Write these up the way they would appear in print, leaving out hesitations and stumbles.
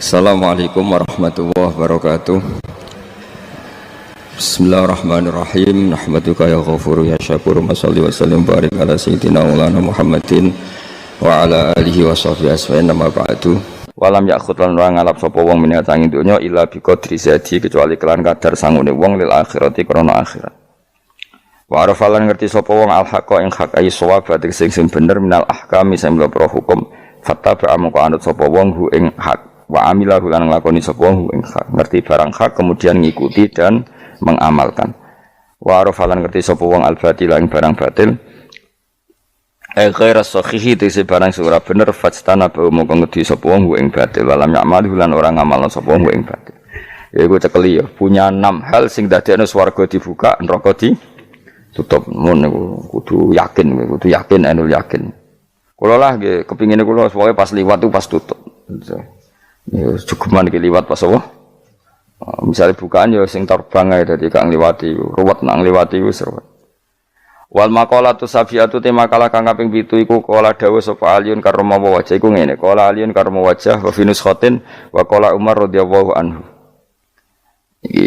Assalamualaikum warahmatullahi wabarakatuh. Bismillahirrahmanirrahim. Nahmaduka ya ghafuru ya syakuru. Mashalli wa sallim barik ala sayyidina maulana Muhammadin wa ala alihi wa sahbihi asma'in nama ba'du. Walam yakhut lan ora ngalap sapa wong minat angin donya illa bi qadri zati kecuali kelan kadar sangune wong lil akhirati krana akhirat. Wa arafalan ngerti sapa wong al haqqa ing hak ay shawab sing bener minal ahkami sing mlebu hukum fattaba amko anut sapa wong hu ing hak. Wa amilahu lan nglakoni sapa wong ing hak, ngerti barang hak kemudian ngikuti dan mengamalkan. Wa arafalan ngerti sapa wong al-batil ing barang batil. Ghairas sahihi tese barang ora bener fastana ba mongko ngerti sapa wong ing batil walam ya'malu lan ora ngamalno sapa wong ing batil. Ya iku cekeli ya, punya 6 hal sing dadekno swarga dibuka, neraka ditutup. Mun niku kudu yakin anul yakin. Kula lah nggih kepingine kula pokoke pas liwat tuh pas tutup. Ya cukuman iki liwat pas apa? Misalnya bukaan ya sing terbang ae dadi kang liwati, ruwet nang liwati wis ruwet. Wal maqalatu safiatu te makalah kang kaping 7 iku kala dawuh sapa Aliun karma wajah iku ngene. Kala Aliun karma wajah wa finus khotin wa kala Umar radhiyallahu anhu. Iki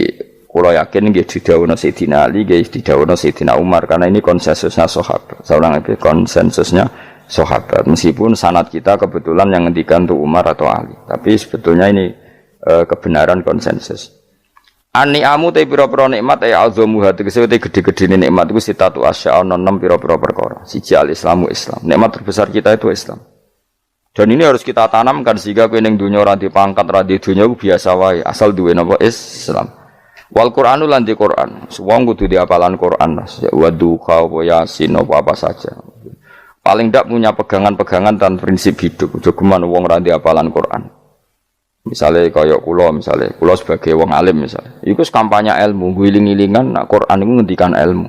kula yakin nggih didhawuhna Sayyidina Ali, nggih didhawuhna Sayyidina Umar karena ini konsensusnya sahabat. Saurang iki konsensusnya sahabat, meskipun sanad kita kebetulan yang ngendikan tuh Umar atau Ali, tapi sebetulnya ini kebenaran konsensus. An-ni'amu te pira-pira nikmat ay azamu hati kesewete gede-gedene nikmat iku sitatu asya ana 6 pira-pira perkara. Siji al-islamu Islam. Nikmat terbesar kita itu Islam. Dan ini harus kita tanamkan sehingga kowe ning donya ora dipangkat, ora di donya biasa wae, asal duwe napa Islam. Wal Qur'anu lan di Qur'an. Wong kudu diapalan Qur'an, wa duha wa yasin apa saja. Paling tidak punya pegangan-pegangan dan prinsip hidup. Jogeman wong ra hafalan Quran. Misalnya kaya kula sebagai wong alim misalnya. Iku kampanye ilmu, guling-gilingan nak Quran itu ngendikan ilmu.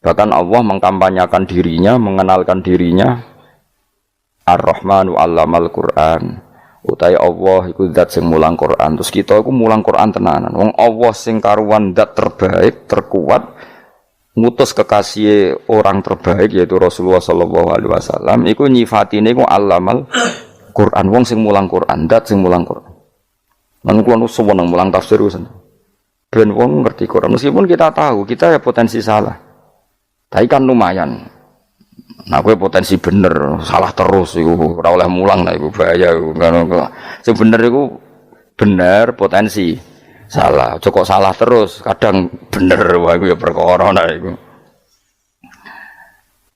Bahkan Allah mengkampanyakan dirinya, mengenalkan dirinya Ar-Rahmanu 'allamal Qur'an. Utai Allah iku zat sing mulang Quran. Terus kita iku mulang Quran tenanan. Wong Allah sing karuan zat terbaik, terkuat ngutus kekasih orang terbaik yaitu Rasulullah sallallahu alaihi wasallam iku nyifatine iku allamal Quran wong sing mulang Quran dat sing mulang Quran lan kuwi seneng mulang tafsir usen ben wong ngerti Quran meskipun kita tahu kita ya potensi salah tapi kan lumayan nah kowe potensi bener salah terus iku ora oleh mulang lah iku bahaya ngono sing bener iku bener potensi salah, cukup salah terus, kadang bener, wah itu ya perkara nah itu.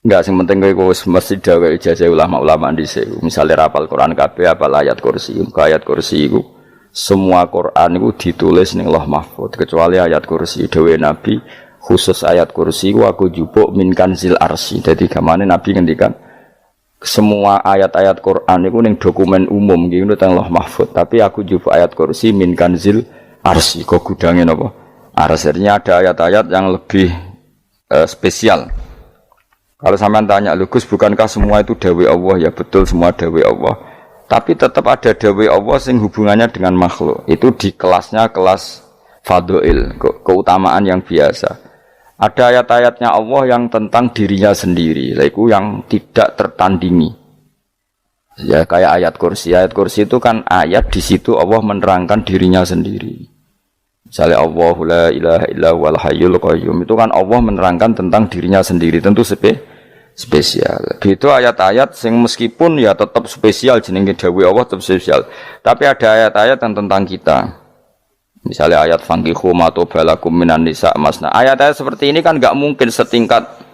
Enggak, yang penting kowe mesti dawe ijazah ulama-ulama dhisik. Misale rapal Quran kabeh apal ayat kursi, ayat kursi iku semua Quran iku ditulis ning Lauh Mahfuz kecuali ayat kursi dawuh Nabi khusus ayat kursi iku aku jupuk min kanzil arsy. Dadi gamane Nabi ngendikan semua ayat-ayat Quran iku ning dokumen umum iki teng Lauh Mahfuz, tapi aku jupuk ayat kursi min kanzil arsy, kok gudangnya apa? Arsy-nya ada ayat-ayat yang lebih spesial. Kalau sampean tanya, Gus, bukankah semua itu dawai Allah? Ya betul, semua dawai Allah. Tapi tetap ada dawai Allah yang hubungannya dengan makhluk. Itu di kelasnya kelas fadhil, keutamaan yang biasa. Ada ayat-ayatnya Allah yang tentang dirinya sendiri, itu yang tidak tertandingi. Ya kayak ayat kursi itu kan ayat di situ Allah menerangkan dirinya sendiri. Misalnya Allahu la ilaha illa huwal hayyul qayyum itu kan Allah menerangkan tentang dirinya sendiri, tentu spesial. Itu ayat-ayat yang meskipun ya tetap spesial jenenge dawuh Allah tetap spesial. Tapi ada ayat-ayat yang tentang kita. Misalnya ayat fankihu ma tobalakum minan nisa masna. Ayat-ayat seperti ini kan enggak mungkin setingkat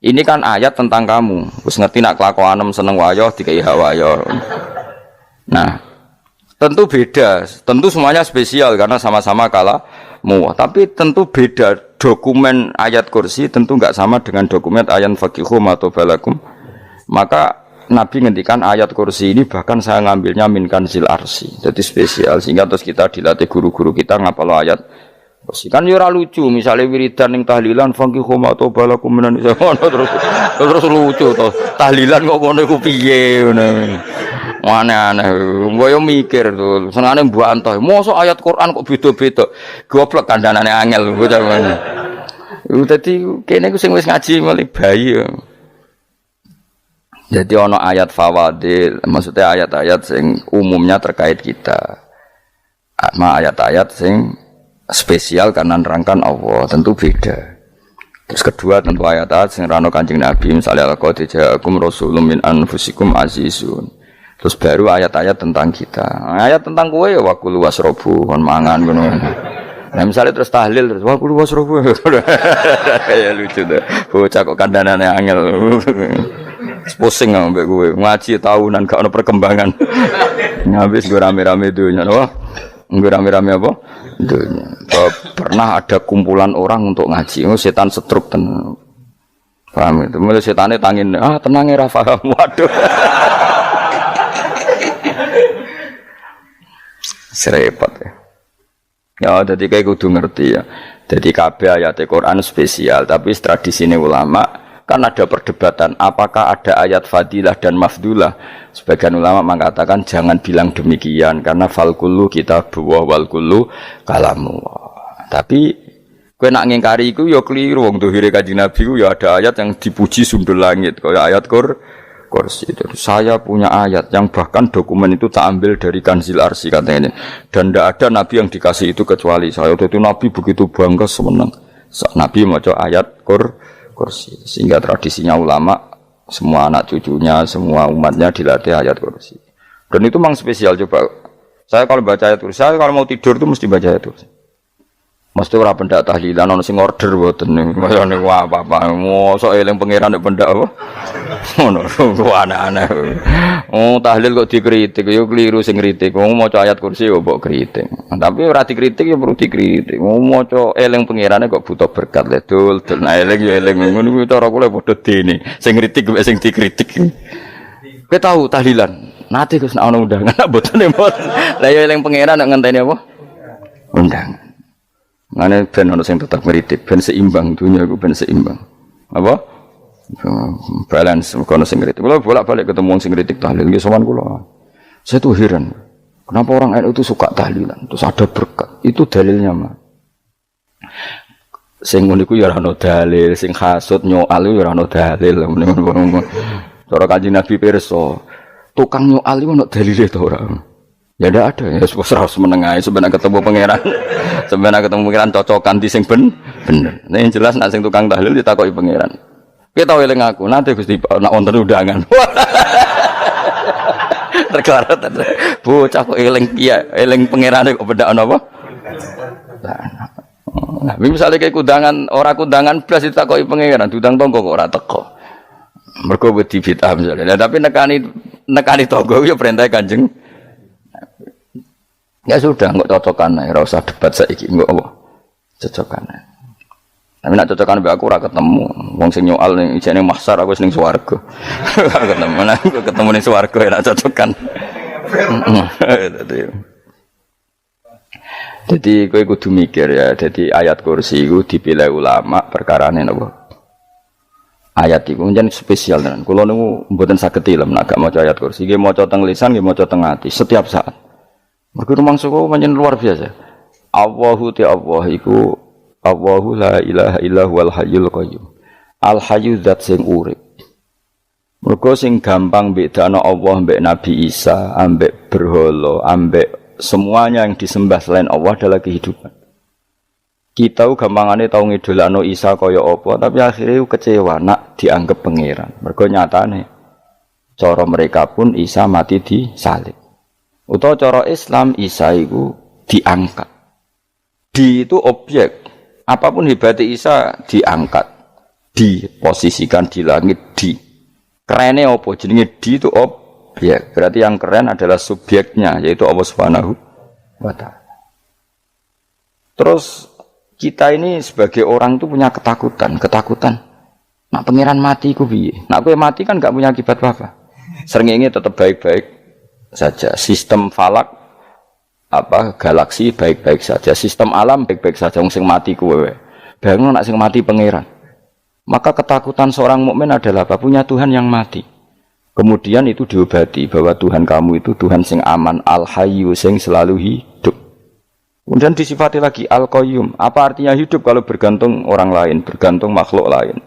ini kan ayat tentang kamu. Wis ngerti nak kelakuanem seneng wayo dikai hawayo. Nah, tentu beda. Tentu semuanya spesial karena sama-sama kalamu. Tapi tentu beda. Dokumen ayat kursi tentu enggak sama dengan dokumen ayat faqihu atau balakum. Maka Nabi ngendikan ayat kursi ini bahkan saya ngambilnya min kanzil arsy. Jadi spesial sehingga terus kita dilatih guru-guru kita ngapal ayat kan yo ora lucu misalnya wiridan ning tahlilan fankihu ma tobalakum minan nisa terus lucu to tahlilan kok ngono iku piye ngono aneh-aneh koyo mikir to senengane mbok antoh mosok ayat Quran kok beda-beda goblok kandhanane angel bocah ngono dadi kene ku sing wis ngaji mulai bayi jadi ana ayat fawadil maksudnya ayat-ayat sing umumnya terkait kita ayat-ayat sing spesial karena nerangkan Allah, tentu beda. Terus kedua tentu ayat-ayat sing rano Kanjeng Nabi, misalnya laqad ja'akum rasulun min anfusikum azizun. Terus baru ayat-ayat tentang kita. Ayat tentang kowe ya wakulu wasrobu kon mangan ngono. Nah misalnya terus tahlil terus wakulu wasrobu. Ya lucu tuh. Bocah kok kandhanane angel. Pusing ambek kowe. Ngaji tahunan gak ono perkembangan. Habis gue rame-rame dunya loh. Gue rame-rame apa? Dunya. Pernah ada kumpulan orang untuk ngaji. Setan setruk tenan. Paham itu? Mulai setane tangin, tenang ya Rafa. Waduh. Serepot ya. Ya, jadi kayak kudu ngerti ya. Jadi kabeh ayat Al-Qur'an spesial, tapi tradisi ini ulama kan ada perdebatan apakah ada ayat fadilah dan mafdulah. Sebagian ulama mengatakan jangan bilang demikian karena fal kullu kitabullah wal kullu kalamullah. Tapi kowe nak ngingkari iku ya keliru wong dohire Kanjeng Nabi ku ya ada ayat yang dipuji sundul langit kaya ayat Kursi. Saya punya ayat yang bahkan dokumen itu tak ambil dari Kanzil Arsy katanya. Dan tidak ada nabi yang dikasih itu kecuali saya. Itu nabi begitu bangga senang. Nabi maca ayat Kursi. Sehingga tradisinya ulama semua anak cucunya, semua umatnya dilatih ayat Kursi. Dan itu memang spesial coba. Saya kalau baca ayat Kursi, saya kalau mau tidur itu mesti baca ayat Kursi. Mesti ora pendak tahlilan ono sing order mboten niku. Kaya niku apa-apa. Mosok eling pangeran nek pendak apa? Ngono ku aneh-aneh. Oh, tahlil kok dikritik ya keliru sing kritik. Wong maca ayat Kursi kok mbok kritik. Tapi ora dikritik ya perlu dikritik. Wong maca eling pangerane kok butuh berkat le dul eling ya eling ngono kuwi cara kula padha dene. Sing kritik sing dikritik. Kowe tahu tahlilan? Nate Gus nek ana undangan mboten mboten. Lah ya eling pangeran nek ngenteni apa? Undangan. Ngene ben ono sing tetep ngritik, ben seimbang dunia iku ben seimbang. Apa? Balance kono sing ngritik. Kula bolak-balik ketemu wong sing ngritik tahlil nggih sowan kula. Saya tuh heran. Kenapa orang NU itu suka tahlilan? Terus ada berkat. Itu dalilnya, Mas. Sing ngono iku ya ora ono dalil, sing hasud nyoal ya ora ono dalil. Cara Kanjeng Nabi pirsa, tukang nyoal iku ono dalile ta ora? Ya ndak ada ya harus menengahi sebenarnya ketemu pangeran. Sebenarnya ketemu pangeran cocokan di sing bener. Nah yang jelas nak sing tukang tahlil ditakoki pangeran. Kita tahu eling aku nanti Gusti nak wonten undangan. Terkarat bocah kok eling kiai, eling pangerane kok beda ana apa? Nah, misalnya kayak kundangan ora kundangan blas ditakoki pangeran, diundang tonggo kok ora teko. Mergo wedi bid'ah misalnya. Tapi nekani tonggo ya perintah Kanjeng. Ya sudah, enggak cocokan ae, ora usah debat saiki, enggak apa. Cocokan ae. Tapi nek cocokan mbek aku ora ketemu. Wong sing nyoal ning ijene mahsyar aku wis ning swarga. Ora ketemu, aku ketemu ning swarga nek cocokan. Jadi kowe kudu mikir ya, jadi ayat Kursi iku dipilih ulama perkarane napa? Ayat iku njen spesial tenan. Kula niku mboten saged ilem nek gak maca ayat Kursi. Nggih maca teng lisan, nggih maca teng ati setiap saat. Mergo rumangsa kok pancen luar biasa. Allahu ta Allah iku Allahu la ilaha illa huwal hayyul qayyum. Al hayyu zat sing urip. Mergo sing gampang bedano Allah mbek Nabi Isa, ambek berhala, ambek semuanya yang disembah selain Allah adalah kehidupan. Kita gampangane tau ngidolakno Isa kaya apa, tapi akhirnya kecewa nak dianggap pangeran. Mergo nyatane cara mereka pun Isa mati disalib. Utawa cara Islam Isa itu diangkat. Di itu objek. Apapun hebatnya Isa diangkat. Diposisikan di langit di. Kerennya apa? Jenenge di itu objek. Berarti yang keren adalah subjeknya yaitu Allah Subhanahu wa taala. Terus kita ini sebagai orang itu punya ketakutan. Nak pangeran mati iku piye? Nak kowe mati kan enggak punya akibat apa-apa. Srengenge tetap baik-baik saja, sistem falak galaksi baik-baik saja, sistem alam baik-baik saja. Wong sing mati kuwe bayangno nek sing mati pangeran. Maka ketakutan seorang mukmin adalah apa? Punya Tuhan yang mati. Kemudian itu diobati bahwa Tuhan kamu itu Tuhan sing aman, al-hayyu sing selalu hidup. Kemudian disifati lagi al-qayyum. Apa artinya hidup kalau bergantung orang lain, bergantung makhluk lain?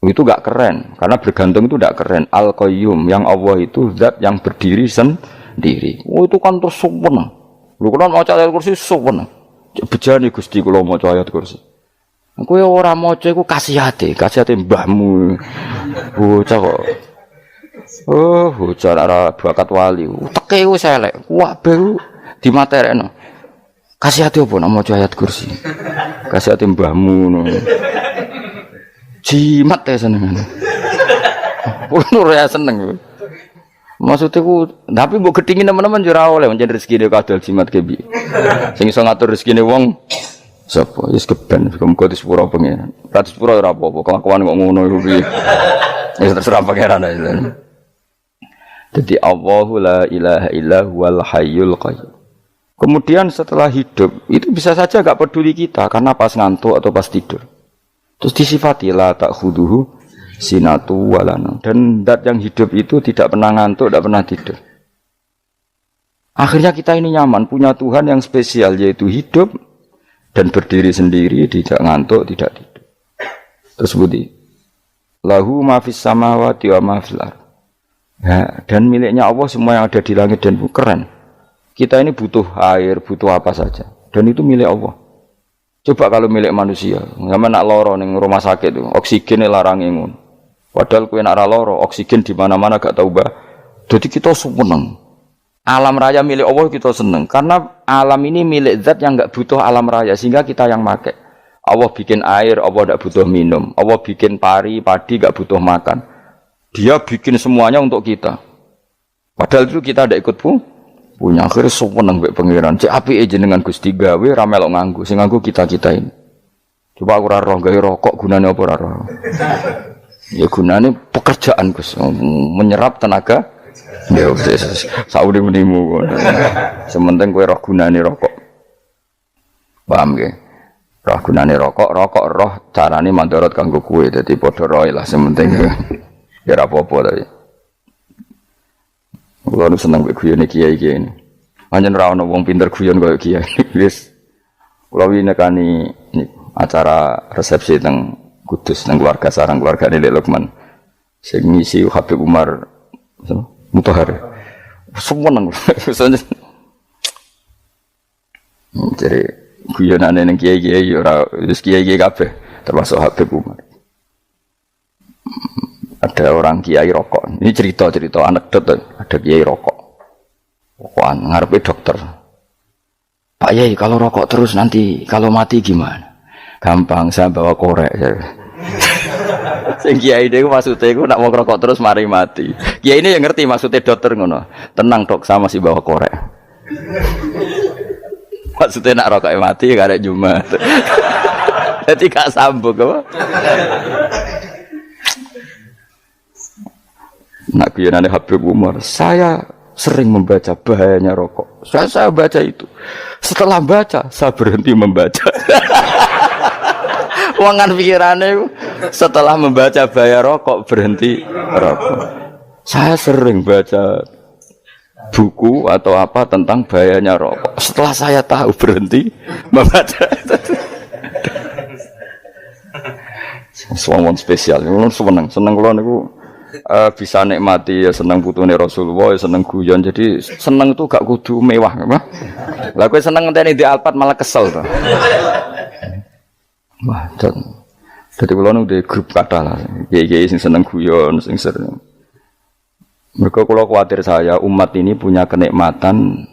Itu gak keren, karena bergantung itu gak keren. Al-Qayyum, yang Allah itu zat yang berdiri sendiri. Oh itu kan terus sempurna. Lho kula maca ayat kursi suwen. Bejane Gusti kula maca ayat kursi. Kowe ora maca iku kasihate mbahmu. Bocah kok. Oh, bocah ora bakat wali. Teke wis elek. Kabeh dimaterekno. Kasihate opo nek maca ayat kursi? Kasihate mbahmu ngono. Jimat ya seneng. Ora seneng. Maksudnya ku, tapi mbok gedhingi teman-teman yo ora oleh pancen rezekine kadal jimat kebi. Sing iso ngatur rezekine wong sapa? Wis keben, muga disepuro pengen. Ra disepuro ora apa-apa, kelakuan kok ngono iku piye. Wis terserah pangeran ae. Jadi Allahu la ilaha illa huwal hayyul qayyum. Kemudian setelah hidup, itu bisa saja enggak peduli kita karena pas ngantuk atau pas tidur. Terus disifati la ta'khuduhu sinatu walana. Dan zat yang hidup itu tidak pernah ngantuk, tidak pernah tidur. Akhirnya kita ini nyaman, punya Tuhan yang spesial, yaitu hidup dan berdiri sendiri, tidak ngantuk, tidak tidur. Terus budi lahu ma fis samawati wa ma fil ardh. Ya, dan miliknya Allah semua yang ada di langit dan bumi. Keren. Kita ini butuh air, butuh apa saja, dan itu milik Allah. Coba kalau milik manusia, sama nak loro ning rumah sakit itu, oksigennya larang ingun. Padahal kowe nak loro, oksigen di mana-mana gak tahu bah. Jadi kita seneng. Alam raya milik Allah kita seneng, karena alam ini milik zat yang gak butuh alam raya, sehingga kita yang make. Allah bikin air, Allah gak butuh minum. Allah bikin padi gak butuh makan. Dia bikin semuanya untuk kita. Padahal itu kita tidak ikut punya. Akhirnya seneng mbek pangeran. Cek apike jenengan Gusti gawe ra melok nganggo. Sing nganggo kita-kita ini. Coba aku ora roh gawe rokok gunane apa ora roh. Ya gunane pekerjaan Gus, menyerap tenaga. Ya wis saudi-unimu. Sementing kowe roh gunane rokok. Paham nggih? Roh gunane rokok roh carane mandorot kanggo kowe. Dadi padha roe lah sementing. Ya ora apa-apa tapi. Kulo nu seneng mbek guyone kiai-kiai ini. Pancen ora ono wong pinter guyon koyo kiai. Wis kulo winekani acara resepsi teng Kudus nang keluarga sarang keluargane Lek Lukman. Sing ngisi Habib Umar Mutahar. Seneng. Jadi guyonane ning kiai-kiai ora wis kiai-kiai kabeh termasuk Habib Umar. Ada orang kiai rokok. Ini cerita anekdot. Ada kiai rokok. Rokokan ngarepe dokter. Pak Yai, kalau rokok terus nanti kalau mati gimana? Gampang, saya bawa korek. Sing kiai niku maksude iku nak mau rokok terus mari mati. Kiai ini yang ngerti maksudnya dokter ngono. Tenang dok, sama masih bawa korek. Maksudnya nak rokoknya mati gak ada Jumat. Jadi gak sambung apa? Nak guyonane Habib Umar, saya sering membaca bahayanya rokok. Saya baca itu. Setelah baca, saya berhenti membaca. Wangan pikirannya setelah membaca bahaya rokok berhenti rokok. Saya sering baca buku atau apa tentang bahayanya rokok. Setelah saya tahu berhenti membaca. Suwon spesial. Seneng kula niku bisa nikmati ya seneng putune Rasulullah ya seneng guyon. Jadi seneng itu gak kudu mewah apa? Lah kowe seneng ngenteni di Alphard malah kesel to. Wah, dadi kula nang di grup kathah lah. Kiai-kiai sing seneng guyon, sing sering. Mergo kula kuwatir saya umat ini punya kenikmatan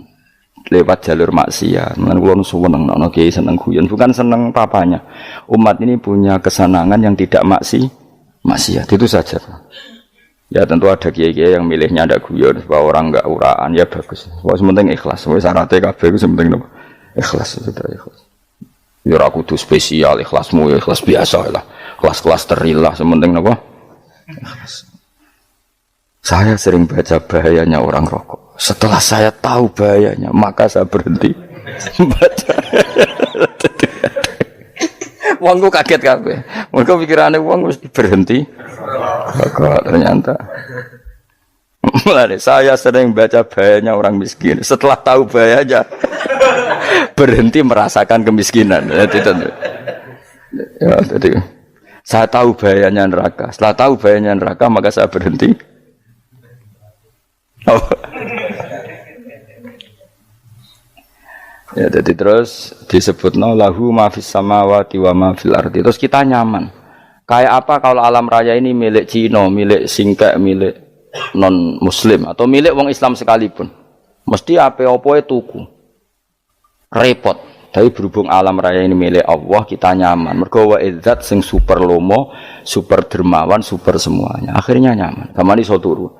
lewat jalur maksiat. Mulane kula seneng ana kiai seneng guyon, bukan seneng papanya. Umat ini punya kesenangan yang tidak maksiat. Itu saja. Ya tentu ada kiai-kiai yang milihnya ada guyon supaya orang enggak uraan ya bagus. Wes penting ikhlas. Wes syaratnya kabeh iku penting napa? Ikhlas sudah ikhlas. Ya ora kudu spesial ikhlasmu ya ikhlas biasa lah. Kelas-kelas terilah sementing napa? Ikhlas. Saya sering baca bahayanya orang rokok. Setelah saya tahu bahayanya, maka saya berhenti membaca. Wongku kaget kabeh. Mergo pikirane wong wis berhenti. Kok ternyata. Mulane saya sering baca bahayanya orang miskin. Setelah tahu bahayanya berhenti merasakan kemiskinan. Jadi saya tahu bahayanya neraka. Setelah tahu bahayanya neraka maka saya berhenti. Ya, jadi terus disebutno lahu ma fis samawati wa ma fil ardi. Terus kita nyaman. Kayak apa kalau alam raya ini milik Cina, milik Singkek, milik non muslim atau milik wong Islam sekalipun. Mesti apa-apa tuku. Repot. Tapi berhubung alam raya ini milik Allah, kita nyaman. Mergo wa izzat sing super lomo, super dermawan, super semuanya. Akhirnya nyaman. Kamane iso turu.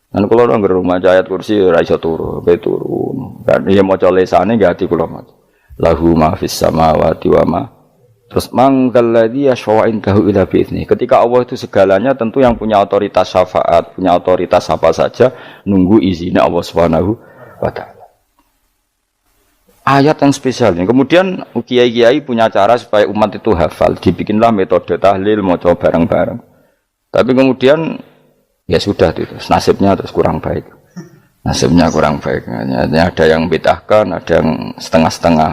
Dan kalau orang rumah ayat kursi ora iso turu, be turu. Dan dia maca lesane nggih ati kula maca. Lahu ma fis samawati wa ma. Terus mangkal ladzi yashfa'u indahu ila bi'izni. Ketika Allah itu segalanya, tentu yang punya otoritas syafaat, punya otoritas apa saja nunggu izinnya Allah Subhanahu wa taala. Ayat yang spesial ini. Kemudian kiai-kiai punya cara supaya umat itu hafal. Dibikinlah metode tahlil maca bareng-bareng. Tapi kemudian ya sudah itu, nasibnya terus kurang baik. Nasibnya kurang baik. Ada yang bid'ahkan, ada yang setengah-setengah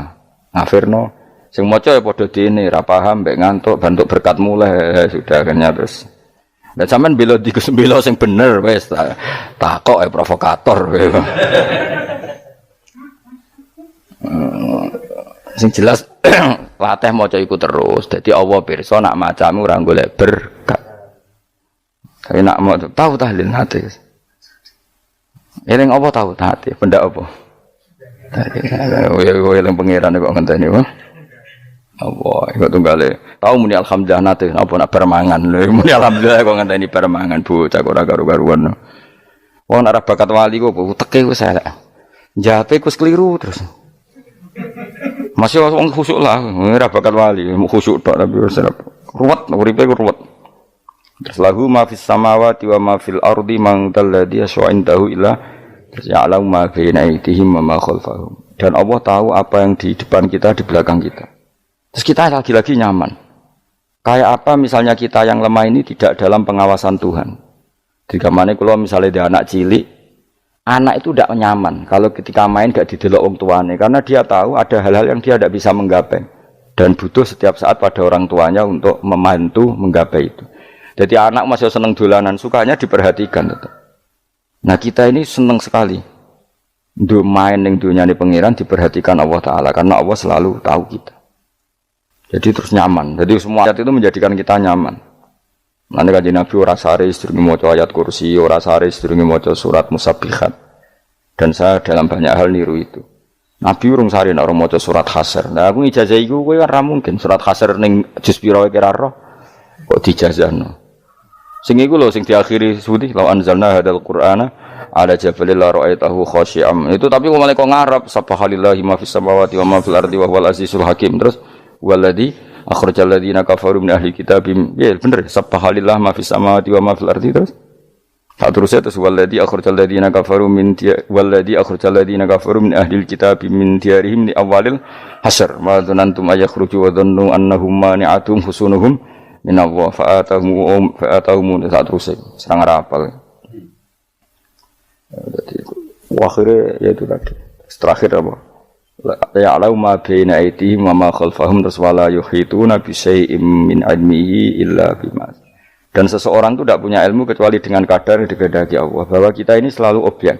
ngafirno. Sing maca ya padha dene, ra paham mbek ngantuk, bantuk berkat mulai sudah akhirnya terus. Lah sampean bela bela sing bener wis takok provokator. Sing jelas latih maca iku terus. Dadi Allah pirsa nak macamu ora golek berkat. Tapi nak mau tahu tahlil hati. Eling apa tahu hati? Benda apa? Ya eling pangeran kok ngenteni wae. Allah, iku tunggale. Tahu muni alhamdulillah nate apa nak permangan lho. Muni alhamdulillah kok ngenteni permangan bocah ora karu-karuan. Wong ora bakat wali kok teke wis elek. Jape wis keliru terus. Masih wong khusyuk lah, ora bakat wali, khusyuk tok tapi wis ruwet, uripe ruwet. Terus lahu ma fis samawati wa ma fil ardi man dalladhi yashfa'u indahu illa ya'lamu ma baina aydihim wa ma khalfahum. Dan Allah tahu apa yang di depan kita, di belakang kita. Terus kita lagi-lagi nyaman. Kayak apa misalnya kita yang lemah ini tidak dalam pengawasan Tuhan. Jika mana kalau misalnya dia anak cilik, anak itu tidak nyaman kalau ketika main gak didelok wong tuane karena dia tahu ada hal-hal yang dia tidak bisa menggapai dan butuh setiap saat pada orang tuanya untuk membantu menggapai itu. Jadi anak masih seneng dolanan, sukanya diperhatikan tetap. Nah kita ini seneng sekali untuk main yang dunia ini pengiran diperhatikan Allah Ta'ala karena Allah selalu tahu kita. Jadi terus nyaman. Jadi semua ayat itu menjadikan kita nyaman. Nanti kajian Nabi ora sare sedurunge maca ayat kursi, ora sare sedurunge maca surat Musabbihat. Dan saya dalam banyak hal niru itu. Nabi urung sare nek ora maca surat Hasyr. Nah aku ijazah iku kowe kan ra mungkin surat Hasyr ning juz pira wae kira roh kok dijazahno. Sing iku lho sing diakhiri sudi law anzalna hadzal qur'ana ala jabalil la ra'aitahu khashi'am. Itu tapi kok malah kok ngarep subhanallahi ma fis samawati wa ma fil ardi wa huwal azizul hakim. Terus waladzi akhrajal ladzina kafaru min ahli kitabim. Ya bener subhanallahi ma fis samawati wa ma fil ardi terus. Tak terusnya terus waladzi akhrajal ladzina kafaru min waladzi akhrajal ladzina kafaru min ahli kitabim min diyarihim li awalil hasyr. Ma dzanantum ayakhruju wa dhannu annahum mani'atum husunuhum min Allah fa'atahum saat rusik serang rapal. Jadi akhirnya yaitu tadi terakhir apa? Ya'lamu ma baina aydihim wa ma khalfahum wala yuhituna bi syai'in min ilmihi illa bima. Dan seseorang itu tidak punya ilmu kecuali dengan kadar dikehendaki Allah. Bahwa kita ini selalu objek.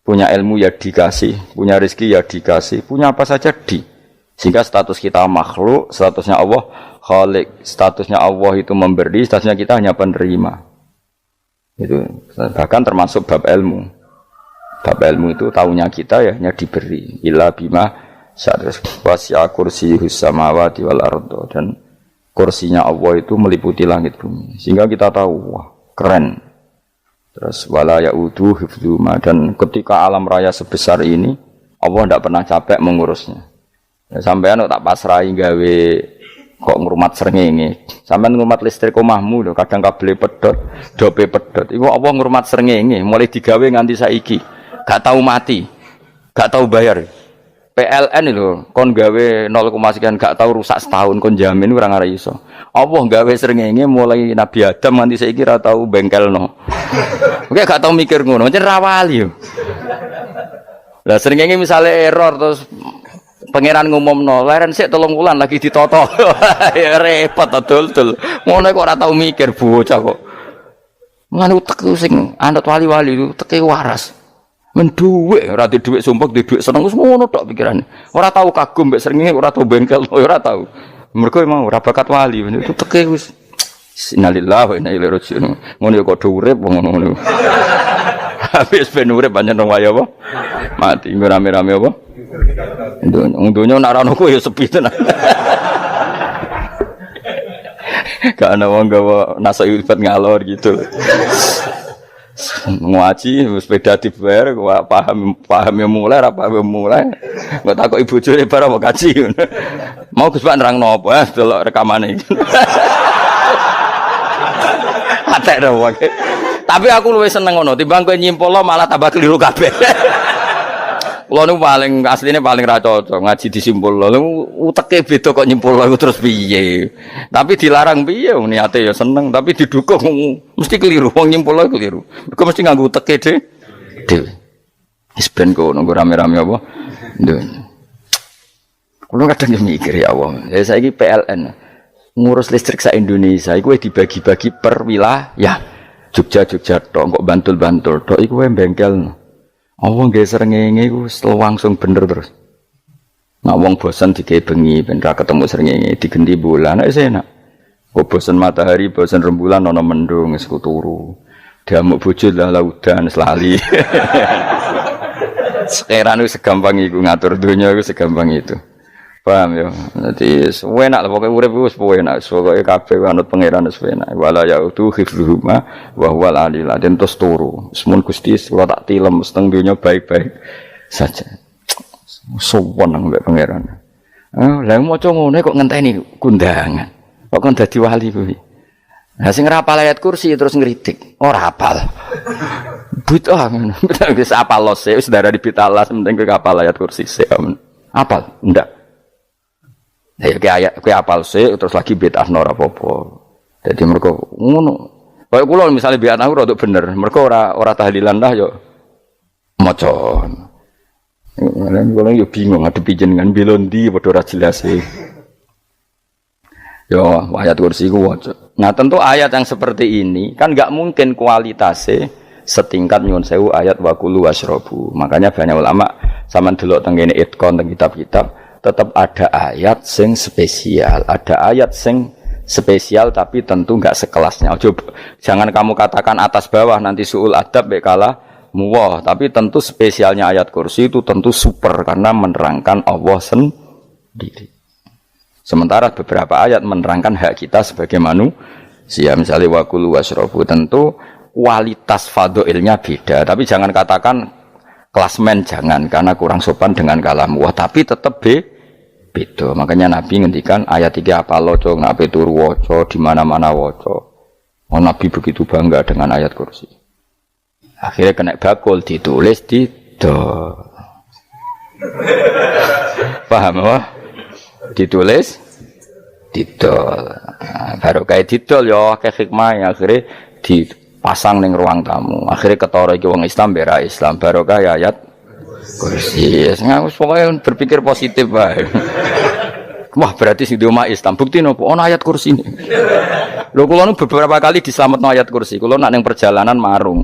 Punya ilmu ya dikasih, punya rezeki ya dikasih, punya apa saja di. Sehingga status kita makhluk, statusnya Allah Khalik, statusnya Allah itu memberi, statusnya kita hanya penerima. Itu bahkan termasuk bab ilmu. Bab ilmu itu taunya kita ya hanya diberi. Illa bima wasi'a kursiyus samawati wal ardo, dan kursinya Allah itu meliputi langit bumi. Sehingga kita tahu wah keren. Terus wala ya'udu hifdzuma, dan ketika alam raya sebesar ini Allah tidak pernah capek mengurusnya. Ya, sampean tak pasrahi gawe kok ngrumat srengenge. Sampean ngrumat listrik omahmu lho, kadang kabel pedhot, dope pedhot. Iku apa ngrumat srengenge mulai digawe nganti saiki. Gak tahu mati. Gak tahu bayar. PLN lho, kon gawe 0, sekian gak tahu rusak setahun kon jamin ora ngara iso. Apa gawe srengenge mulai Nabi Adam nganti saiki ora tahu bengkelno. Oke gak tahu mikir ngono, pancen ra wali yo. Lah srengenge misale error terus pangeran ngumumno, leren sik 3 wulan lagi ditoto. Ya repot dul-dul. Ngono kok ora tau mikir bocah kok. Mulane utek sing anut wali-wali itu teke waras. Men dhuwit, ora di dhuwit sumpek, di dhuwit seneng wis ngono tok pikirane. Ora tau kagum mbek srengenge, ora tau bengkel, ora tau. Mergo emang ora bakat wali, itu teke wis innalillahi wa inna ilaihi raji'un. Ngono ya kok urip ngono. Habis ben urip pancen nang waya apa? Mati rame-rame apa? Donya nak ana kowe ya sepi tenan. Gak ana wong gawa nasa ilfat ngalor gitu. Ngaji sepeda dibayar paham yang mulai apa yang mulai nggak takut ibu juri barang mau kaji mau Gus Pak nerang nopo ya delok rekamane atek dah wae tapi aku luwih seneng ngono timbang kowe nyimpulno malah tambah keliru kabeh. Kulo niku paling asline paling ra cocok ngaji disimpulno. Uteke beda kok nyimpulno iku terus piye. Tapi dilarang piye wong niate ya seneng tapi didukung mesti keliru wong nyimpulno keliru. Mergo mesti nganggo uteke dhewe. Wis ben kono rame-rame apa. Kulo kadang yo mikir ya Allah. Ya saiki PLN ngurus listrik sak Indonesia iku dibagi-bagi per wilayah. Jogja tok kok Bantul tok iku wae bengkel. Wong nggih srengenge iku langsung bener terus. Nek wong bosan dikei bengi ben ra ketemu srengenge digenti bulan wis enak. Kok bosan matahari, bosan rembulan ana mendung wis turu. Diamuk bojo lah laudan selali. Sekarang wis segampang iku ngatur donya iku segampang itu. Paham ya? Dadi enak lah pokoke urip wis enak. Pokoke kabeh anut pangeran wis enak. Wala yautu khifruhuma wa huwal alil azim terus turu. Semun Gusti kula tak tilem seteng donya baik-baik saja. Sowan nang mbek pangeran. Lah maca ngene kok ngenteni kundangan. Kok kon dadi wali kuwi. Lah sing ora hafal ayat kursi terus ngritik. Ora hafal. Bid'ah ngono. Wis hafal lose wis darah di bitalah penting kowe hafal ayat kursi sik. Hafal? Ndak. Ya kayak apal sih terus lagi bid'ah ora apa-apa. Dadi mergo ngono. Kaya kula misale bid'ah ora bener, mergo ora tahlilan dah yo maca. Lan kula yo bingung ngadepi jenengan belondi padha ora jelas e. Yo ayat kursi ku waca. Nah, tentu ayat yang seperti ini kan enggak mungkin kualitasnya setingkat nyuwun sewu ayat waqulu wasrobu. Makanya banyak ulama sampean delok teng kene itqon teng kitab-kitab tetap ada ayat sing spesial, ada ayat sing spesial tapi tentu enggak sekelasnya. Jangan kamu katakan atas bawah nanti suul adab bekala muwah, tapi tentu spesialnya ayat kursi itu tentu super karena menerangkan Allah sendiri. Sementara beberapa ayat menerangkan hak kita sebagai manusia, misalnya waqulu wasrobu, tentu kualitas fadhailnya beda, tapi jangan katakan klasmen jangan karena kurang sopan dengan kalam wah tapi tetap beda. Makanya Nabi ngendikan ayat 3 apa loco ngape turu waca di mana-mana waca. Oh, Nabi begitu bangga dengan ayat kursi. Akhirnya kena bakul ditulis didol. Paham apa? Ditulis didol. Baru kayak didol ya kayak hikmah akhirnya dipasang ning ruang tamu. Akhirnya ketara iki wong Islam bera Islam barokah ya ayat kursi. Wis pokoke berpikir positif wae. Wah, berarti sing di omah Islam bukti nopo ana ayat kursi ini. Lho kula nu beberapa kali diselametno ayat kursi. Kula nak ning perjalanan marung.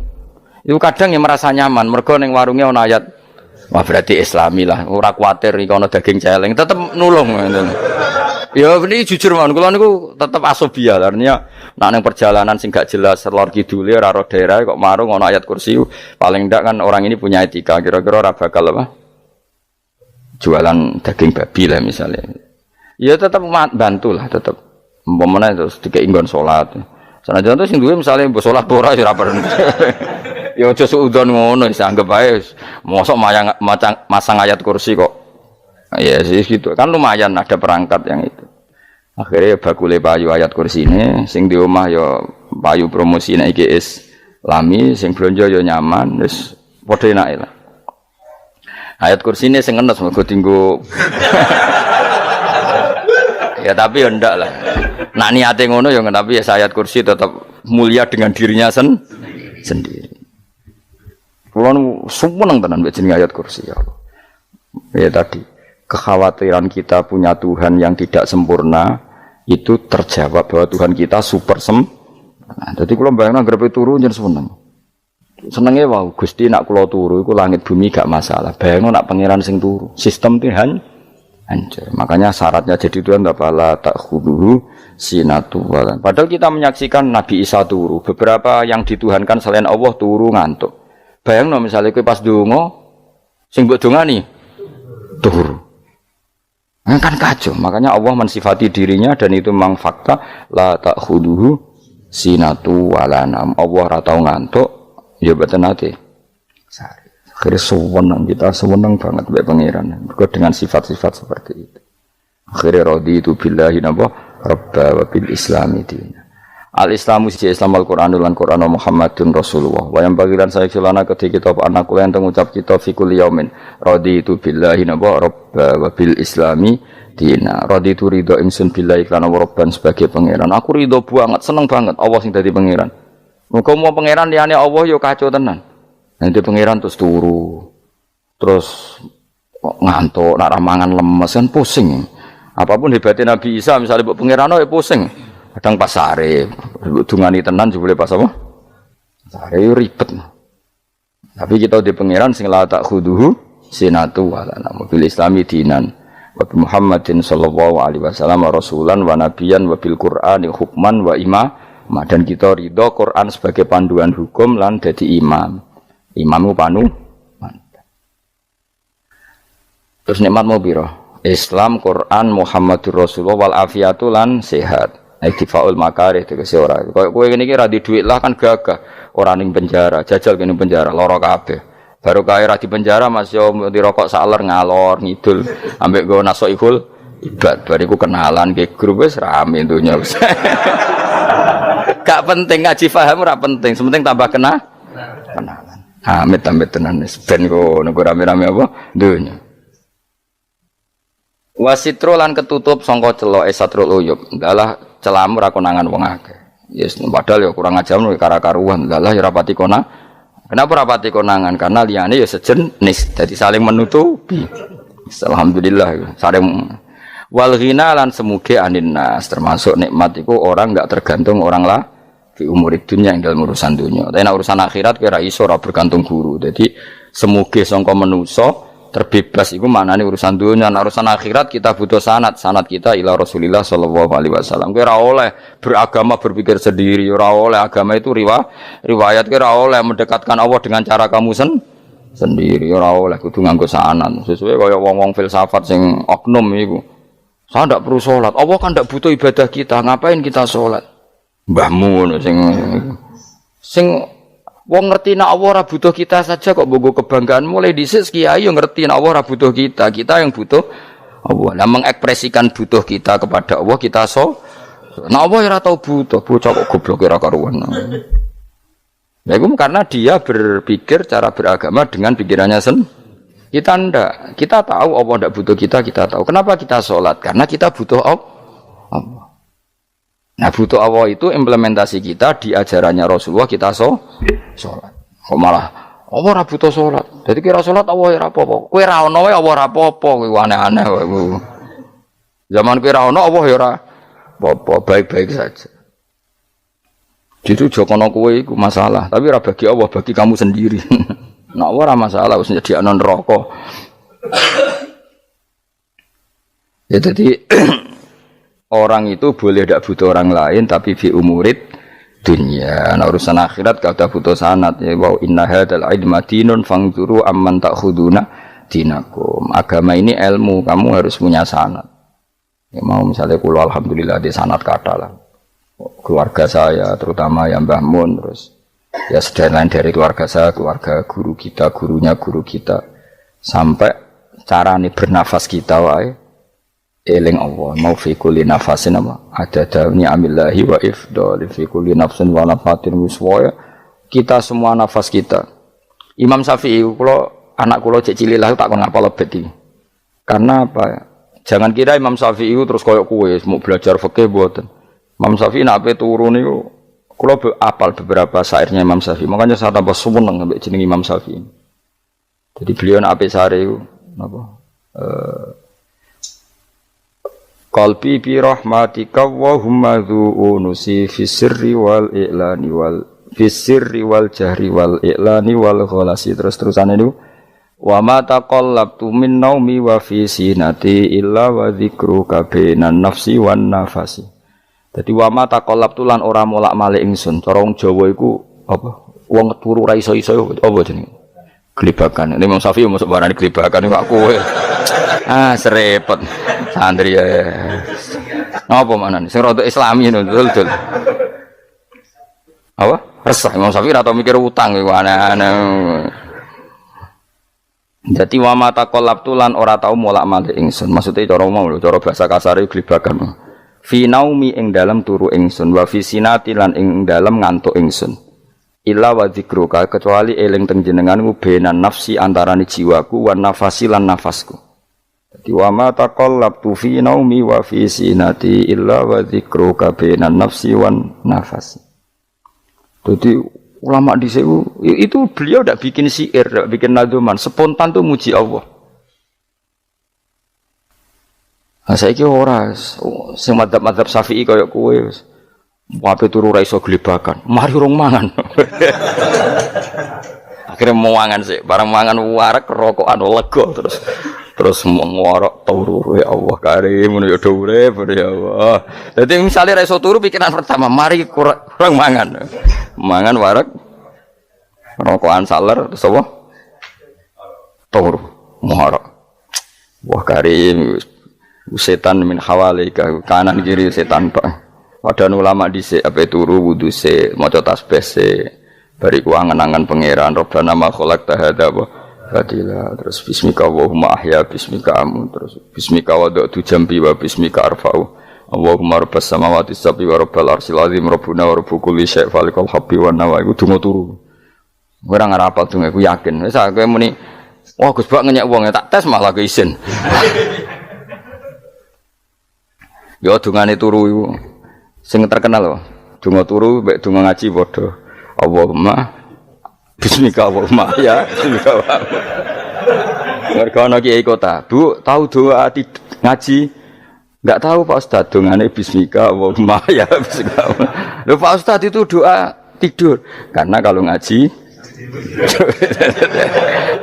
Itu kadang yang merasa nyaman mergo ning warunge ana ayat. Wah, berarti Islami lah. Ora kuwatir iki ana daging celeng, tetep nulung ngoten. Ya ini jujur mawon kula niku tetep asobia artinya nek ning perjalanan sing gak jelas lor kidule ora ro daerah kok marung ana ayat kursi paling ndak kan orang ini punya etika kira-kira ora bakal apa jualan daging babi lah misalnya. Ya tetep bantulah tetep umpamane terus dikek nggon salat. Sanajan terus sing duwe misale mbok salat ora ya ora perlu. Ya aja suudon ngono wis anggap ae mosok masang ayat kursi kok. Ya sih gitu kan lumayan ada perangkat yang itu. Akhirnya bakule payu ayat kursi ini, sing di omah ya payu promosi nek iki Islami, sing blonjo ya nyaman, wis padha enake lah. Ayat kursi ini sing enes mergo tinggo. Ya tapi ya ndak lah. Nak niate ngono ya tapi ya ayat kursi tetap mulia dengan dirinya sendiri. Kulo seneng tenan mbek jeneng ayat kursi ya Allah. Ya tadi kekhawatiran kita punya Tuhan yang tidak sempurna itu terjawab bahwa Tuhan kita super sempurna. Jadi kalau bayangkan grepe turu jeneng seneng. Senenge wae Gusti nak kula turu iku langit bumi gak masalah. Bayangno nak pangeran sing turu, sistem Tuhan hancur. Makanya syaratnya jadi Tuhan la ta'khudhuhu sinatu walan. Padahal kita menyaksikan Nabi Isa turu, beberapa yang dituhankan selain Allah turu ngantuk. Bayangno misalnya kowe pas donga sing mbok dongani turu. Nah, kan kacau. Makanya Allah mensifati dirinya dan itu memang fakta la ta'khudhuhu sinatu walanam. Allah ora tau ngantuk, ya boten nate. Akhirnya sewenang kita, sewenang banget mbek pangeran. Mergo dengan sifat-sifat seperti itu. Akhirnya raditu billahi rabba wa bil islami dina. Al-Islamu siji Islam Al-Qur'an lan Qur'an Muhammadun Rasulullah. Wa yang bagiran saya celana ketika kita anak kula enten ngucap kita fi kulli yaumin raditu billahi rabba wa bil islami dina. Raditu ridho ingsun billahi lan rabban sebagai pangeran. Aku ridho banget, seneng banget Allah sing dadi pangeran. Muga mau pangeran liyane Allah yo kacau tenan. Nanti pangeran terus turu. Terus ngantuk, nak ramangan lemes kan pusing. Apapun hebatnya Nabi Isa misalnya mbok pangeran ya pusing. Kadang pas sare, dungani tenan jebule pas apa? Sare ribet. Tapi kita di pangeran sing la ta'khudhuhu sinatu wala mobil islami dinan. Wa Muhammadin sallallahu alaihi wasallam rasulan wa nabiyan wa bil Qur'ani hukman wa imam. Dan kita ridho Quran sebagai panduan hukum lan dadi imam. Imamu panu. Terus nikmat mau piro? Islam, Quran, Muhammadur Rasulullah wal afiatu lan sehat. Iktifaul makarih tegese ora. Kowe ngene iki ra di dhuwit lah kan gagah. Ora ning penjara, jajal kene penjara lara kabeh. Baru kae ra di penjara Mas yo dirokok saler ngalor ngidul ambek go nasoikul ibad bariku kenalan ke grup wis rame dunya wis. Gak penting ngaji paham ora penting, sementing tambah kenalan. Amit-amit tenan wis ben go rame-rame apa dunya. Wasitro lan ketutup sangka celok satrul uyub. Ndalah celamu ra konangan wong akeh. Yes, padahal ya kurang ajar lho kara-karuan. Ndalah ya rapati konang. Kenapa rapati konangan? Karena liyane ya sejenis. Jadi saling menutupi. Alhamdulillah saling wal ghina lan semuge anin nas. Termasuk nikmat iku orang enggak tergantung orang lah di umur dunia yang dalam urusan dunia. Tapi urusan akhirat kira iso ora bergantung guru. Jadi semuge sangka manusa terbebas itu maknanya urusan dunia. Nah, urusan akhirat kita butuh sanad kita ila Rasulillah sallallahu alaihi wasallam. Kira oleh beragama berpikir sendiri, ora oleh agama itu riwayat kira oleh mendekatkan Allah dengan cara kamu sendiri, ora oleh kudu nganggo sanad. Sesuai kaya wong-wong filsafat sing oknum iku. Saya ndak perlu salat. Allah kan ndak butuh ibadah kita, ngapain kita salat? Mbahmu sing wong ngerti nek Allah ora butuh kita saja kok bogo kebanggaan mulai dhisik kiai yo ngerti nek Allah ora butuh kita yang butuh Allah. Lah mengekspresikan butuh kita kepada Allah kita nek Allah ora tau butuh, bocah kok goblok ora karuan. Ya itu karena dia berpikir cara beragama dengan pikirannya kita ndak. Kita tahu Allah ndak butuh kita tahu. Kenapa kita salat? Karena kita butuh Allah. Nah butuh Allah itu implementasi kita di ajarannya Rasulullah kita sholat. Kok malah Allah ora butuh sholat. Jadi kira sholat Allah ora apa-apa. Kowe ra ono wae Allah ora apa-apa. Kowe aneh-aneh kowe. Zaman kowe ra ono Allah ya ora apa-apa, baik-baik saja. Itu jokono kowe iku masalah, tapi ora bagi Allah, bagi kamu sendiri. Nek Allah ora masalah wis nyediakno neraka. Ya jadi orang itu boleh tidak butuh orang lain tapi fi umurid dunia. Nah urusan akhirat gak ada butuh sanad ya. Wa inna hadzal ilma dinun fangzuru amman ta'khuduna dinakum. Agama ini ilmu, kamu harus punya sanad. Ya mau misalnya kula alhamdulillah di sanad kata lah. Keluarga saya terutama yang Mbah Mun terus ya lain dari keluarga saya, keluarga guru kita, gurunya guru kita sampai cara nih bernafas kita wae. Eling Allah mau fi kulli nafasin apa ada ni'amillahi wa ifdal fi kulli nafsin wa nafatin wiswaya kita semua nafas kita. Imam Syafi'i kula anak kula cek cilik lah tak kon ngapal lebet iki. Karena apa? Jangan kira Imam Syafi'i terus koyo kowe mau belajar fikih mboten. Imam Syafi'i nek ape turu niku kula apal beberapa syairnya Imam Syafi'i. Makanya saya tambah seneng ambek jeneng Imam Syafi'i. Jadi beliau nek ape sare iku napa qalbi bi rahmatika wa humma dhu unusi fi sirri wal i'lani wal Fisirri wal jahri wal i'lani wal ghalasi terus-terusan itu wa ma taqallabtu min naumi wa fi sinati illa wa dzikruka bainan nafsi wan nafasi. Dadi wa ma taqallabtu lan ora molak-malik ingsun. Cara wong Jawa iku apa? Wong turu ra iso-iso apa jenenge? Glebakan. Ini Imam Syafi'i masuk barang glebakan kok kowe. Serepet. Santri ya. Napa manane? Sing rada Islami ngono dul. Apa? Resah Imam Syafi'i ora tau mikir utang iku aneh-aneh. Dadi wa mata qalab tulan ora tau molak-malik ingsun. Maksude cara mau lho, cara bahasa kasare glebakan. Fi naumi ing dalem turu ingsun wa fi sinati lan ing dalem ngantuk ingsun. Illa wa dzikruka kecuali eling teng jenenganmu benan nafsi antarane jiwaku wan nafasi lan nafasku. Dadi wa mata qalab tu fi naumi wa fi sinati illa wa dzikruka benan nafsi wan nafasi. Jadi ulama di sini itu beliau tidak bikin syair, tidak bikin nadzuman, spontan tuh muji Allah. Nah, saya kira orang, semadzab Syafi'i kayak kue, wape turu raiso gelibakan, mari rong mangan. Akhirnya mau mangan sih, barang mangan warak rokokan lego terus ngorok turu ya Allah karim ya dure ya Allah. Jadi misalnya raiso turu pikiran pertama, mari kurang mangan warak rokokan saler terus apa? Turu ngorok. Wah karim setan min hawalika kanan kiri setan tok. Padahal ulama dhisik ape turu wudu se maca tasbih se bariku angen-angen pangeran Rabbana ma khalaqta hadza Fadila terus bismika Allahumma ahya bismika amun terus bismika wada'tu jambi wa bismika arfa'u Allahumma rabbas samawati sab'i wa rabbal arsyil azim rabbuna wa rabbu kulli syai' falikal habbi wa nawa iku donga turu ora ngarapal donga iku yakin wis aku muni wah Gus Bak ngenyek wong tak tes malah keisen yo dongane turu iku sing terkenal lho donga turu mek donga ngaji padha Allahumma bismika Allahumma ya bismika mereka ana kiai kota Bu tahu doa ngaji enggak tahu Pak Ustaz dongane bismika Allahumma ya bismika lho Pak Ustaz itu doa tidur karena kalau ngaji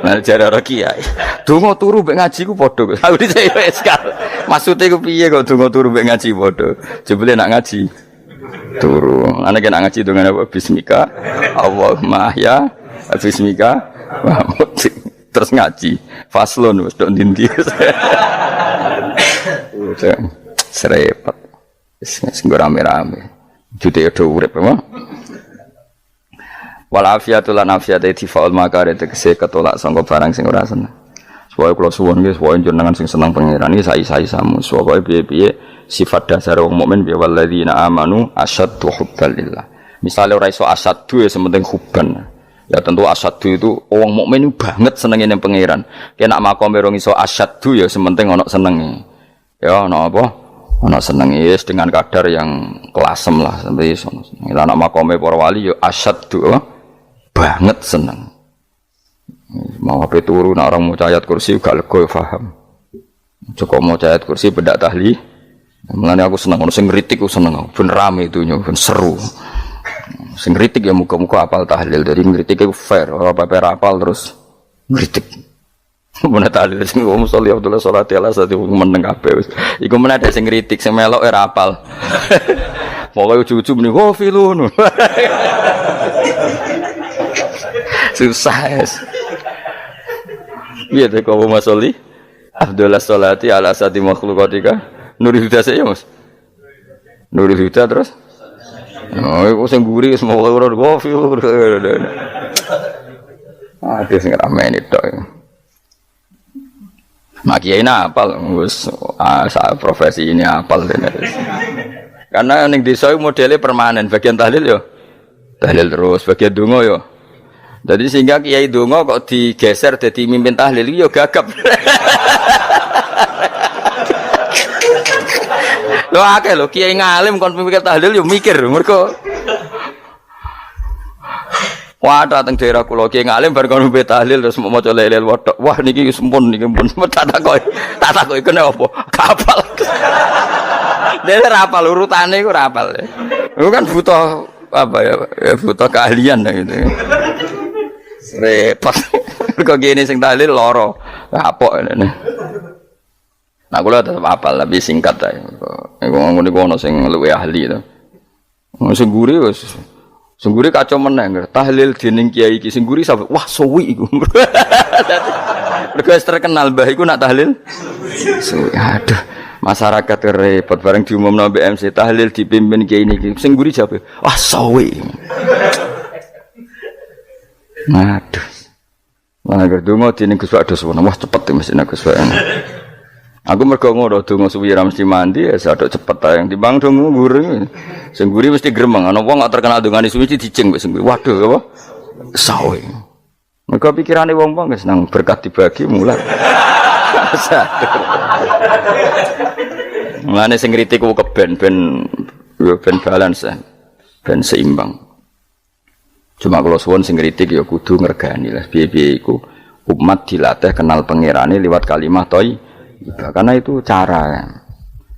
nah jare ora kiai donga turu mek ngaji ku padha aku dhisik sekal maksude ku piye kok donga turu mek ngaji padha jebule nak ngaji turu ana kena ngaji dongane apa bismika Allahumma ya bismika terus ngaji faslon wis tok ndi serepet wis rame-rame jute do urip apa wal afiatul lan afiate difaul makare tegese ketolak sangka barang sing ora seneng supaya kula suwun nggih supaya jenengan sing seneng pangeran iki sai-saisamu supaya piye-piye sifat dasar wong mukmin ya walladzina amanu asyaddu hubbalillah misale ora iso asyaddu ya sementing hubban. Ya tentu asyaddu itu wong mukmin banget senenge ning pangeran. Kena makome rong iso asyaddu ya sementing ana senenge. Ya ana apa? Ana senenge wis dengan kadar yang kelasem lah sampai iso. Lah ana makome para wali ya asyaddu banget seneng. Mau ape turu nek orang maca ayat kursi gak lega paham. Cukup maca ayat kursi bedak tahlil. Mulane aku seneng ono sing ngritik aku seneng ben rame itunya ben seru. Sing kritik ya muka-muka apal tahlil dari ngritik itu fair ora apa apal terus ngritik mun tahlil sing wong sholli Abdullah sholati ala sate meneng kabeh iku men ada sing ngritik sing melok ora apal pokoke ujug-ujug muni filun susah iya teh kok Mas Sholli Abdullah sholati ala sate makhluqatika Nurul Huda saya Mas Nurul Huda terus oh, iku sing guri wis mau ora kopi. Ada sing ramene tok. Mak kiai apal wis profesi ini apal tenan. Karena ning desa modele permanen, bagian tahlil yo tahlil terus, bagian donga yo. Jadi sehingga kiai donga kok digeser dadi mimpin tahlil yo gagap. Lho akeh lho kiai ngalim kon mikir tahlil yo mikir mergo wah dateng daerah kula kiai ngalim bar kon mikir tahlil terus maca lelel wedok wah niki sempun niki pun tak takoki kene apa kapal dhewe ra apal urutane iku ra apal iku kan butuh apa ya, butuh keahlian lah gitu. Repot. Kok gini sing tahlil loro. Apok ini. Nah kula tetep apal tapi singkat ae. Iku ngono ono sing luwih ahli to. Sing guri wis sing guri kacau meneh tahlil dening kiai iki sing guri sampe wah suwi iku. Mergo terkenal mbah iku nak tahlil. Suwi aduh. Masyarakat repot bareng diumumno BMC tahlil dipimpin kiai niki sing guri jabe wah suwi. Aduh. Lah donga dening Gus Pak dos wah cepet mesti nek Gus Pak. Aku mergo ngono donga suwi ra mesti mandi ya sadok cepet ae yang timbang donga guri. Sing guri mesti gremeng ana wong gak terkenal dongane suwi dicing wis sing guri. Waduh apa? Sawe. Mergo pikirane wong-wong wis nang berkat dibagi mulai. Mulane sing kritik ku keben ben balance ben seimbang. Cuma kalau suwon sing kritik ya kudu ngergani lah piye-piye iku umat dilatih kenal pangerane liwat kalimat thoi. Karena itu cara.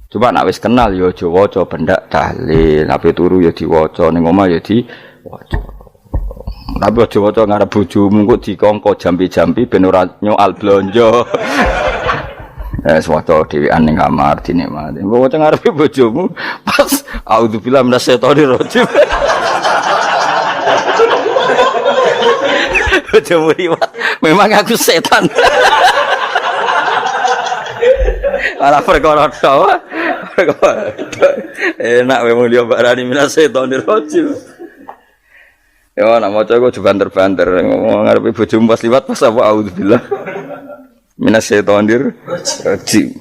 Coba nak wis kenal ya aja waca bendak tahlil, ape turu ya diwaca ning omah ya diwaca. Tapi aja waca ngarep bojomu kok dikongko jampi-jampi ben ora nyoal blonjo. Waca dhewean ning kamar dinikmati. Mbok waca ngarepe bojomu pas auzubillahi minasyaitonir rajim. Bojomu riwat, memang aku setan. Ala perkara tok. Enak memang dia barani minasyaitonir rajim. Ya nak maca kok banter-banter ngomong ngarepe bojomu pas liwat pas apa auzubillah. Minasyaitonir rajim.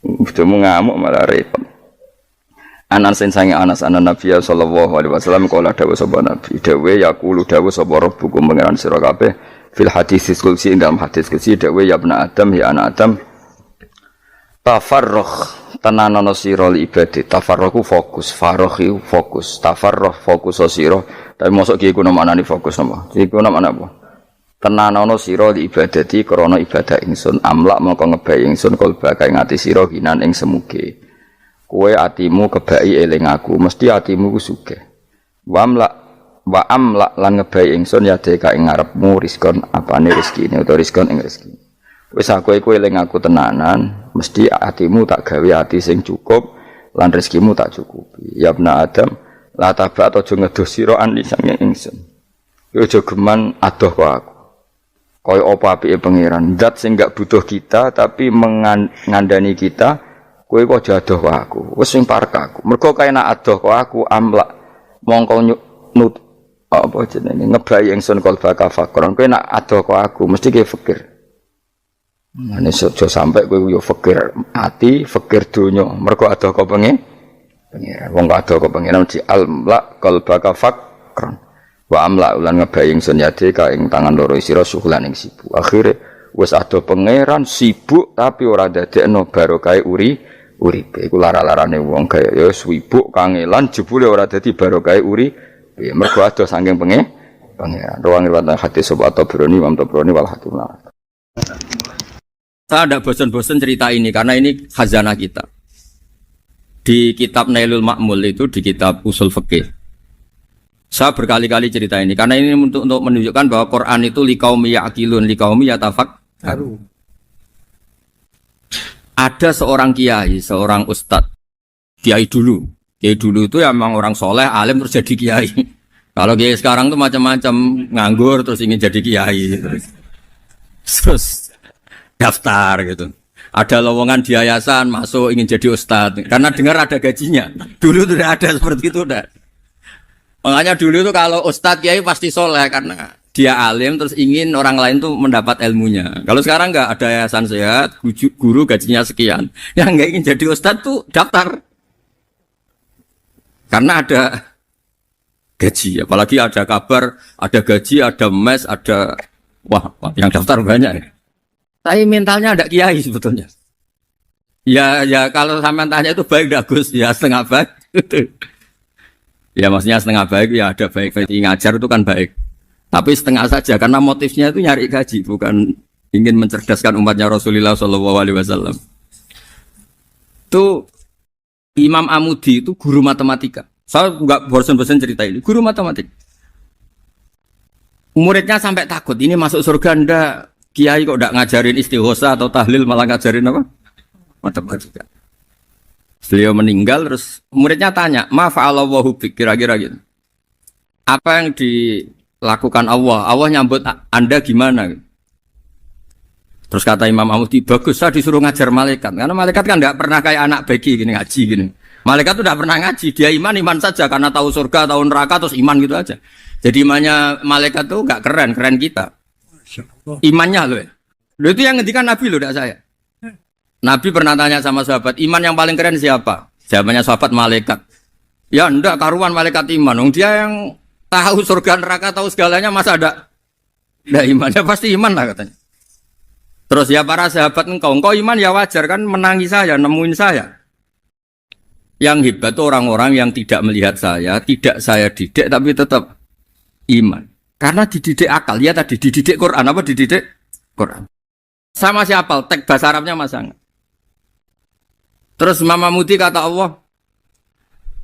Bojomu ngamuk malah repot. Anas sange Anas anan Nabi sallallahu alaihi wasallam kala dawuh sapa Nabi dawuh yaqulu dawuh sapa rabbukum pangeran sira kabeh fil hadis qudsi dalam hadis qudsi dawuh ya ibnu Adam ya anak Adam tafarruh tenanono sira ibadah tafarruh fokus faraghi fokus tafarruh fokus sira tapi mosok ki iku maknane fokus apa iku maknane apa tenanono sira ibadati krana ibadah ingsun amlak mongko ngebai ingsun kalba kae ngati sira hinan ing semuge kowe atimu kebaki eling aku mesti atimu ku sugih wa amlak lan ngebai ingsun ya deka ing ngarepmu rizkon apane rezekine utawa rizkon ing rezeki wis aku iku eling aku tenanan mesti atimu tak gawe ati sing cukup lan rezekimu tak cukupi ya ibna Adam la tabat aja ngedoh sira ani sange ingsun yo aja geman adoh kok aku kaya apa apike pangeran zat sing gak butuh kita tapi mengandani kita kowe kok adoh kok aku wis sing parek aku mergo kae nak adoh kok aku amlak mongko nut apa jenenge ngebai ingsun kalba kafakron kowe nak adoh kok aku mesti ke fikir. Mane aja sampe kowe yo fikir ati, fikir donya. Mergo adoh kok pengen. Wong adoh kok pengen mesti almla qalbaka fakran. Wa amla ulan ngebaying sunyade ka ing tangan loro sira suhulan ing sibuk. Akhire wis adoh pangeran sibuk tapi ora dadekno barokah uripe. Iku lara-larane wong kaya ya sibuk kangelan jebule ora dadi barokah uripe. Mergo adoh saking pangeran. Ruang riwayat hadis sobat Tabrani, Imam Tabrani wal Hakim. Saya tidak bosan-bosan cerita ini karena ini khazanah kita. Di kitab Nailul Ma'mul itu di kitab Usul Fiqih. Saya berkali-kali cerita ini karena ini untuk menunjukkan bahwa Quran itu liqaumi ya'qilun, liqaumi yatafakkarun. Ada seorang kiai, seorang ustadz, kiai dulu. Kiai dulu itu ya memang orang soleh, alim terus jadi kiai. Kalau kiai sekarang tuh macam-macam nganggur terus ingin jadi kiai. Terus daftar gitu. Ada lowongan di yayasan masuk ingin jadi ustadz karena dengar ada gajinya. Dulu tidak ada seperti itu dah. Makanya dulu itu kalau ustadz kiai pasti soleh karena dia alim terus ingin orang lain tuh mendapat ilmunya. Kalau sekarang nggak ada yayasan sehat, guru gajinya sekian. Yang nggak ingin jadi ustadz tuh daftar karena ada gaji. Apalagi ada kabar, ada gaji, ada mes, ada wah yang daftar banyak ya. Tapi mentalnya ada kiai sebetulnya. Ya kalau sampean tanya itu baik enggak Gus? Ya setengah baik. Ya maksudnya setengah baik ya ada baik ngajar itu kan baik. Tapi setengah saja karena motifnya itu nyari gaji bukan ingin mencerdaskan umatnya Rasulullah SAW. Itu Imam Amudi itu guru matematika. Saya nggak bosan-bosan cerita ini. Guru matematik. Muridnya sampai takut, ini masuk surga ndak? Kiai kok ndak ngajarin istighosa atau tahlil malah ngajarin apa? Matematika. Beliau meninggal terus muridnya tanya, "Ma fa'alallahu bik?" Kira-kira gitu. Apa yang dilakukan Allah? Allah nyambut Anda gimana? Terus kata Imam Amuti, bagus saya disuruh ngajar malaikat. Karena malaikat kan tidak pernah kayak anak beki gini ngaji gini. Malaikat itu tidak pernah ngaji, dia iman saja karena tahu surga, tahu neraka terus iman gitu aja. Jadi imannya malaikat itu nggak keren kita. Imannya loh. Loh itu yang ngendikan Nabi loh, tidak saya. Nabi pernah tanya sama sahabat, iman yang paling keren siapa? Jawabannya sahabat malaikat. Ya enggak karuan malaikat iman. Dia yang tahu surga neraka, tahu segalanya masa ada? Nah imannya pasti iman lah katanya. Terus ya para sahabat engkau iman ya wajar kan menangi saya, nemuin saya. Yang hebat itu orang-orang yang tidak melihat saya, tidak saya didik tapi tetap iman. Karena dididik akal, ya tadi dididik Quran, apa dididik Quran. Sama si apal, teks bahasa Arabnya masang. Terus Mama Mudi kata Allah,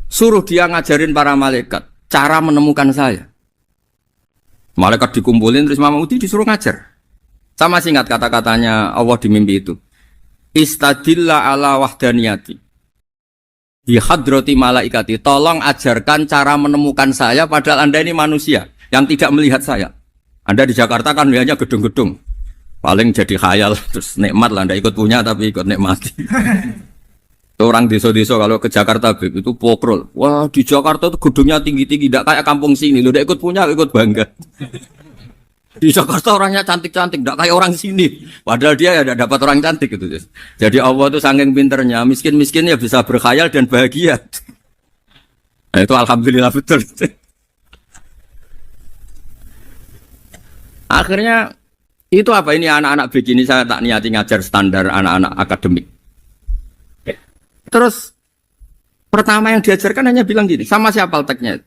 suruh dia ngajarin para malaikat cara menemukan saya. Malaikat dikumpulin terus Mama Mudi disuruh ngajar. Sama singkat kata-katanya Allah di mimpi itu. Istadilla ala wahdaniyati. Di hadrati malaikati. Tolong ajarkan cara menemukan saya padahal Anda ini manusia yang tidak melihat saya. Anda di Jakarta kan lihatnya gedung-gedung. Paling jadi khayal terus nikmat lah Anda ikut punya tapi ikut nikmati. Orang desa-desa kalau ke Jakarta itu pokrol. Wah, di Jakarta itu gedungnya tinggi-tinggi tidak kayak kampung sini. Lu udah ikut punya ikut bangga. Di Jakarta orangnya cantik-cantik, tidak kayak orang sini. Padahal dia ya tidak dapat orang cantik gitu. Jadi Allah itu saking pinternya, miskin-miskin ya bisa berkhayal dan bahagia. Nah, itu alhamdulillah betul. Akhirnya itu apa ini anak-anak begini saya tak niati ngajar standar anak-anak akademik. Terus pertama yang diajarkan hanya bilang gini, sama siapa teksnya?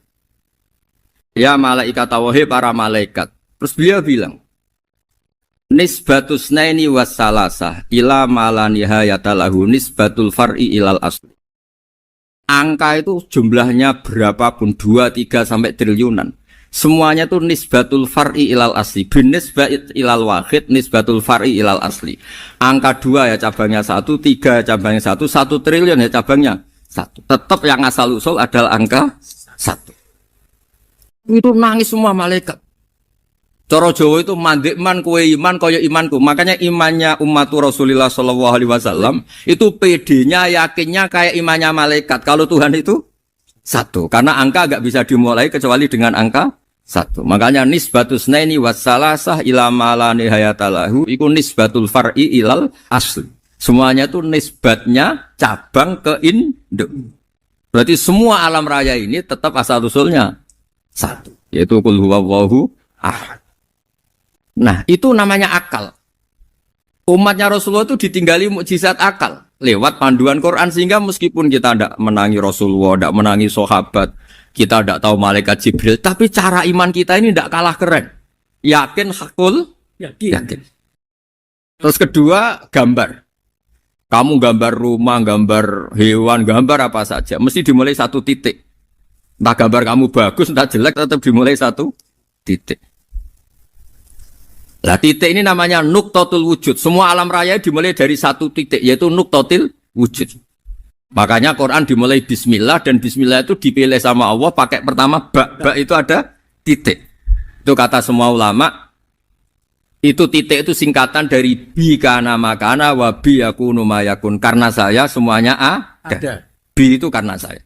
Ya malaikat wahi para malaikat. Terus beliau bilang, nisbatus naini wassalasah ila malanihayata lahu nisbatul far'i ilal asli. Angka itu jumlahnya berapapun, 2, 3 sampai triliunan. Semuanya itu nisbatul far'i ilal asli. Bin nisbat ilal wahid, nisbatul far'i ilal asli. Angka 2 ya cabangnya 1, 3 ya cabangnya 1, 1 triliun ya cabangnya 1. Tetap yang asal usul adalah angka 1. Itu nangis semua malaikat. Cara Jawa itu mandekman kue iman kaya imanku. Makanya imannya ummatu Rasulullah sallallahu alaihi wasallam itu PD-nya yakinnya kayak imannya malaikat. Kalau Tuhan itu 1. Karena angka enggak bisa dimulai kecuali dengan angka 1. Makanya nisbatus naini wassalasah ila ma nihayatalahu iku nisbatul far'i ilal asli. Semuanya itu nisbatnya cabang ke induk. Berarti semua alam raya ini tetap asal usulnya 1, yaitu qul huwallahu ahad. Nah, itu namanya akal. Umatnya Rasulullah itu ditinggali mukjizat akal lewat panduan Quran sehingga meskipun kita tidak menangi Rasulullah, tidak menangi sahabat, kita tidak tahu malaikat Jibril, tapi cara iman kita ini tidak kalah keren. Yakin hakul, yakin. Terus kedua, gambar. Kamu gambar rumah, gambar hewan, gambar apa saja, mesti dimulai 1 titik. Entah gambar kamu bagus, entah jelek, tetap dimulai 1 titik. Lah titik ini namanya nuqtatul wujud. Semua alam raya dimulai dari 1 titik, yaitu nuqtatil wujud. Makanya Quran dimulai bismillah dan bismillah itu dipilih sama Allah pakai pertama ba itu ada titik. Itu kata semua ulama. Itu titik itu singkatan dari bi kana makana wa bi yakunu mayakun. Karena saya semuanya ada. Bi itu karena saya.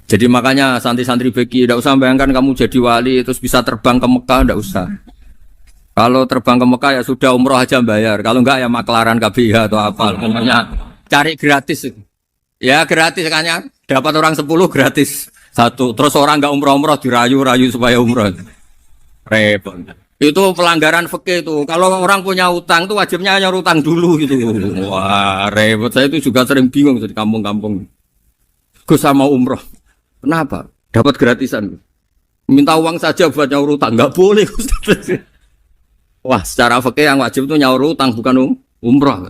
Jadi makanya santri-santri beki tidak usah bayangkan kamu jadi wali terus bisa terbang ke Mekah, tidak usah. Kalau terbang ke Mekah ya sudah umroh aja bayar. Kalau enggak ya maklaran KBH atau apa. Pokoknya cari gratis. Ya gratis kayaknya dapat orang 10 gratis 1. Terus orang enggak umroh-umroh dirayu-rayu supaya umroh. Repot. Itu pelanggaran fikih itu. Kalau orang punya utang tuh wajibnya hanya utang dulu gitu. Wah repot. Saya itu juga sering bingung di kampung-kampung. Gus sama umroh. Kenapa? Dapat gratisan. Minta uang saja buat nyaur utang. Enggak boleh. Wah, secara fikih yang wajib itu nyaur utang bukan umroh.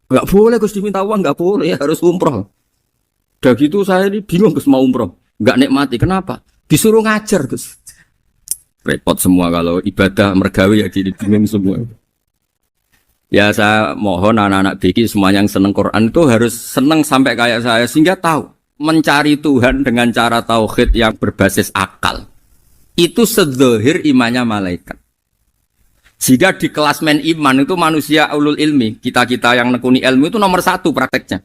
Enggak boleh Gus diminta uang, enggak boleh, harus umroh. Udah gitu saya ini bingung Gus mau umroh, nggak nikmati. Kenapa? Disuruh ngajar Gus. Repot semua kalau ibadah mergawe ya jadi bingung semua. Ya saya mohon anak-anak BK semua yang seneng Quran itu harus seneng sampai kayak saya sehingga tahu mencari Tuhan dengan cara tauhid yang berbasis akal. Itu sedzahir imannya malaikat. Jika di klasmen iman itu manusia ulul ilmi, kita-kita yang nekuni ilmu itu nomor 1 prakteknya.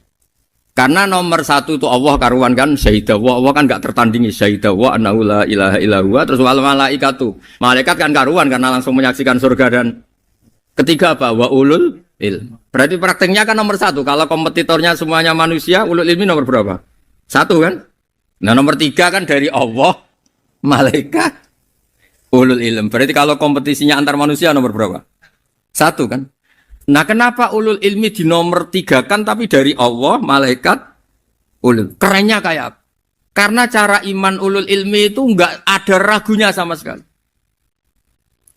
Karena nomor 1 itu Allah karuan kan syahidah wa, Allah kan gak tertandingi syahidah wa annahu la ilaha illa huwa, terus wal malaikatu. Malaikat kan karuan karena langsung menyaksikan surga, dan ketiga apa? Wa ulul ilm. Berarti prakteknya kan nomor 1. Kalau kompetitornya semuanya manusia, ulul ilmi nomor berapa? 1 kan? Nah nomor 3 kan dari Allah, malaikat, ulul ilm. Berarti kalau kompetisinya antar manusia nomor berapa? 1 kan? Nah kenapa ulul ilmi di nomor 3 kan tapi dari Allah, malaikat, ulul. Kerennya kayak apa? Karena cara iman ulul ilmi itu enggak ada ragunya sama sekali.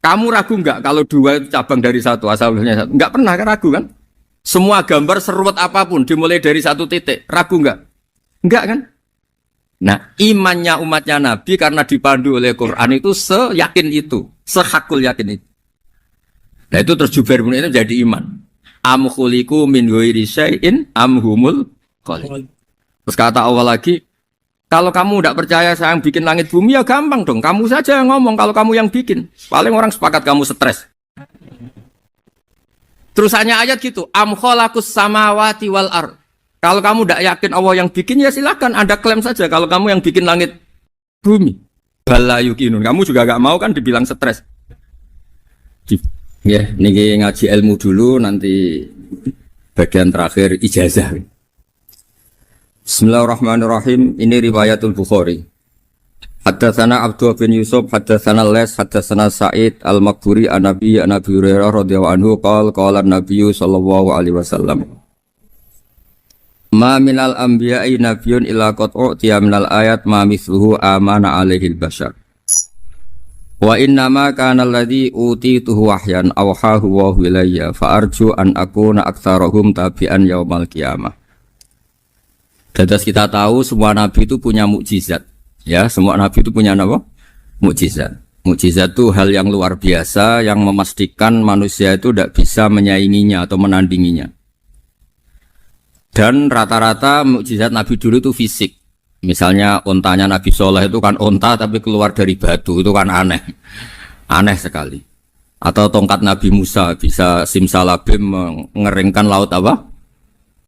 Kamu ragu enggak kalau 2 itu cabang dari 1, asalnya 1? Enggak pernah ragu kan? Semua gambar seruat apapun dimulai dari 1 titik, ragu enggak? Enggak kan? Nah imannya umatnya Nabi karena dipandu oleh Quran itu seyakin itu, sehakul yakin itu. Nah itu terus Jubair bin itu jadi iman. Am khuliqu min ghairi syai'in am humul khaliq. Terus kata Allah lagi, kalau kamu tidak percaya saya yang bikin langit bumi ya gampang dong. Kamu saja yang ngomong kalau kamu yang bikin. Paling orang sepakat kamu stres. Terusannya ayat gitu, am khalaqus samawati wal ard. Kalau kamu tidak yakin Allah yang bikin ya silakan Anda klaim saja kalau kamu yang bikin langit bumi. Bala yuqinun. Kamu juga gak mau kan dibilang stres. Ya, niki ngaji ilmu dulu, nanti bagian terakhir ijazah. Bismillahirrahmanirrahim. Ini riwayatul Bukhari. Haddatsana Abdullah bin Yusuf, haddatsana Les, haddatsana Sa'id al-Maqburi an Nabi Hurairah radhiyallahu anhu qala an-nabiy sallallahu alaihi wasallam. Ma minal anbiya'i nabiyyun illa qad u'tiya minal ayat ma mithluhu amana alaihi al-bashar. Wa innama kana alladhi utituhu wahyan awhahu wa ilayya fa arju an akuna aktsarahum tabi'an yaumal qiyamah. Dados kita tahu semua nabi itu punya mukjizat. Ya, semua nabi itu punya apa? Mukjizat. Mukjizat itu hal yang luar biasa yang memastikan manusia itu tidak bisa menyainginya atau menandinginya. Dan rata-rata mukjizat nabi dulu itu fisik. Misalnya ontanya Nabi Soleh itu kan onta tapi keluar dari batu, itu kan aneh. Aneh sekali. Atau tongkat Nabi Musa bisa simsalabim mengeringkan laut apa?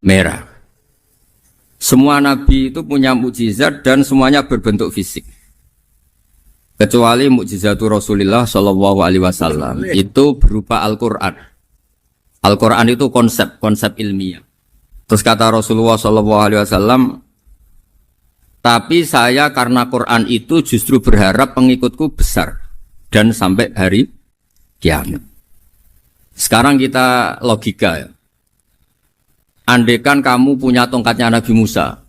Merah. Semua Nabi itu punya mukjizat dan semuanya berbentuk fisik. Kecuali mukjizatul Rasulullah Shallallahu Alaihi Wasallam itu berupa Al-Quran. Al-Quran itu konsep ilmiah. Terus kata Rasulullah Shallallahu Alaihi Wasallam, tapi saya karena Quran itu justru berharap pengikutku besar dan sampai hari kiamat. Sekarang kita logika ya. Andaikan kamu punya tongkatnya Nabi Musa,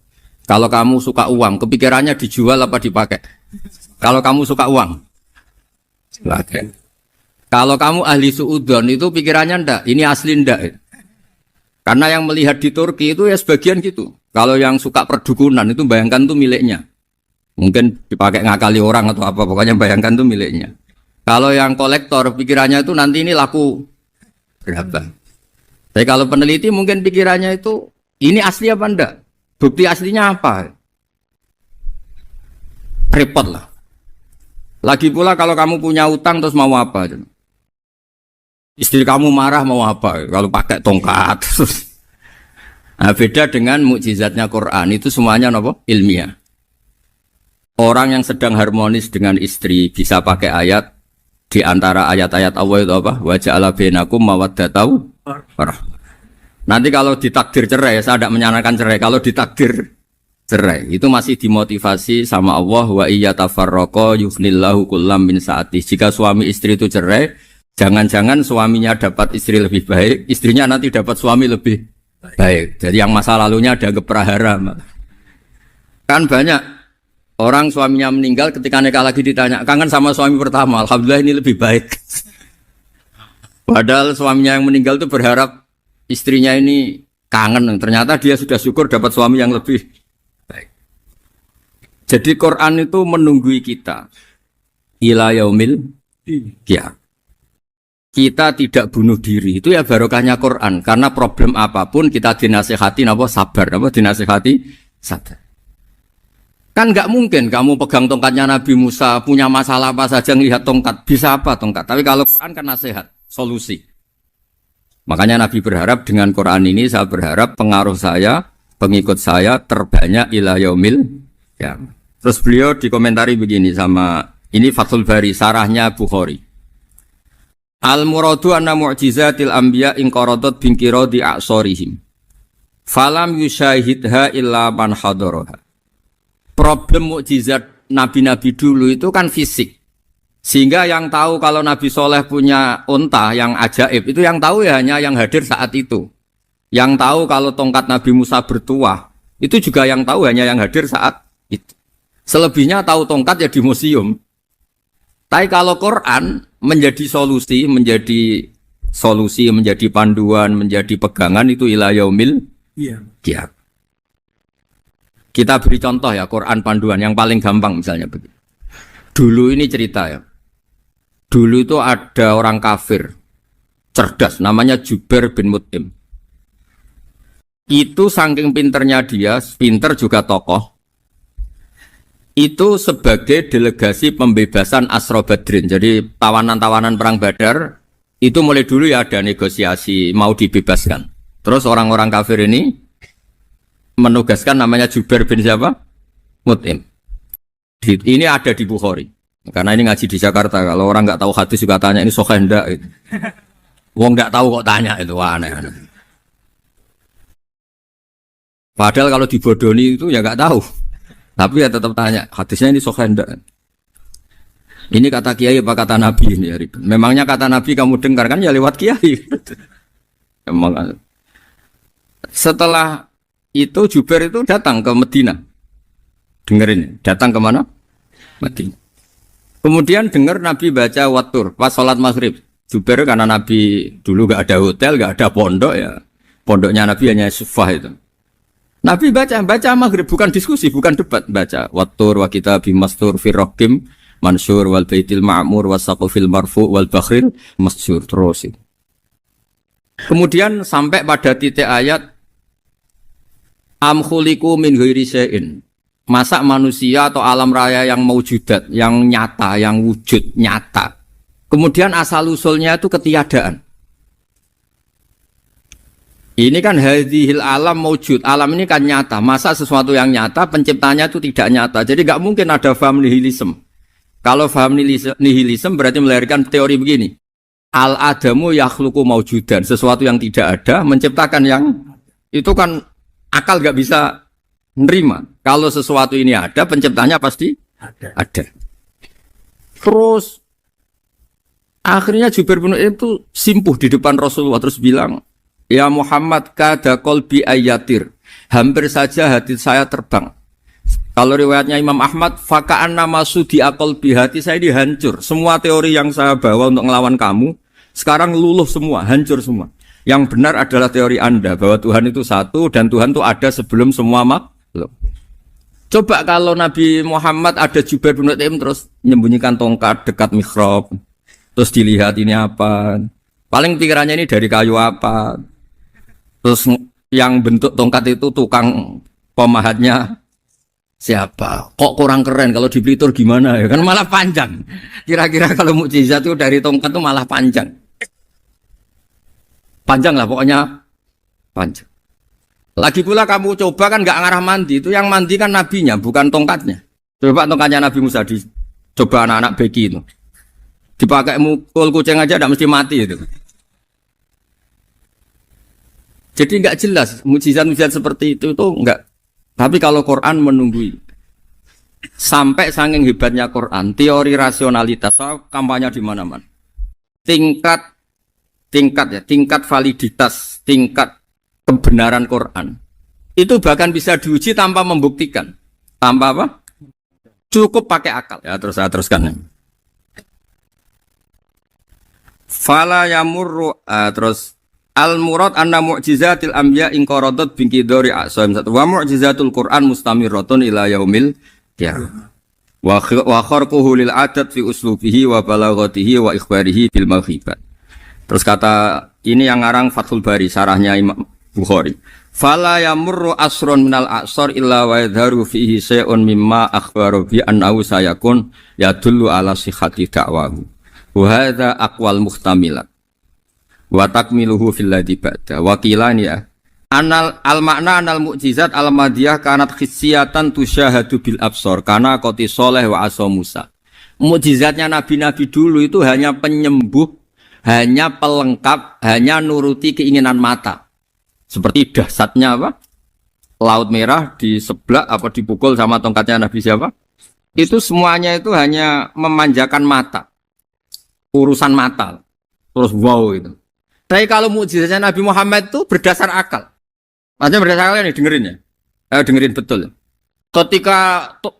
kalau kamu suka uang, kepikirannya dijual apa dipakai? Kalau kamu suka uang, pakai. Kalau kamu ahli suudon itu pikirannya ndak, ini asli ndak. Karena yang melihat di Turki itu ya sebagian gitu. Kalau yang suka perdukunan itu bayangkan tuh miliknya. Mungkin dipakai ngakali orang atau apa, pokoknya bayangkan tuh miliknya. Kalau yang kolektor pikirannya itu nanti ini laku berapa. Tapi kalau peneliti mungkin pikirannya itu ini asli apa enggak? Bukti aslinya apa? Repot lah. Lagi pula kalau kamu punya utang terus mau apa? Istri kamu marah mau apa? Kalau pakai tongkat. Nah, beda dengan mukjizatnya Quran itu semuanya apa? Ilmiah. Orang yang sedang harmonis dengan istri bisa pakai ayat di antara ayat-ayat Allah itu apa? Wa ja'ala bainakum mawaddatan warahmah. Nanti kalau ditakdir cerai, saya tidak menyarankan cerai. Kalau ditakdir cerai, itu masih dimotivasi sama Allah wa iyyatafarraqa yughnillahu kullam min sa'ati. Jika suami istri itu cerai, jangan-jangan suaminya dapat istri lebih baik, istrinya nanti dapat suami lebih baik. Jadi yang masa lalunya dianggap prahara. Kan banyak orang suaminya meninggal ketika nikah lagi ditanya, kangen sama suami pertama, alhamdulillah ini lebih baik. Padahal suaminya yang meninggal itu berharap istrinya ini kangen, ternyata dia sudah syukur dapat suami yang lebih baik. Jadi Quran itu menunggui kita ila yaumil qiyamah. Kita tidak bunuh diri, itu ya barokahnya Quran. Karena problem apapun kita dinasihati sabar, dinasihati sabar. Kan nggak mungkin kamu pegang tongkatnya Nabi Musa, punya masalah apa saja ngelihat tongkat, bisa apa tongkat. Tapi kalau Quran kan nasihat, solusi. Makanya Nabi berharap dengan Quran ini, saya berharap pengaruh saya, pengikut saya terbanyak ila yaumil qiyamah. Terus beliau dikomentari begini sama, ini Fathul Bari, sarahnya Bukhari. Al-muradu anna mu'jizatil anbiya inqaradat binqiradi a'sorihim. Falam yusyahidha illa man hadaraha. Problem mukjizat nabi-nabi dulu itu kan fisik. Sehingga yang tahu kalau Nabi Soleh punya unta yang ajaib, itu yang tahu ya hanya yang hadir saat itu. Yang tahu kalau tongkat Nabi Musa bertuah, itu juga yang tahu hanya yang hadir saat itu. Selebihnya tahu tongkat ya di museum. Tapi kalau Quran menjadi solusi, menjadi panduan, menjadi pegangan itu ila yaumil qiyamah. Kita beri contoh ya Quran panduan yang paling gampang misalnya begini. Dulu ini cerita ya. Dulu itu ada orang kafir cerdas namanya Jubair bin Mut'im. Itu saking pinternya dia, pinter juga tokoh. Itu sebagai delegasi pembebasan Asra Badrin. Jadi tawanan-tawanan perang Badar itu mulai dulu ya ada negosiasi mau dibebaskan. Terus orang-orang kafir ini menugaskan namanya Jubair bin siapa? Mut'im. Ini ada di Bukhari. Karena ini ngaji di Jakarta. Kalau orang nggak tahu hadis juga tanya ini sahih enggak gitu. Wong nggak tahu kok tanya itu aneh. Padahal kalau dibodoni itu ya nggak tahu. Tapi ya tetap tanya, hadisnya ini sahih enggak? Ini kata kiai apa kata nabi ini ya? Memangnya kata nabi kamu dengar kan ya lewat kiai. Memang. Setelah itu Jubair itu datang ke Medina. Dengerin, datang ke mana? Medina. Kemudian dengar Nabi baca Wattur pas sholat maghrib. Jubair karena Nabi dulu gak ada hotel, gak ada pondok ya. Pondoknya Nabi hanya sufah itu. Nabi baca maghrib, bukan diskusi, bukan debat, baca Wattur wa kitabim mastur firrokim mansur wal baitil ma'mur wasaqufil marfu wal bakhril masjur terus. Kemudian sampai pada titik ayat am khuliqu min ghairi syai'in. Masa manusia atau alam raya yang maujudat, yang nyata, yang wujud nyata. Kemudian asal usulnya itu ketiadaan. Ini kan hadhil alam maujud, alam ini kan nyata. Masa sesuatu yang nyata, penciptanya itu tidak nyata. Jadi nggak mungkin ada faham nihilisme. Kalau faham nihilisme berarti melahirkan teori begini. Al-adamu yakhluqu maujudan, sesuatu yang tidak ada, menciptakan yang itu kan akal nggak bisa nerima. Kalau sesuatu ini ada, penciptanya pasti ada. Terus akhirnya Jubair bin Mut'im itu simpuh di depan Rasulullah terus bilang, ya Muhammad kada qalbi ayatir. Hampir saja hati saya terbang. Kalau riwayatnya Imam Ahmad, faka'an nama sudi qalbi, hati saya ini hancur. Semua teori yang saya bawa untuk ngelawan kamu sekarang luluh semua, hancur semua. Yang benar adalah teori Anda bahwa Tuhan itu satu dan Tuhan itu ada sebelum semua makhluk. Coba kalau Nabi Muhammad ada Jubair bin Mut'im terus menyembunyikan tongkat dekat mihrab. Terus dilihat ini apa? Paling pikirannya ini dari kayu apa? Terus yang bentuk tongkat itu tukang pemahatnya siapa? Kok kurang keren kalau di Blitur gimana ya? Kan malah panjang. Kira-kira kalau mukjizat itu dari tongkat itu malah panjang. Panjang lah pokoknya panjang. Lagi pula kamu coba kan nggak ngarah mandi, itu yang mandi kan nabinya bukan tongkatnya. Coba tongkatnya Nabi Musa coba anak-anak beki itu. Dipakai mukul kucing aja tidak mesti mati itu. Jadi nggak jelas mukjizat-mukjizat seperti itu nggak. Tapi kalau Quran menunggui sampai saking hebatnya Quran, teori rasionalitas, kampanye di mana-mana. Tingkat validitas, tingkat kebenaran Quran itu bahkan bisa diuji tanpa membuktikan. Tanpa apa? Cukup pakai akal. Ya terus saya teruskan. Fala yamurru terus al-murad anna mu'jizatil anbiya inqaradat binqidari a'sam. Wa mu'jizatul Qur'an mustamirratun ila yaumil Ya. Wa kharquhu lil adat fi uslubihi wa balaghatihi wa ikhbarihi bil mawhibat. Terus kata ini yang ngarang Fathul Bari sarahnya Imam Bukhari. Fala yamurru asrun minal a'sar illa wa yadharu fihi syai'un mimma akhbaru bi annahu sayakun yadullu ala sihhati da'wahu. Wa hadza aqwal muhtamilat. Wa takmiluhu fil ladzi ba'da. Wa qilani ya. Anal al-makna anal mu'jizat al-madiyah kanat khissiyatan tusyahadu bil absar kana qoti soleh wa asa Musa. Mukjizatnya nabi-nabi dulu itu hanya penyembuh, hanya pelengkap, hanya nuruti keinginan mata. Seperti dahsyatnya apa? Laut Merah diseblak apa dipukul sama tongkatnya Nabi siapa? Itu semuanya itu hanya memanjakan mata. Urusan mata. Terus wow itu. Tapi kalau mukjizatnya Nabi Muhammad itu berdasar akal. Maksudnya berdasar akal nih dengerin ya. Dengerin betul. Ketika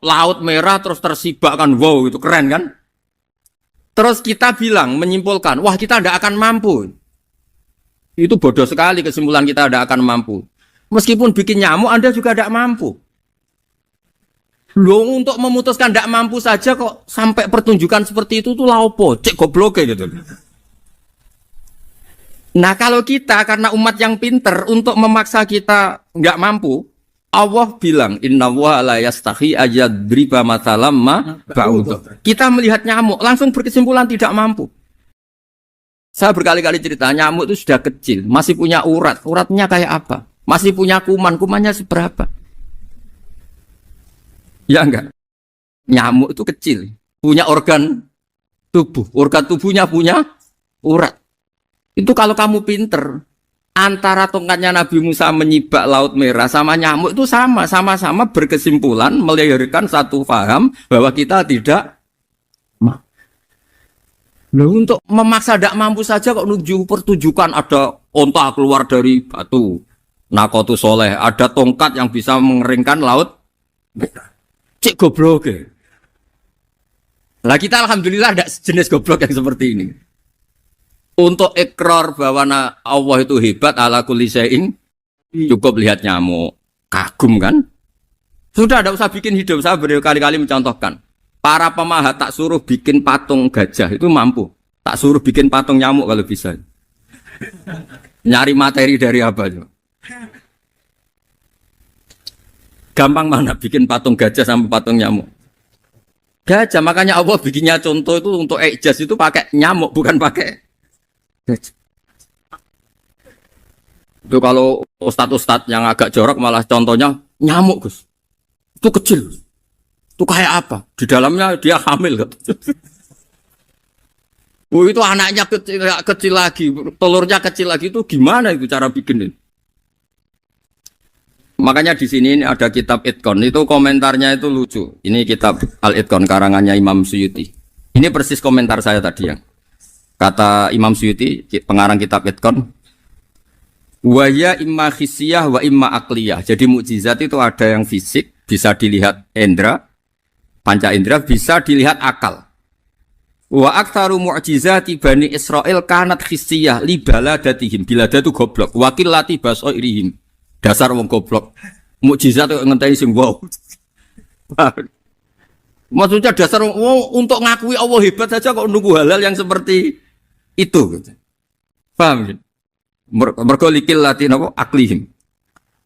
Laut Merah terus tersibak kan wow itu keren kan? Terus kita bilang menyimpulkan, wah kita tidak akan mampu. Itu bodoh sekali kesimpulan kita tidak akan mampu. Meskipun bikin nyamuk Anda juga tidak mampu. Loh untuk memutuskan tidak mampu saja kok sampai pertunjukan seperti itu tuh laopo, cek goblok gitu. Nah kalau kita karena umat yang pinter untuk memaksa kita nggak mampu, Allah bilang Inna wa la yastahi ayadriba mathalam ma ba'udah. Kita melihat nyamuk langsung berkesimpulan tidak mampu. Saya berkali-kali cerita nyamuk itu sudah kecil, masih punya urat, uratnya kayak apa? Masih punya kuman, kumannya seberapa? Ya enggak? Nyamuk itu kecil, punya organ tubuhnya punya urat. Itu kalau kamu pinter, antara tongkatnya Nabi Musa menyibak Laut Merah sama nyamuk itu sama-sama berkesimpulan melahirkan satu paham bahwa kita tidak mampu. Loh, untuk memaksa tidak mampu saja kok nuju pertunjukan ada onta keluar dari batu Nakotu Soleh, ada tongkat yang bisa mengeringkan laut. Cek goblok ya. Lah kita alhamdulillah ada jenis goblok yang seperti ini. Untuk ikrar bahwa Allah itu hebat ala kulli syai'in, cukup lihat nyamuk, kagum kan? Sudah tidak usah bikin hidup. Saya berkali-kali mencontohkan. Para pemahat tak suruh bikin patung gajah itu mampu. Tak suruh bikin patung nyamuk kalau bisa. Nyari materi dari apa? Gampang mana bikin patung gajah sama patung nyamuk? Gajah, makanya Allah bikinnya contoh itu untuk ijaz itu pakai nyamuk bukan pakai gajah. Itu kalau ustadz-ustadz yang agak jorok malah contohnya nyamuk, Gus. Itu kecil. Itu kayak apa? Di dalamnya dia hamil kan? Oh itu anaknya kecil lagi, telurnya kecil lagi itu gimana itu cara bikin ini? Makanya di sini ini ada kitab Itqan itu komentarnya itu lucu. Ini kitab Al-Itqan karangannya Imam Suyuti. Ini persis komentar saya tadi yang kata Imam Suyuti pengarang kitab Itqan. Wa ya imma khissiyah wa imma aqliyah. Jadi mukjizat itu ada yang fisik bisa dilihat indra. Panca indera bisa dilihat akal. Wa aktsaru mu'jizati Bani Israil kanat khissiyah li baladatihim. Bilada itu goblok. Wakil lati basoirihim. Dasar wong goblok. Mukjizat kok ngenteni sing wow. Maksudnya dasar untuk ngakui Allah hebat saja kok nunggu halal yang seperti itu. Paham? Mergo likil lati napa aklihim.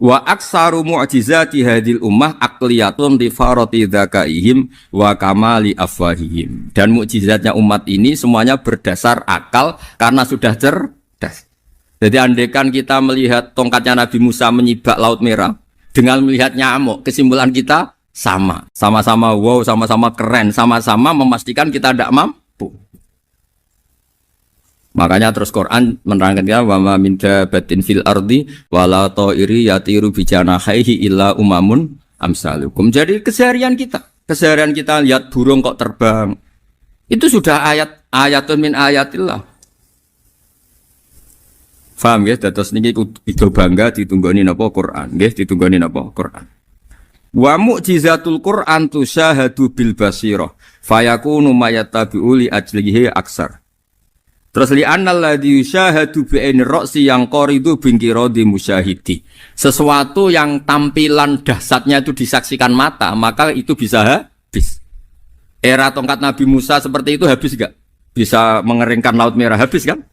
Wa aksaru mu'jizati hadil ummah aqliyatun li farati dzakaihim wa kamali afwahihim. Dan mukjizatnya umat ini semuanya berdasar akal karena sudah cerdas. Jadi andaikan kita melihat tongkatnya Nabi Musa menyibak Laut Merah dengan melihat nyamuk, kesimpulan kita sama. Sama-sama wow, sama-sama keren, sama-sama memastikan kita tidak mampu. Makanya terus Quran menerangkan ya wa ma min dabatin fil ardi wala ta'iri yatiru bi janahihi illa umamun amsalukum. Jadi keseharian kita lihat burung kok terbang. Itu sudah ayatun min ayatillah. Paham ya? Dados niki kudu bangga ditunggoni napa Quran, nggih ditunggoni napa Quran. Wa mu'jizatul Quran tusyahadu bil basirah fayakunu mayatabi'u li ajlihi aksar. Terus li'annal ladzi yusyahadu bi'ainir ra'si yang qaridu bingkiradi musyahidi. Sesuatu yang tampilan dahsyatnya itu disaksikan mata, maka itu bisa habis. Era tongkat Nabi Musa seperti itu habis enggak? Bisa mengeringkan laut merah, habis kan?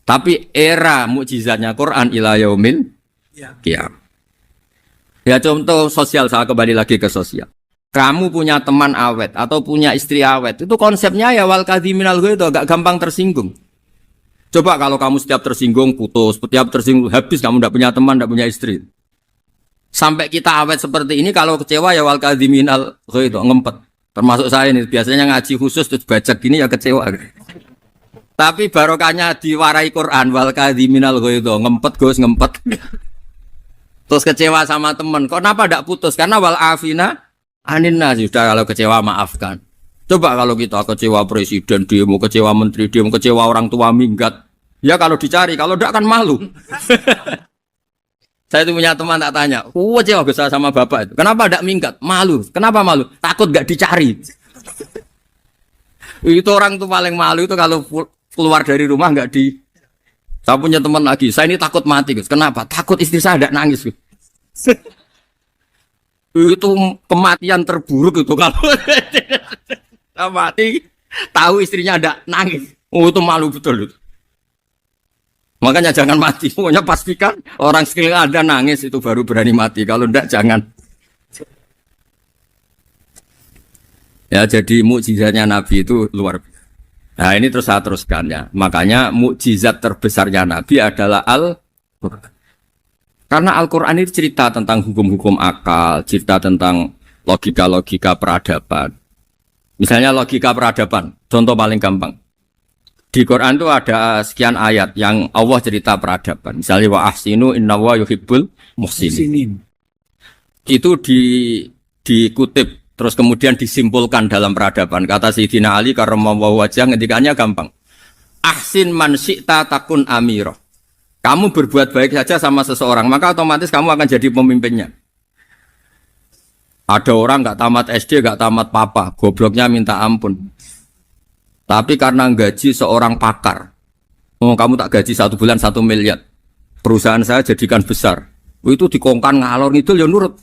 Tapi era mukjizatnya Quran ila yaumil qiyamah. Ya contoh sosial, saya kembali lagi ke sosial. Kamu punya teman awet atau punya istri awet, itu konsepnya ya wal kadhiminal ghaidh, agak gampang tersinggung. Coba kalau kamu setiap tersinggung putus, setiap tersinggung habis, kamu tidak punya teman, tidak punya istri. Sampai kita awet seperti ini, kalau kecewa ya wal kadhiminal ghaidh, ngempet. Termasuk saya ini, biasanya ngaji khusus terus baca gini ya kecewa. Tapi barokahnya diwarai Quran wal kadhiminal ghaidh, ngempet Gus, ngempet. Terus kecewa sama teman, kenapa tidak putus? Karena wal afina Aninna sudah, kalau kecewa maafkan. Coba kalau kita kecewa presiden demo, kecewa menteri demo, kecewa orang tua minggat. Ya kalau dicari, kalau tidak kan malu. Saya itu punya teman tak tanya, kecewa besar sama bapak itu. Kenapa tidak minggat? Malu. Kenapa malu? Takut gak dicari. Itu orang tuh paling malu itu kalau keluar dari rumah nggak di. Saya punya teman lagi, saya ini takut mati Gus. Kenapa? Takut istri saya tidak nangis Gus. Itu kematian terburuk itu kalau mati tahu istrinya ada nangis, itu malu betul itu. Makanya jangan mati, pokoknya pastikan orang sekeliling ada nangis itu baru berani mati, kalau enggak jangan. Ya jadi mukjizatnya Nabi itu luar biasa. Nah ini terus saya teruskan ya, makanya mukjizat terbesarnya Nabi adalah Al-Quran. Karena Al-Quran itu cerita tentang hukum-hukum akal, cerita tentang logika-logika peradaban. Misalnya logika peradaban, contoh paling gampang. Di Quran itu ada sekian ayat yang Allah cerita peradaban. Misalnya wa ahsinu innallaha yuhibbul muhsinin. Itu dikutip, terus kemudian disimpulkan dalam peradaban. Kata Sayyidina Ali karramallahu wajhah, ngendikannya gampang. Ahsin man syi'ta takun amirah. Kamu berbuat baik saja sama seseorang, maka otomatis kamu akan jadi pemimpinnya. Ada orang nggak tamat SD, nggak tamat papa, gobloknya minta ampun. Tapi karena gaji seorang pakar, oh kamu tak gaji 1 bulan 1 miliar, perusahaan saya jadikan besar. Itu dikongkan ngalor ngidul ya nurut.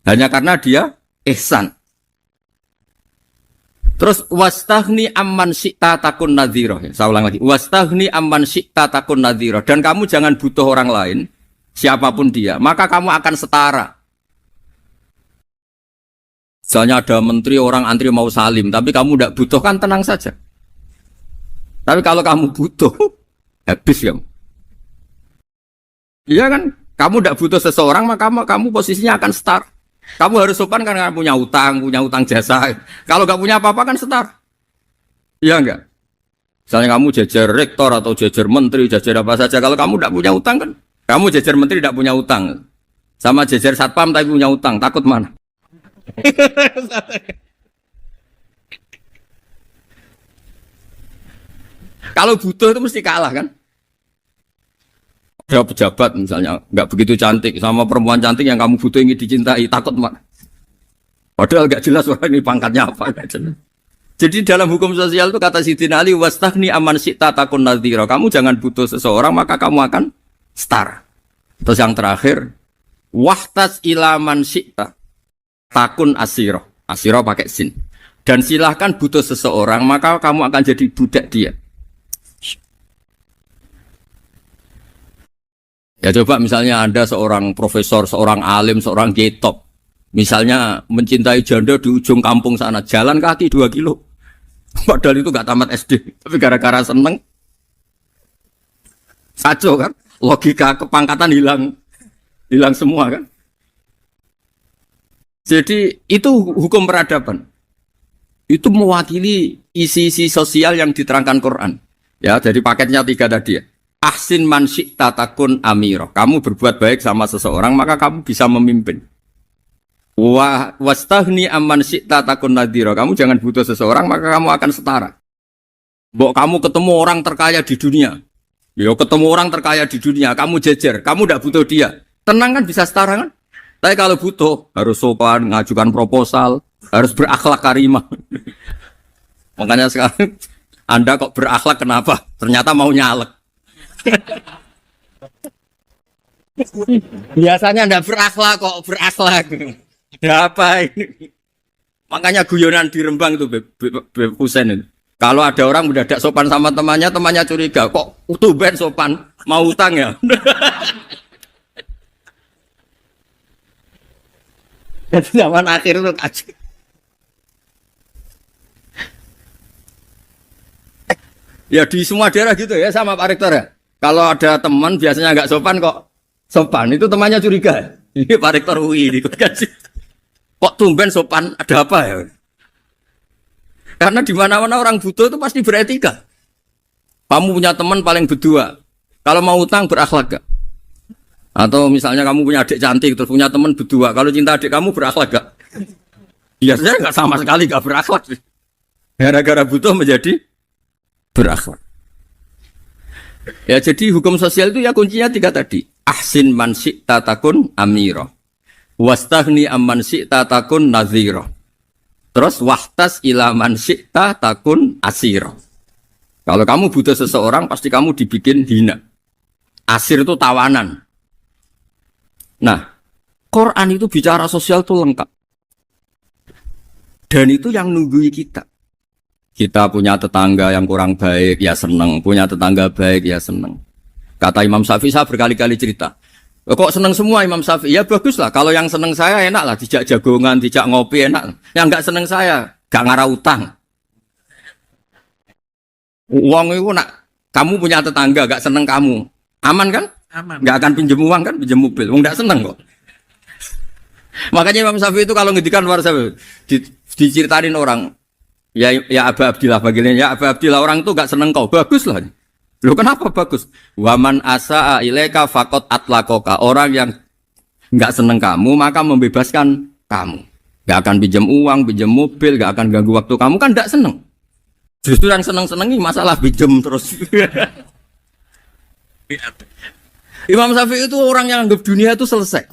Hanya karena dia ihsan. Terus wastaghni amman syi'ta takun nadhira. Saya ulang lagi. Wastaghni amman syi'ta takun nadhira. Dan kamu jangan butuh orang lain, siapapun dia, maka kamu akan setara. Misalnya ada menteri, orang antri mau salim, tapi kamu tidak butuh, kan tenang saja. Tapi kalau kamu butuh, habis kamu. Iya kan? Kamu tidak butuh seseorang, maka kamu posisinya akan setara. Kamu harus sopan karena punya utang jasa. Kalau nggak punya apa-apa kan setar. Iya enggak? Misalnya kamu jajar rektor atau jajar menteri, jajar apa saja. Kalau kamu tidak punya utang kan, kamu jajar menteri tidak punya utang. Sama jajar satpam tapi punya utang, takut mana? Kalau butuh itu mesti kalah kan? Ada pejabat misalnya nggak begitu cantik sama perempuan cantik yang kamu butuh ingin dicintai, takut mak. Padahal nggak jelas orang ini pangkatnya apa, nggak jelas. Jadi dalam hukum sosial itu kata Sayyidina Ali wastaghni amman syi'ta takun nadhira. Kamu jangan butuh seseorang maka kamu akan setara. Terus yang terakhir wahtas ila man syi'ta takun asira. Asira pakai sin. Dan silahkan butuh seseorang maka kamu akan jadi budak dia. Ya coba misalnya Anda seorang profesor, seorang alim, seorang getop. Misalnya mencintai janda di ujung kampung sana, jalan kaki 2 kilo. Padahal itu gak tamat SD, tapi gara-gara seneng. Kacau kan? Logika kepangkatan hilang semua kan? Jadi itu hukum peradaban. Itu mewakili isi-isi sosial yang diterangkan Quran. Ya, dari paketnya 3 tadi ya. Ahsin man syi'ta takun amirah. Kamu berbuat baik sama seseorang maka kamu bisa memimpin. Wastaghni amman syi'ta takun nadhira. Kamu jangan butuh seseorang maka kamu akan setara. Mbok kamu ketemu orang terkaya di dunia. Ya ketemu orang terkaya di dunia, kamu jejer, kamu tidak butuh dia. Tenang kan bisa setara kan? Tapi kalau butuh harus sopan, ngajukan proposal, harus berakhlak karimah. Makanya sekarang Anda kok berakhlak kenapa? Ternyata mau nyalek. Biasanya Anda berakhlak kok berakhlak. Ada apa ini? Makanya guyonan di Rembang itu Beb Husen itu. Kalau ada orang mendadak sopan sama temannya, temannya curiga, kok tumben sopan, mau utang ya? Jadi zaman akhir itu kaji. Ya di semua daerah gitu ya sama Pak Rektor ya. Kalau ada teman biasanya nggak sopan kok sopan, itu temannya curiga. Ini Pak Rektor UI ini kaji. Kok tumben sopan, ada apa ya? Karena di mana-mana orang butuh itu pasti beretika. Kamu punya teman paling berdua. Kalau mau utang berakhlak gak? Atau misalnya kamu punya adik cantik terus punya teman berdua. Kalau cinta adik kamu berakhlak gak? Biasanya nggak sama sekali gak berakhlak. Gara-gara butuh menjadi berakhlak. Ya jadi hukum sosial itu ya kuncinya 3 tadi. Ahsin man syi'ta takun amira. Wastaghni amman syi'ta takun nazira. Terus wahtas ila man syi'ta takun asira. Kalau kamu butuh seseorang pasti kamu dibikin hina. Asir itu tawanan. Nah, Quran itu bicara sosial itu lengkap. Dan itu yang nunggui kita. Kita punya tetangga yang kurang baik, ya seneng. Punya tetangga baik, ya seneng. Kata Imam Syafi'i, saya berkali-kali cerita. Kok seneng semua Imam Syafi'i? Ya bagus lah. Kalau yang seneng saya enak lah. Dijak jagongan, dijak ngopi enak. Yang nggak seneng saya, gak ngarah utang. Uang itu nak, kamu punya tetangga gak seneng kamu. Aman kan? Aman. Gak akan pinjem uang kan? Pinjem mobil. Uang gak seneng kok. Makanya Imam Syafi'i itu kalau ngedikan luar Syafi'i, diceritain orang. Ya Aba Abdillah bagiannya. Ya Aba Abdillah orang itu gak seneng kau. Bagus lah. Loh kenapa bagus? Waman asa'a ilaika faqad atlaqaka. Orang yang enggak seneng kamu maka membebaskan kamu. Enggak akan pinjam uang, pinjam mobil, enggak akan ganggu waktu kamu kan enggak seneng. Justru yang seneng-senengi masalah pinjam terus. Imam Syafi'i itu orang yang anggap dunia itu selesai.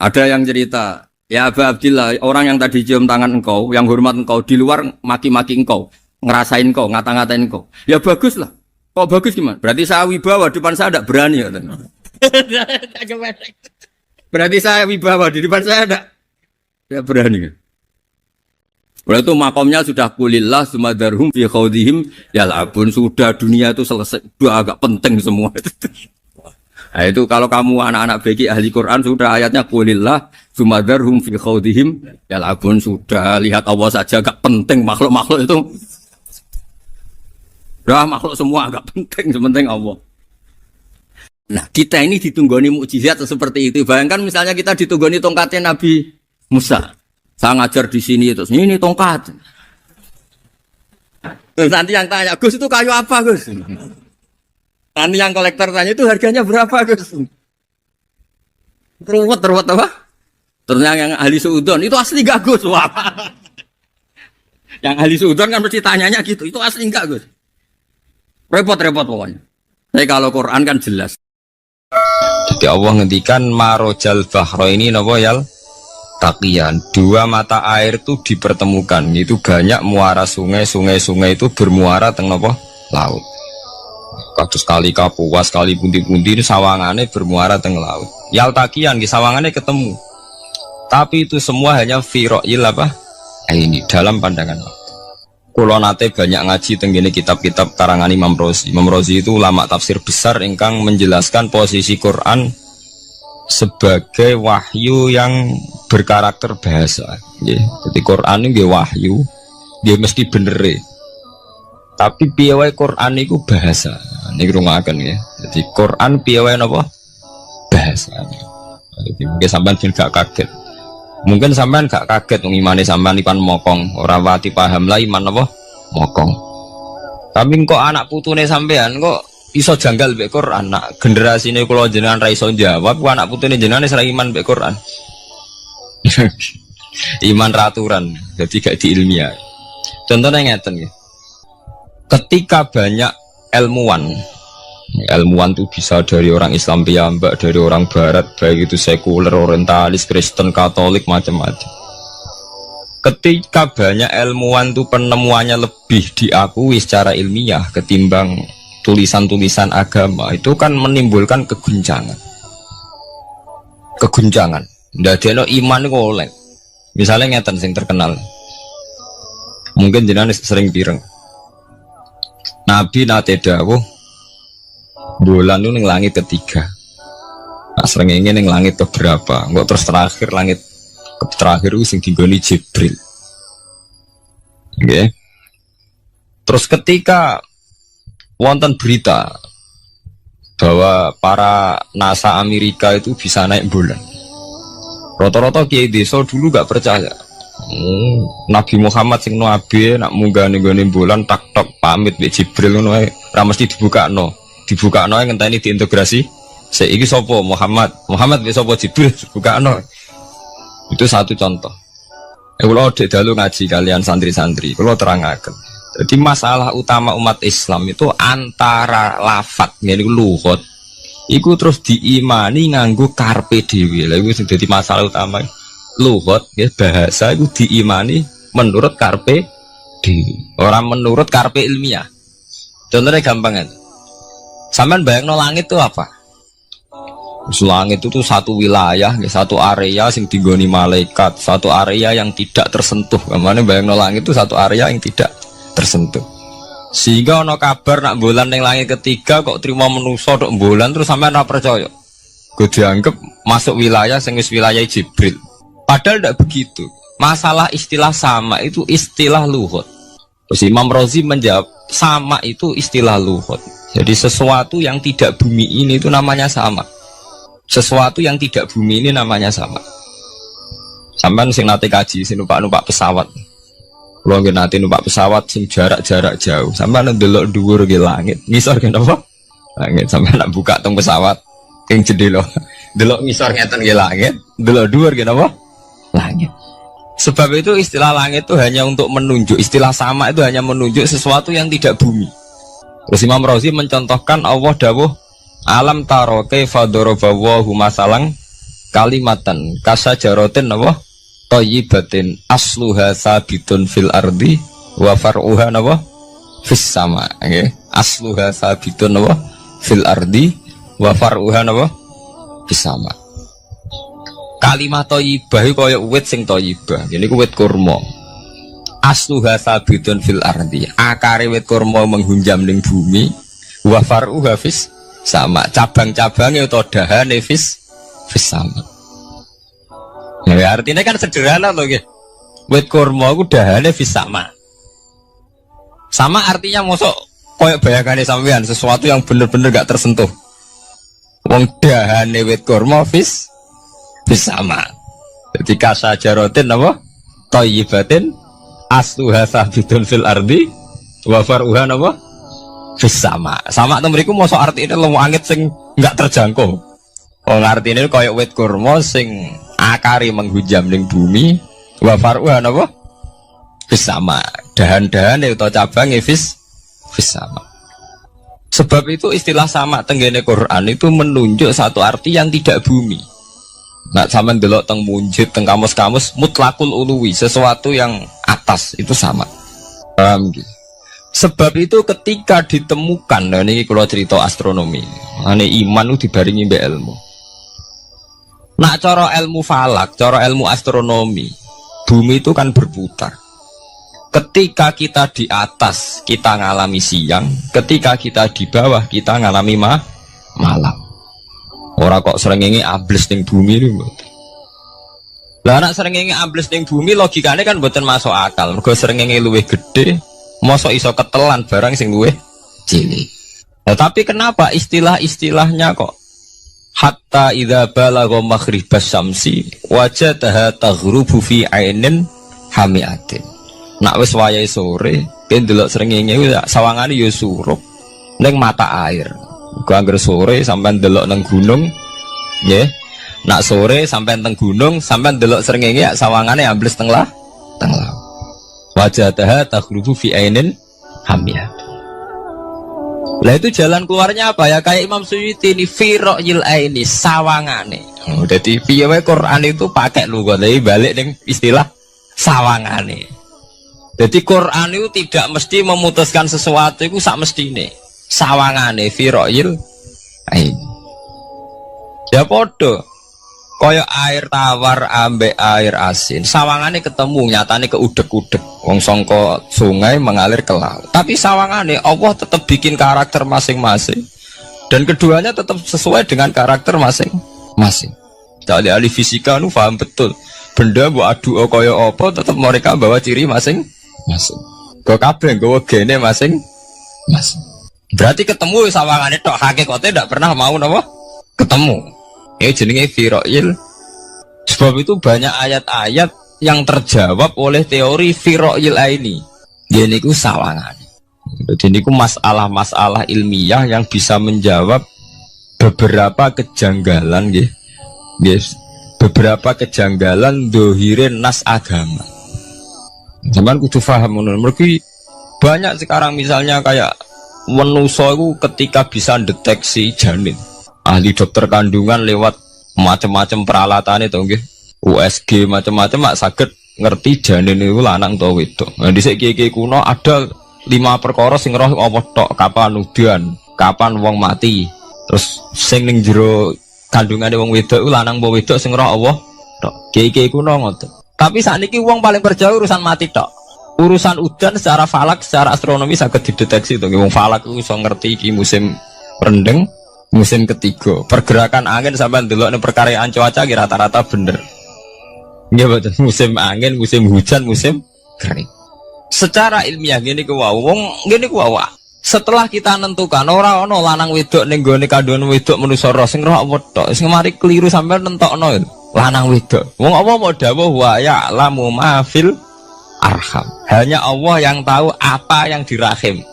Ada yang cerita, ya Aba Abdillah, orang yang tadi cium tangan engkau, yang hormat engkau di luar maki-maki engkau, ngerasain engkau, ngata-ngatain engkau. Ya bagus lah. Kok bagus gimana? Berarti saya wibawa di depan saya tidak berani ya. Berarti saya wibawa di depan saya tidak berani. Berarti itu makomnya sudah kulillah sumadarhum fi khawdihim yal'abun. Sudah dunia itu selesai. Sudah agak penting semua. Nah itu kalau kamu anak-anak beki ahli Quran sudah ayatnya kulillah sumadarhum fi khawdihim yal'abun. Sudah lihat Allah saja agak penting makhluk-makhluk itu. Dah makhluk semua agak penting, sepenting Allah. Nah kita ini ditunggoni mukjizat seperti itu. Bayangkan misalnya kita ditunggoni tongkatnya Nabi Musa. Saya ngajar di sini terus ini tongkat. Terus nanti yang tanya, Gus itu kayu apa Gus? Nanti yang kolektor tanya itu harganya berapa Gus? Teruwet apa? Terus yang ahli suudon itu asli gak Gus? Wah. Yang ahli suudon kan mesti tanyanya gitu, itu asli enggak Gus? Repot-repot pokoknya. Tapi kalau Quran kan jelas. Jadi Allah ngendikan marojal bahro ini napa yal taqiyan. 2 mata air itu dipertemukan. Itu banyak muara sungai itu bermuara teng napa laut. Kados kali Kapuas, kali pundi-pundi ini sawangane bermuara teng laut. Yal taqiyan di sawangannya ketemu. Tapi itu semua hanya firoil apa? Ini dalam pandangan Allah. Kulo nate banyak ngaji tenggene kitab-kitab karangan Imam Rozi. Imam Rozi itu ulama tafsir besar ingkang menjelaskan posisi Quran sebagai wahyu yang berkarakter bahasa. Jadi Quran ini wahyu, dia mesti bener. Tapi piye wae Quran itu bahasa. Niki rungaken ya. Jadi Quran piye wae napa? Bahasa. Jadi mungkin sampean gak kaget. Mungkin sampean gak kaget ngimane sampean ipan mokong, ora wati paham lah iman apa mokong. Tapi kok anak putune sampean kok iso janggal mbek Quran. Nak generasine kula jenengan ra iso jawab, kok anak putune jenengan wis ra iman mbek Quran. Iman raturan, jadi gak diilmiah. Contohnya ngeten ya. Ketika banyak ilmuwan itu bisa dari orang Islam piyambak, dari orang Barat, baik itu sekuler, orientalis, Kristen, Katolik, macam-macam. ketika banyak ilmuwan tuh penemuannya lebih diakui secara ilmiah ketimbang tulisan-tulisan agama, itu kan menimbulkan keguncangan. Ndadekno iman iku oleh. Misalnya ngeten sing terkenal. Mungkin jenengan sering pireng. Nabi nate dawuh bulan itu ning langit ketiga. Nah, srengenge ning langit keberapa? Engko terus terakhir langit terakhir itu sing digoni Jibril. Nggih. Terus ketika wonten berita bahwa para NASA Amerika itu bisa naik bulan. Rata-rata kiai desa dulu gak percaya. Nabi Muhammad sing nabi nak munggah ning bulan tak tok pamit mbek Jibril ngono ae. Ora mesti dibukakno. Dibukakno ngenteni diintegrasi. Saiki sapa Muhammad mbek sapa Jibril dibukakno. Itu satu contoh. Kula dek dalu ngaji kalian santri-santri, kula terangaken. Jadi masalah utama umat Islam itu antara lafat ngene iku lugat. Iku terus diimani nganggo karpe dhewe. Lha iku sing dadi masalah utama. Lugat ya bahasa itu diimani menurut karpe dhewe, ora menurut karpe ilmiah. Contohnya gampang kan. Sampeyan bayangno langit itu apa? Langit itu satu wilayah, satu area sing digoni malaikat, satu area yang tidak tersentuh. Kemana bayangno langit itu satu area yang tidak tersentuh. Sehingga ono kabar nak bulan ning langit ketiga kok terima menuso tok bulan terus sampean ora percaya. Gue dianggap masuk wilayah sing wis wilayah Jibril. Padahal tidak begitu. Masalah istilah sama itu istilah lughat. Terus Imam Razi menjawab sama itu istilah lughat. Jadi sesuatu yang tidak bumi ini itu namanya sama. Sesuatu yang tidak bumi ini namanya sama. Sampai sing nate kaji sing numpak pesawat. Kalau nggih nate numpak pesawat sing jarak-jarak jauh. Sampai ndelok dhuwur ke langit. Ngisor ke napa? Langit sampai nak buka tong pesawat king jendela. Delok ngisor ngeten ke langit, delok dhuwur ke napa? Langit. Sebab itu istilah langit itu hanya untuk menunjuk, istilah sama itu hanya menunjuk sesuatu yang tidak bumi. Terus Imam Razi mencontohkan Allah dawuh alam taro kaifa daraballahu masalan kalimatan kasajaratin apa thayyibatin asluha sabitun fil ardi wa far'uha apa fis sama, nggih. Asluha sabitun apa fil ardi wa far'uha apa fis sama. Kalimat thayyibah iku kaya wit sing thayyibah. Ini ku wit kurma. Asluha sabitun fil ardi. Akare wit kurma menghunjam ning bumi. Wa far'uha fis sama. Cabang-cabangnya atau dahane fis sama. Ya artinya kan sederhana loh nggih. Wit kurma ku dahane fis sama. Sama artinya mosok koyo bayangane sampean sesuatu yang bener-bener gak tersentuh. Wong dahane wit kurma fis sama. Jadi kasajarotin apa? Thayyibatin asluha sabitun fil ardi wa far'uha apa? Fis sama. Sama to mriku mosok artine langit sing enggak terjangkau. Wong artine kaya wit kurma sing akare menghujam ning bumi wa far'uha apa? Fis sama. Dahan-dahane utawa cabange fis sama. Sebab itu istilah sama tenggene Quran itu menunjuk satu arti yang tidak bumi. Nah, sama delok teng munjid, teng kamus-kamus mutlakul uluwi, sesuatu yang atas itu sama. Sebab itu ketika ditemukan, nah ini kalau cerita astronomi, ane iman itu dibaringi mbek ilmu. Nah, cara ilmu falak, cara ilmu astronomi, bumi itu kan berputar. Ketika kita di atas, kita ngalami siang. Ketika kita di bawah, kita ngalami malam. Orang kok srengenge ambles ning bumi niku. Lah nek srengenge ambles ning bumi logikane kan mboten masuk akal. Mergo srengenge luwih gedhe, mosok iso ketelan barang sing luwih cilik. Nah, tapi kenapa istilah-istilahnya kok hatta idza balagha maghribas syamsi wajadaha taghrubu fi ainin hamiatin. Nak wis wayahe sore, ben delok srengenge sawangane ya surup ning mata air. Angger sore sampean delok nang gunung, nggih. Nak sore sampean teng gunung, sampean delok srengenge sawangane ambles teng laut. Wajadaha taghrubu fi ainin hamiyah. Lah itu jalan keluarnya apa ya? Kayak Imam Suyuti ini firaqil aini sawangane. Dadi piye wae Quran itu pakai lugat, balik ning istilah sawangane. Jadi Quran itu tidak mesti memutuskan sesuatu itu sak mestine. Sawangane firoil ain. Ya podo. Kaya air tawar ambek air asin. Sawangane ketemu nyatane keudek-udek. Wong sangka sungai mengalir ke laut. Tapi sawangane Allah tetap bikin karakter masing-masing. Dan keduanya tetap sesuai dengan karakter masing-masing. Dari ahli fisika nu paham betul. Benda mbok adu kaya apa tetap mereka bawa ciri masing-masing. Kok kabeh nggawa gene masing-masing. Berarti ketemu sawangane tok hakikate ndak pernah mau napa? Ketemu. Ini jenenge firoil. Sebab itu banyak ayat-ayat yang terjawab oleh teori firoil ini. Jadi itu sawangan. Jadi itu masalah-masalah ilmiah yang bisa menjawab beberapa kejanggalan, yes. Beberapa kejanggalan dohirin nas agama. Zaman kudu paham mereka banyak sekarang misalnya kayak manusia itu ketika bisa deteksi janin. Ahli dokter kandungan lewat macam-macam peralatan itu nggih. USG macam-macam mak saged ngerti janin itu lanang atau wedok. Nah dhisik kiye-kiye kuno ada 5 perkara sing roh apa tok, kapan udan, kapan wong mati. Terus sing ning jero kandungane wong wedok iku lanang apa wedok sing roh Allah tok. Kiye-kiye kuno ngoten. Tapi sakniki wong paling percaya urusan mati tok. Urusan udan secara falak, secara astronomi saged dideteksi to. Wong falak iku iso ngerti iki musim rendeng. Musim ketiga, pergerakan angin sampai ndelok ning perkaryaan cuaca rata-rata bener. Nggih betul, musim angin, musim hujan, musim kering. Secara ilmiah gini ku wau, wong gini ku wau. Setelah kita nentukan ora ana lanang wedok ning gone kandungan wedok manusa roh sing roh apa tok, sing mari keliru sampai nentokno lanang wedok. Wong apa mau dawuh wa ya'lamu ma fil arham. Hanya Allah yang tahu apa yang di rahim.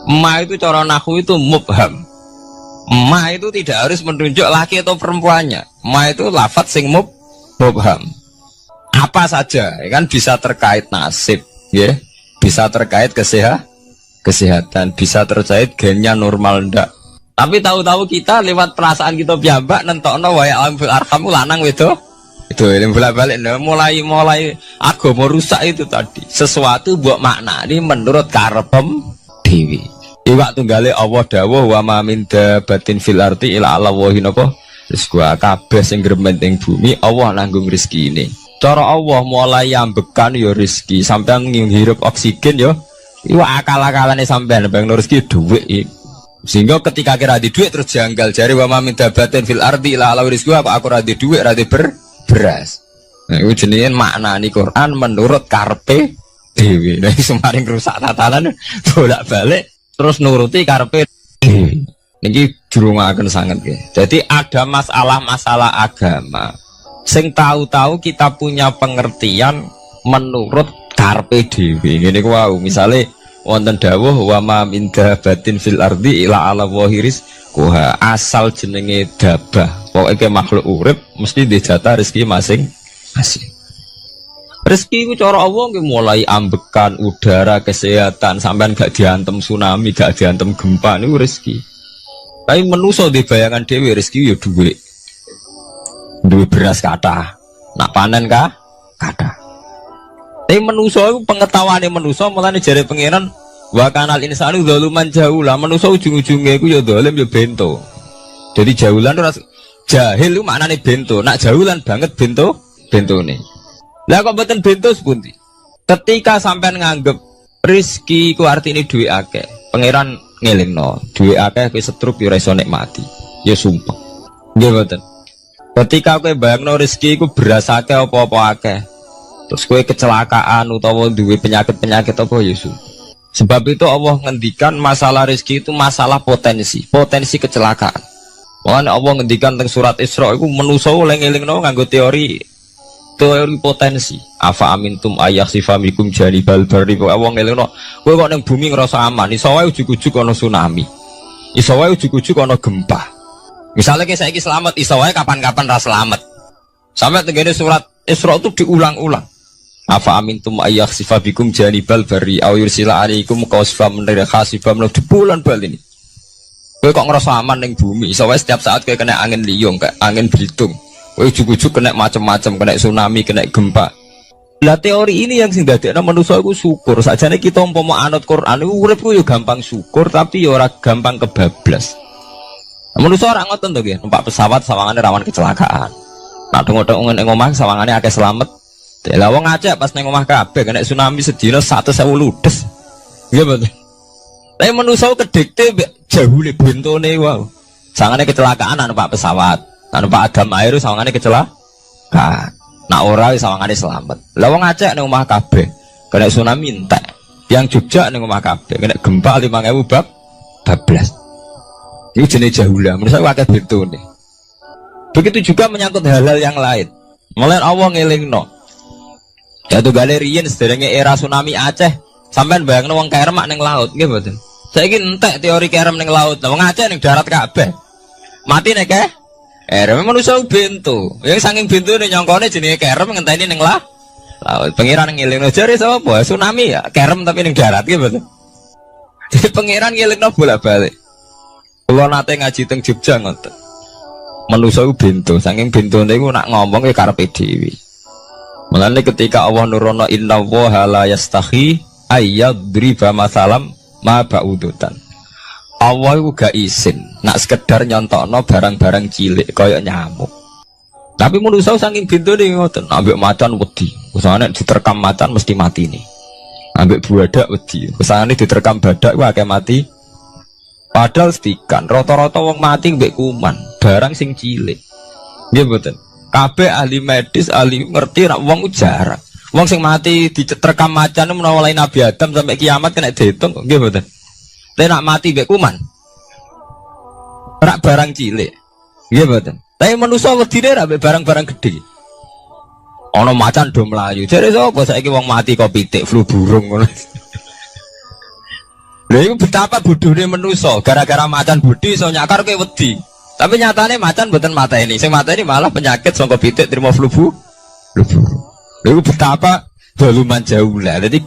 Ma itu cara nahwu itu mubham. Ma itu tidak harus menunjuk laki atau perempuannya. Ma itu lafadz sing mubham. Apa saja, ya kan bisa terkait nasib, ya, bisa terkait kesehatan, bisa terkait gennya normal ndak. Tapi tahu-tahu kita lewat perasaan kita piyambak nentokno wa ya fil arham lanang wedok. Itu yang bolak-balik mulai agama rusak itu tadi. Sesuatu buat makna ini menurut karepem dewi. Iwak tunggale Allah dawuh wa ma min dabatin fil ardi illa ala wahi napa rizqu kabeh sing gremeng ing bumi Allah nanggung rezekine. Cara Allah mulai ambekan ya rezeki sampean ngirup oksigen ya iku akal-akalane sampean bang rezeki dhuwit sehingga ketika kira di dhuwit terus janggal jare wa ma min dabatin fil ardi illa ala rizqu apa aku ra di dhuwit ra di beras. Nah iku jenenge maknani Quran menurut karepe dhewe. Nah semaring rusak tatanan bolak-balik terus nuruti karepe niki jurungaken sanget nggih. Jadi ada masalah-masalah agama sing tahu-tahu kita punya pengertian menurut karepe dhewe. Ngene ku wau, misale wonten dawuh wa ma min dabatin fil ardi ila ala wahiris kuha asal jenenge dabah. Pokoke makhluk urip mesti dijatah rezeki masing-masing. Rezeki itu cara Allah mulai ambekan udara kesehatan sampean gak diantem tsunami gak diantem gempa niku rezeki. Tapi manusa di bayangan dhewe rezeki ya duwe beras kathah. Nak panen kathah. Tapi manusa iku pengetahuane manusa mulane jare pangeran wa kanal insanu zaluman jahula. Manusa ujung-ujunge iku ya zalim ya bento. Jadi jahulan ora jahil itu maknane bento. Nak jahulan banget bentone. Lah kok mboten bento sepundi? Ketika sampean nganggep rezeki ku artine duwe akeh, pangeran ngelingno, duwe akeh kowe setruk yo ora iso nikmati. Ya sumpah. Nggih mboten. Ketika kowe bayangno rezeki ku beras akeh apa-apa akeh. Terus kowe kecelakaan utawa duwe penyakit-penyakit apa ya sumpah. Sebab itu Allah ngendikan masalah rezeki itu masalah potensi kecelakaan. Makanya Allah ngendikan teng surat Isra iku manusa eling-elingno nganggo teori potensi. Afa amintum ayakhsifamikum janibal barri. Wong ngelingno kowe kok ning bumi ngrasa aman, iso wae ujug-ujug ana tsunami. Iso wae ujug-ujug ana gempa. Misalnya kayak saiki selamat, iso wae kapan-kapan ra selamat. Sampai tenggene surat Isra itu diulang-ulang. Afa amintum ayakhsifabikum janibal barri aw yursila alaikum qasfam min khasifam di bulan bal ini. Kowe kok ngrasa aman ning bumi, iso wae setiap saat kowe kena angin liung, kayak angin Belitung. Ujug-ujug kena macam-macam, kena tsunami, kena gempa. Lah teori ini yang sing dadekno manusa iku syukur. Sakjane kita umpama anut Quran iku uripku yo gampang syukur tapi yo ora gampang kebablas. Manusa ora ngoten to nggih, numpak pesawat sawangane rawan kecelakaan. Nak tengok-tengok ning omah sawangane akeh slamet. Lah wong Aceh pas ning omah kabeh kena tsunami sedina 100.000 ludes. Nggih betul. Tapi manusa kedikte jahule bentone wae. Sawangane kecelakaan numpak pesawat. Numpak adam air sawangane kecelakaan. Nak ora wis sawangane selamat. Lah wong Aceh ning omah kabeh kena tsunami entek. Yang Jogja ning omah kabeh kena gempa 5.000 bablas. Iku jenenge jahula. Menurut saya akeh betone. Begitu juga menyangkut hal-hal yang lain. Mulai Allah ngelingno. Ya tuh galerian sederenge era tsunami Aceh, sampean bayangno wong kerem ning laut, nggih mboten. Saiki entek teori kerem ning laut. Wong Aceh ning darat kabeh. Mati nek kerem manusia bento. Yang saking bentone nyongkone jenenge kerem ngenteni ning laut. Pangeran ngelingno jare sapa? Tsunami ya, kerem tapi ning darat nggih mboten. Jadi pangeran ngelingno bolak-balik. Kalau nate ngaji teng Jogja ngoten. Manusa ku bento, saking bentone iku nak ngomong ya karepe dhewe. Mulane ketika Allah nurono inna wa la yastahi ayyadriba masalam ma ba'udutan. Allah iku gak isin nak sekedar nyontokno barang-barang cilik kaya nyamuk. Tapi manusa saking bentone ngoten, ambek macan wedi. Usahane diterkam macan mesti mati nih. Ambek buadak wedi. Usahane diterkam badak ku akeh mati. Padahal setikan, rata-rata wong mati mbek kuman, barang sing cilik. Nggih mboten. Kabeh ahli medis, ahli ngerti nek wong jarang. Wong sing mati diterkam macan menawa lain Nabi Adam sampai kiamat kena diitung, nggih mboten. Tapi nak mati mbek kuman. Rak barang cilik. Nggih mboten. Tapi manusa wedine rak mbek barang-barang gedhe. Ana macan do mlayu. Jare sapa saiki wong mati kok pitik flu burung ngono. Lha iku betapa bodohne manusa, gara-gara macan bodhi iso nyakar kowe wedi. Tapi nyatane macan mboten mateni. Sing mateni malah penyakit saka pitik trimo flu burung. Lha iku betapa daluman jauh lah. Dadi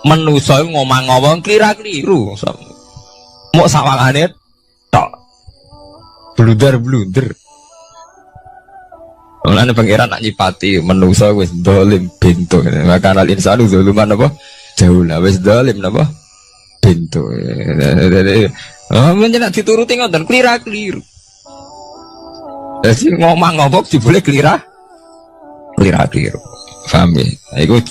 manusa iku ngomong-ngomong kira-kliru. Mok sawangane tok. Blunder-blunder. Mulane pangeran nak nyipati manusa wis dolim bento. Maka al insanu zaluman apa? Jauh lah wis dolim napa? Bento. Menjenak dituruti ngoten klira-kliru. Jadi ngomong-ngomong boleh klira-kliru. Paham ya? Iku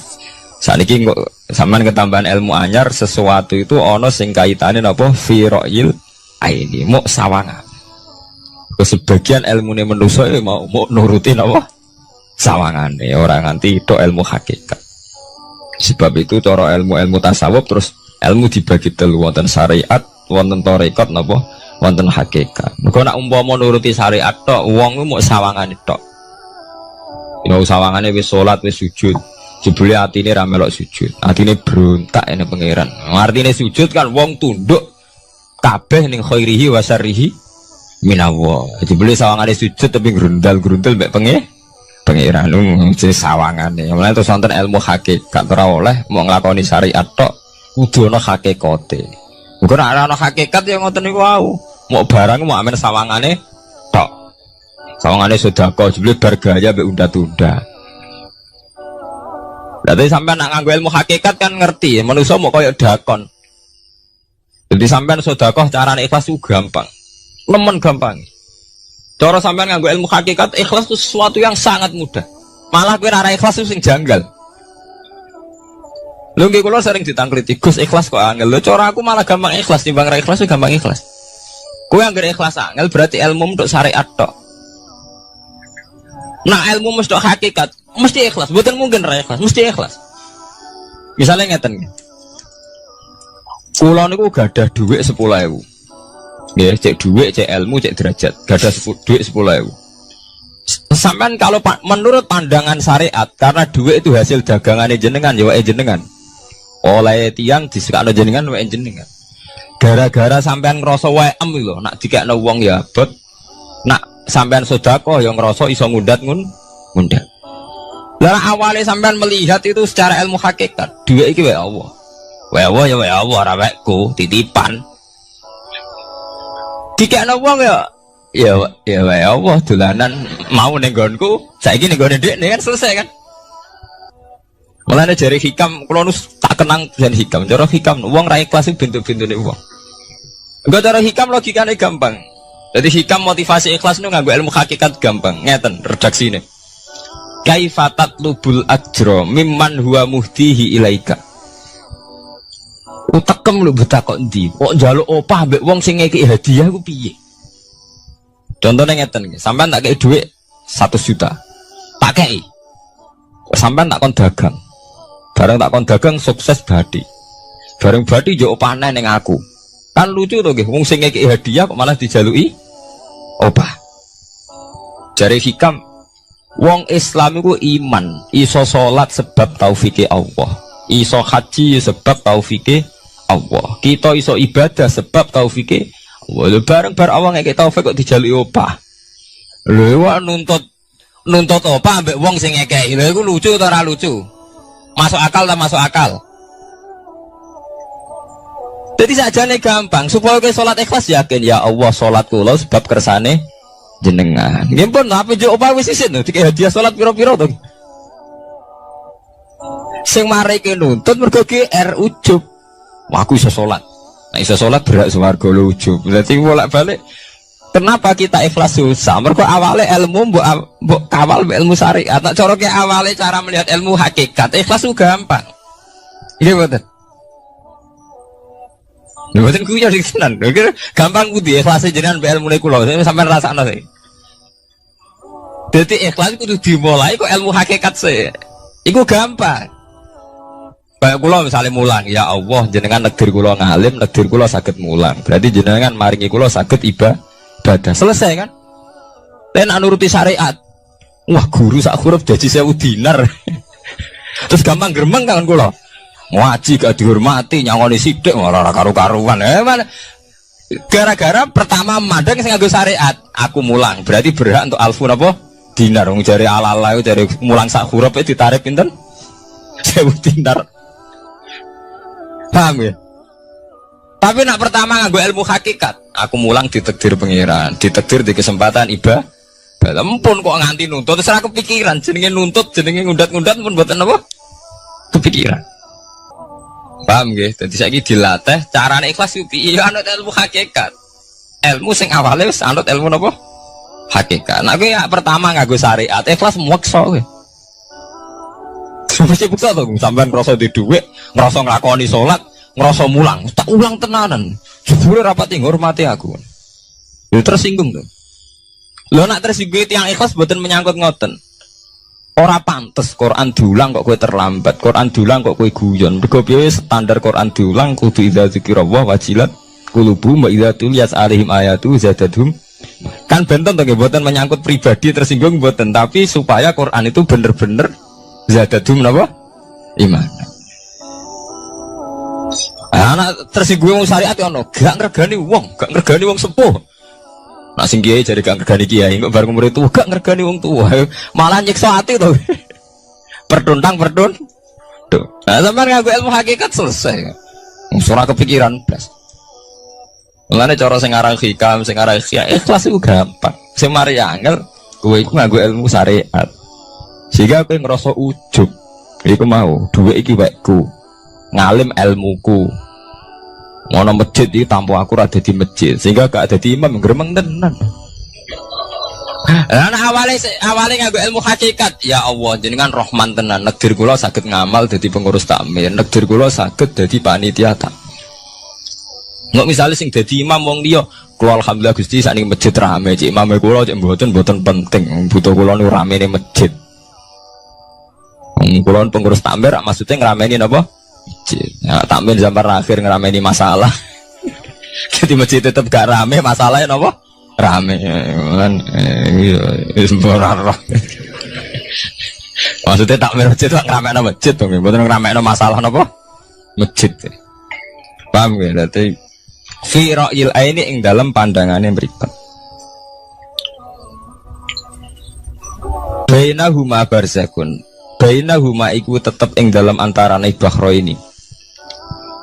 sakniki kok sampean ketambahan ilmu anyar sesuatu itu ana sing kaitane napa fira'il aini mok sawangan. Sebagian ilmune manusa mau nuruti napa sawangane ora nganti tok ilmu hakikat. Sebab itu cara ilmu-ilmu tasawuf terus ilmu dibagi telu, wonten syariat, wonten tarekat napa, wonten hakikat. Mergo nek umpama nuruti syariat tok, wong ku mok sawangane tok. Ya sawangane wis salat, wis sujud. Jebule atine ra melok sujud. Atine brontak ene pangeran. Artine sujud kan wong tunduk kabeh ning khairihi wa syarrihi minallah. Jebule sawangane sujud tapi grundal-grundal mek pangeran jenenge sawangane. Mulane terus wonten ilmu hakikat ora oleh mau nglakoni syariat tok. Kudu ana hakikate. Engko nek ana hakikat ya ngoten niku wau. Mok barang mok amen sawangane tok. Sawangane sedekah jebule bar gaya mbek unda-tunda. Lah tapi sampean nak nganggo ilmu hakikat kan ngerti, manusa mok koyo dakon. Jadi sampean sedekah carane ikhlas ku gampang. Nemen gampang. Cara sampean nganggo ilmu hakikat ikhlas itu sesuatu yang sangat mudah. Malah kowe ora ikhlas itu sing janggal. Lho nggih kula sering ditangkliti, Gus ikhlas kok angel. Lho cara aku malah gampang ikhlas timbang ra ikhlas gampang ikhlas. Kowe anggere ikhlas angel berarti ilmu untuk syariat tok. Nah ilmu mesti hakikat, mesti ikhlas. Mboten mungkin ra ikhlas, mesti ikhlas. Misalnya ngeten. Kula niku gadah dhuwit 10.000. Nggih, cek dhuwit, cek ilmu, cek derajat. Gadah dhuwit 10.000. Sampean kalau menurut pandangan syariat karena dhuwit itu hasil dagangannya jenengan, ya wae jenengan. Oleh tiang disekakno jenengan wae jenengan. Gara-gara sampean ngrasa waem lho, nak dikekno wong ya abot. Nak sampean sedekah ya ngrasa iso ngundat ngundat. Lah awale sampean melihat itu secara ilmu hakikat, dhuwit iki wae Allah. Wae Allah ya wae Allah, ora wekku, titipan. Dikekno wong ya wae Allah dolanan mau ning nggonku, saiki ning nggone ndekne kan selesai kan. Mulane jare hikam kula nu tak kenang jan hikam. Cara hikam wong ra ikhlas iku bentuk-bentune wong. Enggak cara hikam logikane gampang. Jadi hikam motivasi ikhlas nu nganggo ilmu hakikat gampang. Ngeten redaksine. Kaifatat lubul ajra mimman huwa muhdihi ilaika. Utekem lu betakok ndi? Kok njaluk opah mbek wong sing ngekeki hadiah ku piye? Contohnya ngeten, sampean tak kei dhuwit 100 juta. Tak kei. Sampean tak kon dagang. Bareng tak kon dagang sukses badi. Bareng badi yo opahne ning aku. Kan lucu to nggih, wong sing ngekeki hadiah kok malah dijaluki opah. Jare hikam wong Islam iku iman, iso salat sebab taufike Allah. Iso haji sebab taufike Allah. Kita iso ibadah sebab taufike Allah. Bareng-bareng awang ngekeki taufik kok dijaluki opah. Lho wak nuntut opah ambek wong sing ngekeki. Lha iku lucu ta ora lucu? Masuk akal tak masuk akal. Jadi sajane gampang supaya kowe salat ikhlas yakin ya Allah salat kula sebab kersane jenengan. Nggih pun tapi yo opah wis isin to dikek hadiah salat pira-pira to. Sing mareke nuntut mergo GR ujub. Wah aku iso salat. Nek iso salat berak swarga lho ujub. Dadi bolak-balik kenapa kita ikhlas susah? Mergo awale ilmu mbok kawal ilmu syariat. Nek cara ke awale cara melihat ilmu hakikat, ikhlas ku gampang. Iya betul. Lha mboten kuwi ya tenan. Lha gampang kudu ikhlas jenengan mbek ilmune kula. Sampeyan rasakno sih. Dadi ikhlas kudu dimulai kok ilmu hakikat sih. Iku gampang. Kayak kula misalnya mulang, ya Allah jenengan negdir kula ngalim, negdir kula saged mulang. Berarti jenengan maringi kula saged ibadah. Selesai kan? Ten nuruti syariat. Wah, guru sak huruf jadi 1000 dinar. Terus gampang gremeng kan kula. Ngaji gak dihormati, nyangoni sithik ora karu-karuan. Gara-gara pertama madang sing nganggo syariat, aku mulang. Berarti berhak untuk alfun apa? Dinar. Wong jare ala-ala jare mulang sak huruf ditarik pinten? 1000 dinar. Paham ya? Tapi nak pertama nganggo ilmu hakikat, aku mulang ditakdir pengiran, ditakdir di kesempatan ibadah. Ampun kok nganti nuntut, terus aku kepikiran jenenge nuntut, jenenge ngundat-ngundat pun mboten apa? Kepikiran. Paham nggih? Dadi saiki dilatih carane ikhlas ku piye anut ilmu hakikat. Ilmu sing awale wis anut ilmu napa? Hakikat. Nek kowe pertama nganggo syariat, ikhlas meksa kowe. Mesti bukti to, sampean ngrasa di dhuwit, ngrasa nglakoni salat, ngrasa mulang, tak ulang tenanan. Jebule rapati ngurmati aku. Yo tersinggung to. Lho nak tersinggung tiyang ikhlas mboten menyangkut ngoten. Ora pantes Quran diulang kok kowe terlambat, Quran diulang kok kowe guyon. Mergo piye standar Quran diulang kudu idza dzikrullah wajilat qulubuhum wa idza tuliyat alaihim ayatu zadadhum. Kan benten to nggih mboten menyangkut pribadi tersinggung mboten, tapi supaya Quran itu bener-bener zadadhum napa? Iman. Anak tersinggung syariat ono, gak ngregani wong sepuh. Nak sing kiai jare gak ngregani kiai, kok bareng murid tuwa gak ngregani wong tuwa. Malah nyiksa ati to. Pertuntang. Tuh. Nah, sampeyan nganggo ilmu hakikat selesai. Ora kepikiran blas. Mulane cara sing aran hikam, sing aran ikhlas iku gampang. Sing mari angel kowe iku nganggo ilmu syariat. Sehingga kowe ngerasa ujub. Iku mau, dhuwit iki wekku. Ngalim ilmuku. Ngono masjid iki tanpa aku ora dadi masjid. Sehingga gak dadi imam gremeng tenan. Lah awale nganggo ilmu hakikat. Ya Allah, jenengan Rahman tenan. Negdir kula saged ngamal dadi pengurus takmir. Negdir kula saged dadi panitia takmir. Nggak misalnya sing dadi imam wong liya, kula alhamdulillah Gusti sak ning masjid rame, cik imame kula cik mboten penting. Butuh kula niku ramene masjid. Kulon pengurus takmir maksudnya ngerameni apa? Ya, takmir zaman akhir ngerameni masalah. Jadi masjid tetap gak rame, masalahnya apa? Rame kan maksudnya takmir masjid itu ngerameni masjid tuh, bukan ngerameni masalah apa? Masjid. Paham ya? Berarti fi ra'yil aini ing dalam pandangannya berikut. Bainahuma barzakun. Bainahuma iku tetep ing dalam antarane bahro ini.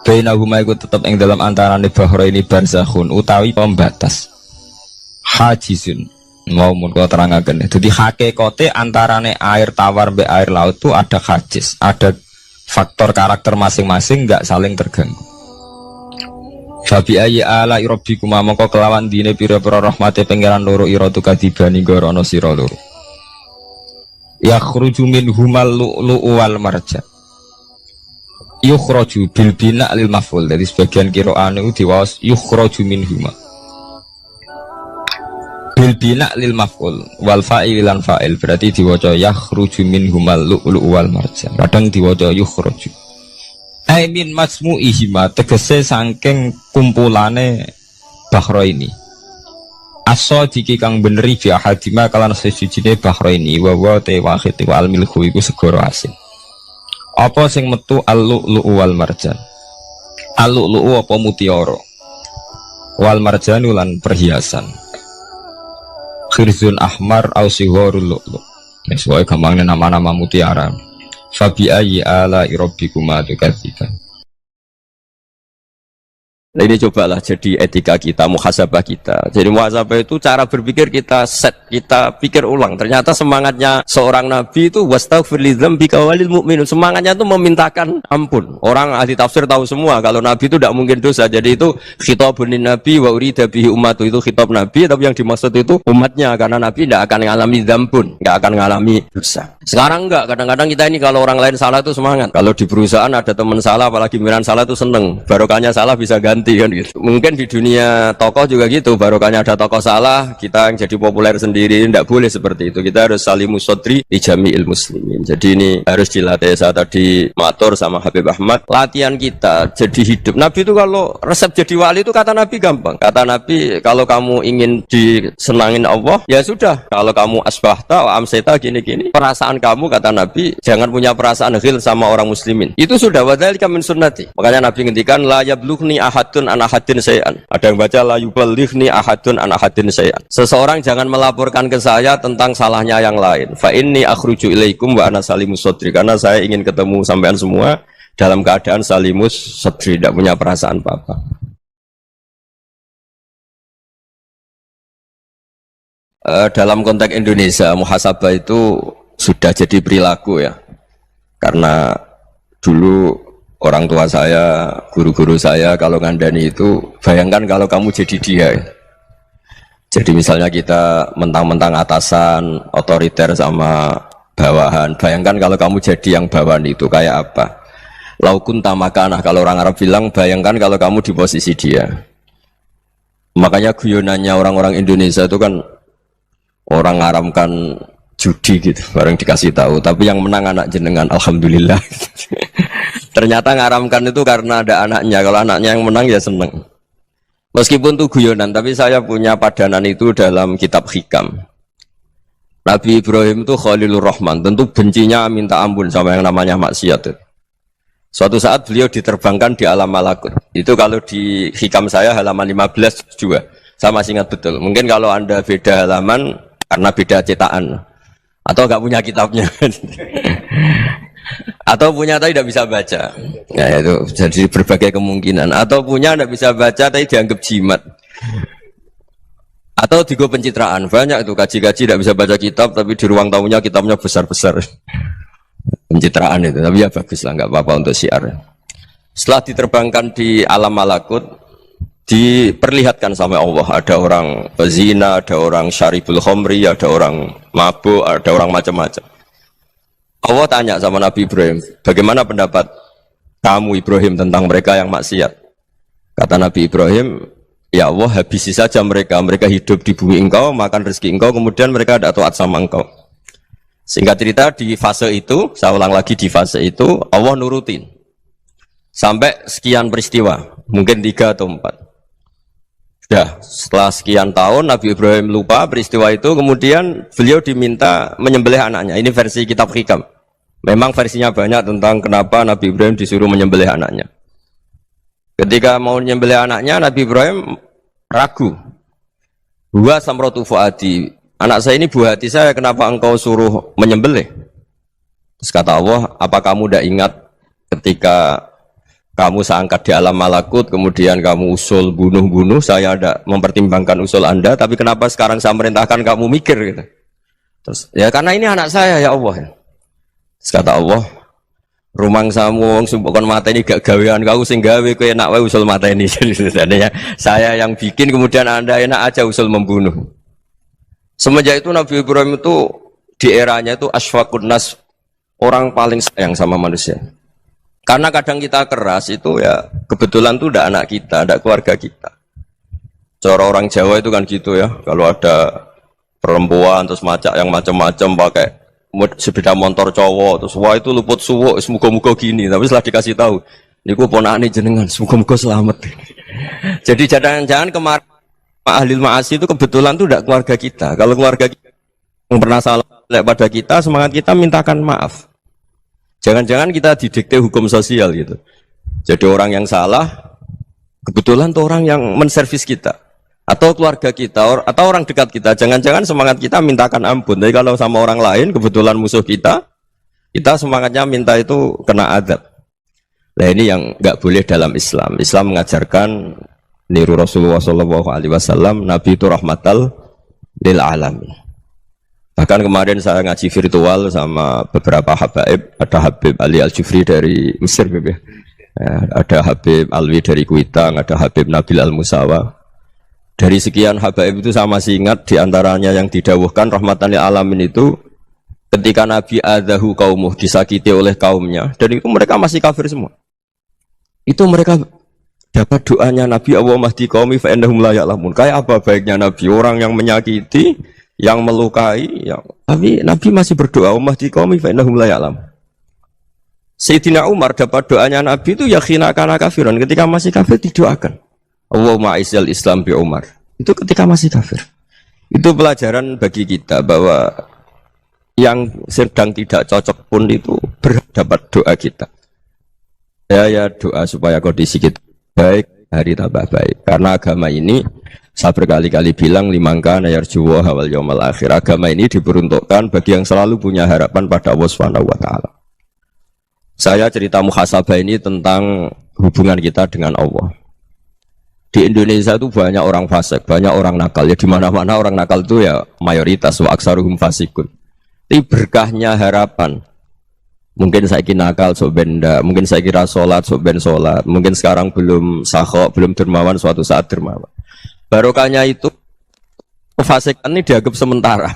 Bainahuma iku tetep ing dalam antarane bahro ini barzakhun utawi pembatas. Hajizun. Mau mun kula terangaken. Dadi hakikate antarane air tawar mbek air laut itu ada hajiz, ada faktor karakter masing-masing nggak saling terganggu. Fabi ayyi ala rabbikuma mongko kelawan dine pira-pira rahmate pangeran loro ira tu kadibani gorono sira loro. Yakhruju minhumal lu'lu'u wal marjan. Yukhraju bil bina lil maf'ul. Jadi sebagian qira'ane diwaos yukhraju minhuma. Bil bina lil maf'ul wal fa'il lan fa'il berarti diwaca yakhruju minhumal lu'lu'u wal marjan. Kadang diwaca yukhraju. Ai min masmu'ihima tegese saking kumpulane bahro ini. Aso diki kang beneri bi ahadima kalan sejine bahro ini wa wa te wahid wa al milhu iku segoro asin. Apa sing metu al-lu'lu'u wal marjan? Al-lu'lu'u apa mutiara? Wal marjanu lan perhiasan. Khirzun ahmar au sigharul lu'lu'. Wis wae gampangnya nama-nama mutiara. Fabi ayyi ala rabbikuma tukadziban. Nah, ini cobalah jadi etika kita, muhasabah kita. Jadi muhasabah itu cara berpikir kita set, kita pikir ulang. Ternyata semangatnya seorang nabi itu wastaghfir lidzambika walil mu'minun. Semangatnya itu memintakan ampun. Orang ahli tafsir tahu semua kalau nabi itu tidak mungkin dosa. Jadi itu khitabun nabi wa urida bihi ummatu, itu khitab nabi, tapi yang dimaksud itu umatnya, karena nabi tidak akan mengalami dzambun, tidak akan mengalami dosa. Sekarang enggak, kadang-kadang kita ini kalau orang lain salah itu semangat. Kalau di perusahaan ada teman salah, apalagi miran salah itu seneng. Barokahnya salah bisa ganti kan gitu. Mungkin di dunia tokoh juga gitu, barokahnya ada tokoh salah, kita yang jadi populer sendiri. Tidak boleh seperti itu. Kita harus salimus sodri di jami'il muslimin. Jadi ini harus dilatih. Saya tadi matur sama Habib Ahmad, latihan kita jadi hidup. Nabi itu kalau resep jadi wali itu kata Nabi gampang. Kata Nabi, kalau kamu ingin disenangin Allah, ya sudah. Kalau kamu asbahta wa amseta gini-gini, perasaan kamu, kata Nabi, jangan punya perasaan ghil sama orang muslimin. Itu sudah wadzalika min sunnati. Makanya Nabi ngendikan la yablughni ahadun an ahadin sayan. Ada yang baca la yuballighni ahadun an ahadin sayan. Seseorang jangan melaporkan ke saya tentang salahnya yang lain. Fa inni akhruju ilaikum wa ana salimus sadri. Karena saya ingin ketemu sampean semua dalam keadaan salimus sadri, tidak punya perasaan apa-apa. Dalam konteks Indonesia, muhasabah itu sudah jadi perilaku ya. Karena dulu orang tua saya, guru-guru saya kalau ngandani itu, bayangkan kalau kamu jadi dia ya. Jadi misalnya kita mentang-mentang atasan, otoriter sama bawahan. Bayangkan kalau kamu jadi yang bawahan itu kayak apa? Laukun tamakana, kalau orang Arab bilang, bayangkan kalau kamu di posisi dia. Makanya guyonannya orang-orang Indonesia itu kan orang ngaramkan judi gitu, bareng dikasih tahu, tapi yang menang anak jenengan, alhamdulillah. Ternyata ngaramkan itu karena ada anaknya. Kalau anaknya yang menang ya seneng. Meskipun itu guyonan, tapi saya punya padanan itu dalam kitab Hikam. Nabi Ibrahim itu Khalilur Rahman, tentu bencinya minta ampun sama yang namanya maksiat. Suatu saat beliau diterbangkan di alam malakut. Itu kalau di Hikam saya halaman 15 juga. Saya masih ingat betul. Mungkin kalau Anda beda halaman karena beda cetakan, atau nggak punya kitabnya, atau punya tapi tidak bisa baca. Nah itu jadi berbagai kemungkinan. Atau punya tidak bisa baca tapi dianggap jimat, atau digo pencitraan. Banyak itu kaji-kaji tidak bisa baca kitab tapi di ruang tamunya kitabnya besar-besar. Pencitraan itu, tapi ya bagus lah, nggak apa-apa untuk syiar. Setelah diterbangkan di alam malakut, diperlihatkan sama Allah, ada orang pezina, ada orang syaribul khomri, ada orang mabuk, ada orang macam-macam. Allah tanya sama Nabi Ibrahim, bagaimana pendapat kamu Ibrahim tentang mereka yang maksiat? Kata Nabi Ibrahim, ya Allah, habisi saja mereka. Mereka hidup di bumi engkau, makan rezeki engkau, kemudian mereka ada taat sama engkau. Singkat cerita, di fase itu, saya ulang lagi, di fase itu Allah nurutin sampai sekian peristiwa, mungkin 3 atau 4. Sudah, setelah sekian tahun Nabi Ibrahim lupa peristiwa itu, kemudian beliau diminta menyembelih anaknya. Ini versi kitab Hikam. Memang versinya banyak tentang kenapa Nabi Ibrahim disuruh menyembelih anaknya. Ketika mau menyembelih anaknya, Nabi Ibrahim ragu. Huwa samratu fuadi. Anak saya ini buah hati saya, kenapa engkau suruh menyembelih? Terus kata Allah, apa kamu tidak ingat ketika kamu saya angkat di alam malakut, kemudian kamu usul bunuh-bunuh, saya ada mempertimbangkan usul Anda, tapi kenapa sekarang saya merintahkan kamu mikir gitu. Terus, ya karena ini anak saya ya Allah. Terus kata Allah, rumang samu wong sumpah kon mateni gak gawean kau sing gawe kowe enak wae usul mateni. Jadi sebenarnya saya yang bikin kemudian Anda enak aja usul membunuh. Semenjak itu Nabi Ibrahim itu di eranya itu asfaqun nas, orang paling sayang sama manusia. Karena kadang kita keras itu ya kebetulan tuh udah anak kita, ada keluarga kita. Cara orang Jawa itu kan gitu ya, kalau ada perempuan terus macak yang macam-macam pakai sepeda motor cowok terus wah itu luput suwuk semoga-moga gini, tapi setelah dikasih tahu niku ponakane jenengan semoga-moga selamat. Jadi jangan-jangan kemarin ahli ma'asi itu kebetulan tuh tidak keluarga kita. Kalau keluarga kita yang pernah salah pada kita, semangat kita mintakan maaf. Jangan-jangan kita didikte hukum sosial gitu. Jadi orang yang salah kebetulan tuh orang yang menservis kita atau keluarga kita atau orang dekat kita, jangan-jangan semangat kita mintakan ampun. Tapi kalau sama orang lain kebetulan musuh kita semangatnya minta itu kena adab. Nah ini yang nggak boleh dalam Islam. Islam mengajarkan niru Rasulullah SAW, Nabi itu rahmatal lil alamin. Bahkan kemarin saya ngaji virtual sama beberapa habaib, ada Habib Ali Al-Jufri dari Mesir, ya, ada Habib Alwi dari Kuitang, ada Habib Nabil Al-Musawa. Dari sekian habaib itu saya masih ingat diantaranya yang didawuhkan rahmatan lil alamin itu ketika Nabi adahu kaumuh, disakiti oleh kaumnya, dan itu mereka masih kafir semua. Itu mereka dapat doanya Nabi Allahumma hdi qaumi fa innahum la ya'lamun. Kayak apa baiknya Nabi, orang yang menyakiti, yang melukai, tapi Nabi masih berdoa Allahumma hdi qaumi fa innahum la ya'lamun. Sayyidina Umar dapat doanya Nabi itu yakhina kana kafiran, ketika masih kafir didoakan Allahumma aizzal Islam bi Umar. Itu ketika masih kafir. Itu pelajaran bagi kita bahwa yang sedang tidak cocok pun itu berdapat doa kita. Ya doa supaya kondisi kita baik, hari tambah baik. Karena agama ini saya berkali-kali bilang limangka yarjuwa wal yaumal akhir. Agama ini diperuntukkan bagi yang selalu punya harapan pada Allah Subhanahu wa taala. Saya cerita muhasabah ini tentang hubungan kita dengan Allah. Di Indonesia itu banyak orang fasik, banyak orang nakal. Ya di mana-mana orang nakal itu ya mayoritas, wa aksaruhum fasikun. Tapi berkahnya harapan. Mungkin saya kira nakal sok benda, mungkin saya kira sholat sok ben sholat, mungkin sekarang belum sakhok, belum dermawan, suatu saat dermawan. Barokahnya itu kefasikan ini dianggap sementara.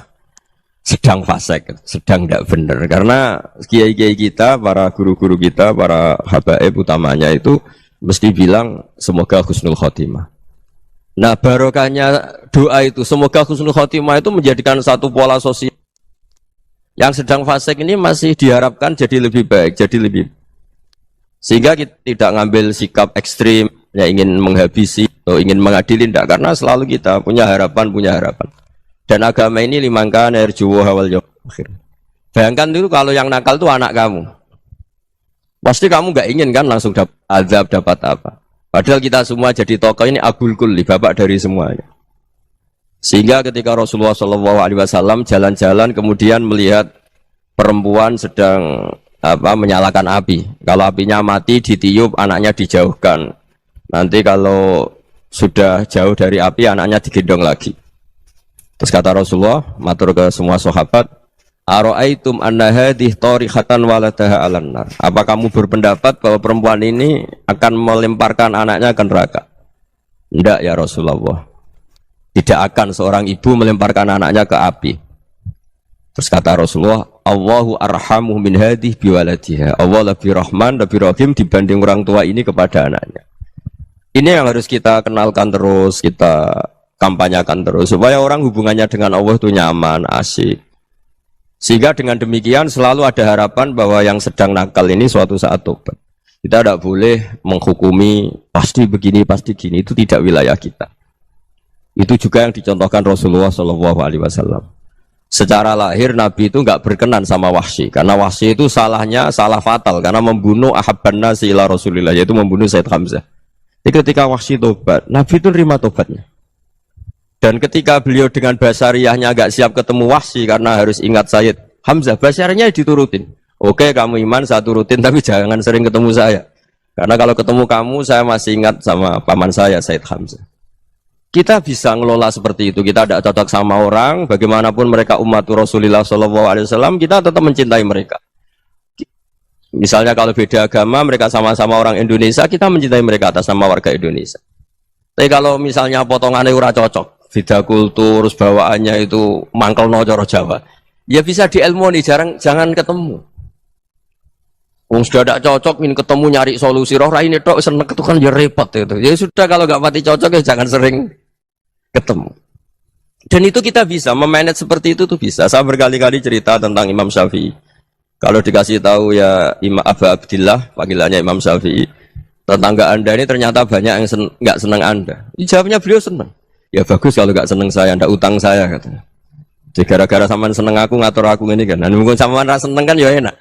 Sedang fasik, sedang tidak benar. Karena kiai-kiai kita, para guru-guru kita, para habaib utamanya itu mesti bilang semoga husnul khotimah. Nah barokahnya doa itu semoga husnul khotimah itu menjadikan satu pola sosial. Yang sedang fasik ini masih diharapkan jadi lebih baik, jadi lebih. Sehingga kita tidak ngambil sikap ekstrim, ya ingin menghabisi atau ingin mengadili, tidak. Karena selalu kita punya harapan. Dan agama ini limangkan yarjuwa wal yaumal akhir. Bayangkan dulu kalau yang nakal itu anak kamu. Pasti kamu nggak ingin kan langsung dapat azab, dapat apa. Padahal kita semua jadi tokoh ini abul kulli, bapak dari semuanya. Sehingga ketika Rasulullah SAW jalan-jalan kemudian melihat perempuan sedang menyalakan api. Kalau apinya mati ditiup, anaknya dijauhkan. Nanti kalau sudah jauh dari api, anaknya digendong lagi. Terus kata Rasulullah, matur ke semua sahabat, Aro'aitum anna hadih tarikhatan waladaha alan nar. Apa kamu berpendapat bahwa perempuan ini akan melemparkan anaknya ke neraka? Tidak ya Rasulullah. Tidak akan seorang ibu melemparkan anaknya ke api. Terus kata Rasulullah, Allahu arhamu min hadih biwaladiha. Allah lebih rahman, lebih rahim dibanding orang tua ini kepada anaknya. Ini yang harus kita kenalkan terus, kita kampanyakan terus. Supaya orang hubungannya dengan Allah itu nyaman, asik. Sehingga dengan demikian selalu ada harapan bahwa yang sedang nakal ini suatu saat tobat. Kita tidak boleh menghukumi pasti begini, pasti gini. Itu tidak wilayah kita. Itu juga yang dicontohkan Rasulullah SAW. Secara lahir Nabi itu nggak berkenan sama Wahsy. Karena Wahsy itu salahnya salah fatal. Karena membunuh ahabban nasi ila Rasulillah, yaitu membunuh Sayyid Hamzah. Jadi ketika Wahsy tobat, Nabi itu nerima tobatnya. Dan ketika beliau dengan basariyahnya agak siap ketemu Wahsy karena harus ingat Sayyid Hamzah, basariyahnya diturutin. Oke, kamu iman, saya turutin, tapi jangan sering ketemu saya. Karena kalau ketemu kamu, saya masih ingat sama paman saya, Sayyid Hamzah. Kita bisa ngelola seperti itu. Kita tidak cocok sama orang, bagaimanapun mereka umat Rasulullah SAW, kita tetap mencintai mereka. Misalnya kalau beda agama, mereka sama-sama orang Indonesia, kita mencintai mereka atas nama warga Indonesia. Tapi kalau misalnya potongannya ora cocok, beda kultur, terus bawaannya itu mangkel no coro Jawa, ya bisa diilmoni, jangan ketemu. Wong sudah tidak cocok, ingin ketemu nyari solusi, roh ini tok seneng itu kan ya repot itu. Ya sudah kalau nggak pati cocok ya jangan sering ketemu. Dan itu kita bisa memanage seperti itu tuh bisa. Saya berkali-kali cerita tentang Imam Syafi'i. Kalau dikasih tahu ya Imam Abu Abdillah, panggilannya Imam Syafi'i, tetangga Anda ini ternyata banyak yang nggak senang Anda. Jawabnya beliau senang. Ya bagus kalau nggak senang saya, ndak utang saya katanya. Jadi gara-gara sampean seneng aku ngatur aku ini kan. Nah, mungkin sampean rasa seneng kan ya enak.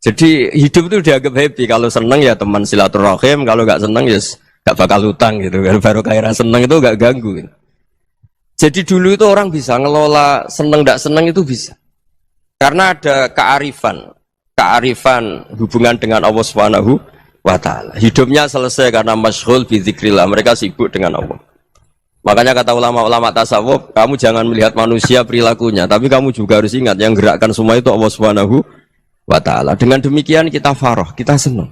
Jadi hidup itu dianggap happy. Kalau seneng ya teman silaturahim, kalau nggak seneng ya nggak bakal utang gitu. Baru kayak seneng itu nggak ganggu. Gitu. Jadi dulu itu orang bisa ngelola seneng ndak seneng itu bisa. Karena ada kearifan hubungan dengan Allah Subhanahu wa Ta'ala. Hidupnya selesai karena masyghul bi dzikrillah. Mereka sibuk dengan Allah. Makanya kata ulama-ulama tasawuf, kamu jangan melihat manusia perilakunya, tapi kamu juga harus ingat yang gerakkan semua itu Allah Subhanahu wa Ta'ala. Dengan demikian kita farah, kita senang.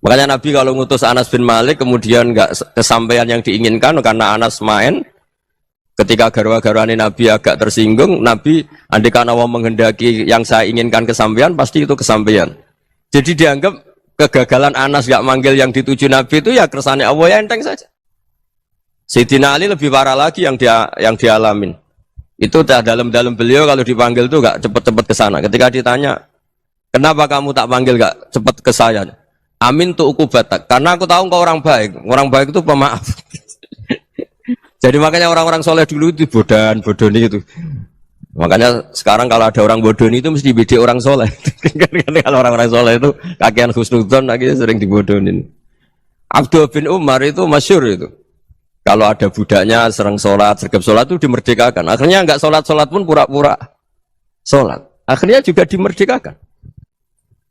Makanya Nabi kalau ngutus Anas bin Malik kemudian enggak kesampaian yang diinginkan karena Anas main, ketika garwa-garwani Nabi agak tersinggung, Nabi andaikan Allah menghendaki yang saya inginkan kesampaian, pasti itu kesampaian. Jadi dianggap kegagalan Anas gak manggil yang dituju Nabi itu ya kersane Allah, ya enteng saja. Sayyidina Ali lebih parah lagi yang dialamin. Itu dalam beliau kalau dipanggil tuh gak cepet-cepet ke sana. Ketika ditanya, kenapa kamu tak panggil gak cepet ke saya? Amin tuh ukubatak. Karena aku tahu kau orang baik. Orang baik itu pemaaf. Jadi makanya orang-orang soleh dulu itu bodoni itu. Makanya sekarang kalau ada orang bodoni itu mesti beda orang soleh. Kalau orang-orang soleh itu kakean husnudzon akhirnya sering dibodonin. Abdul bin Umar itu masyhur itu. Kalau ada budaknya sering sholat, sergap sholat itu dimerdekakan. Akhirnya nggak sholat pun pura-pura sholat. Akhirnya juga dimerdekakan.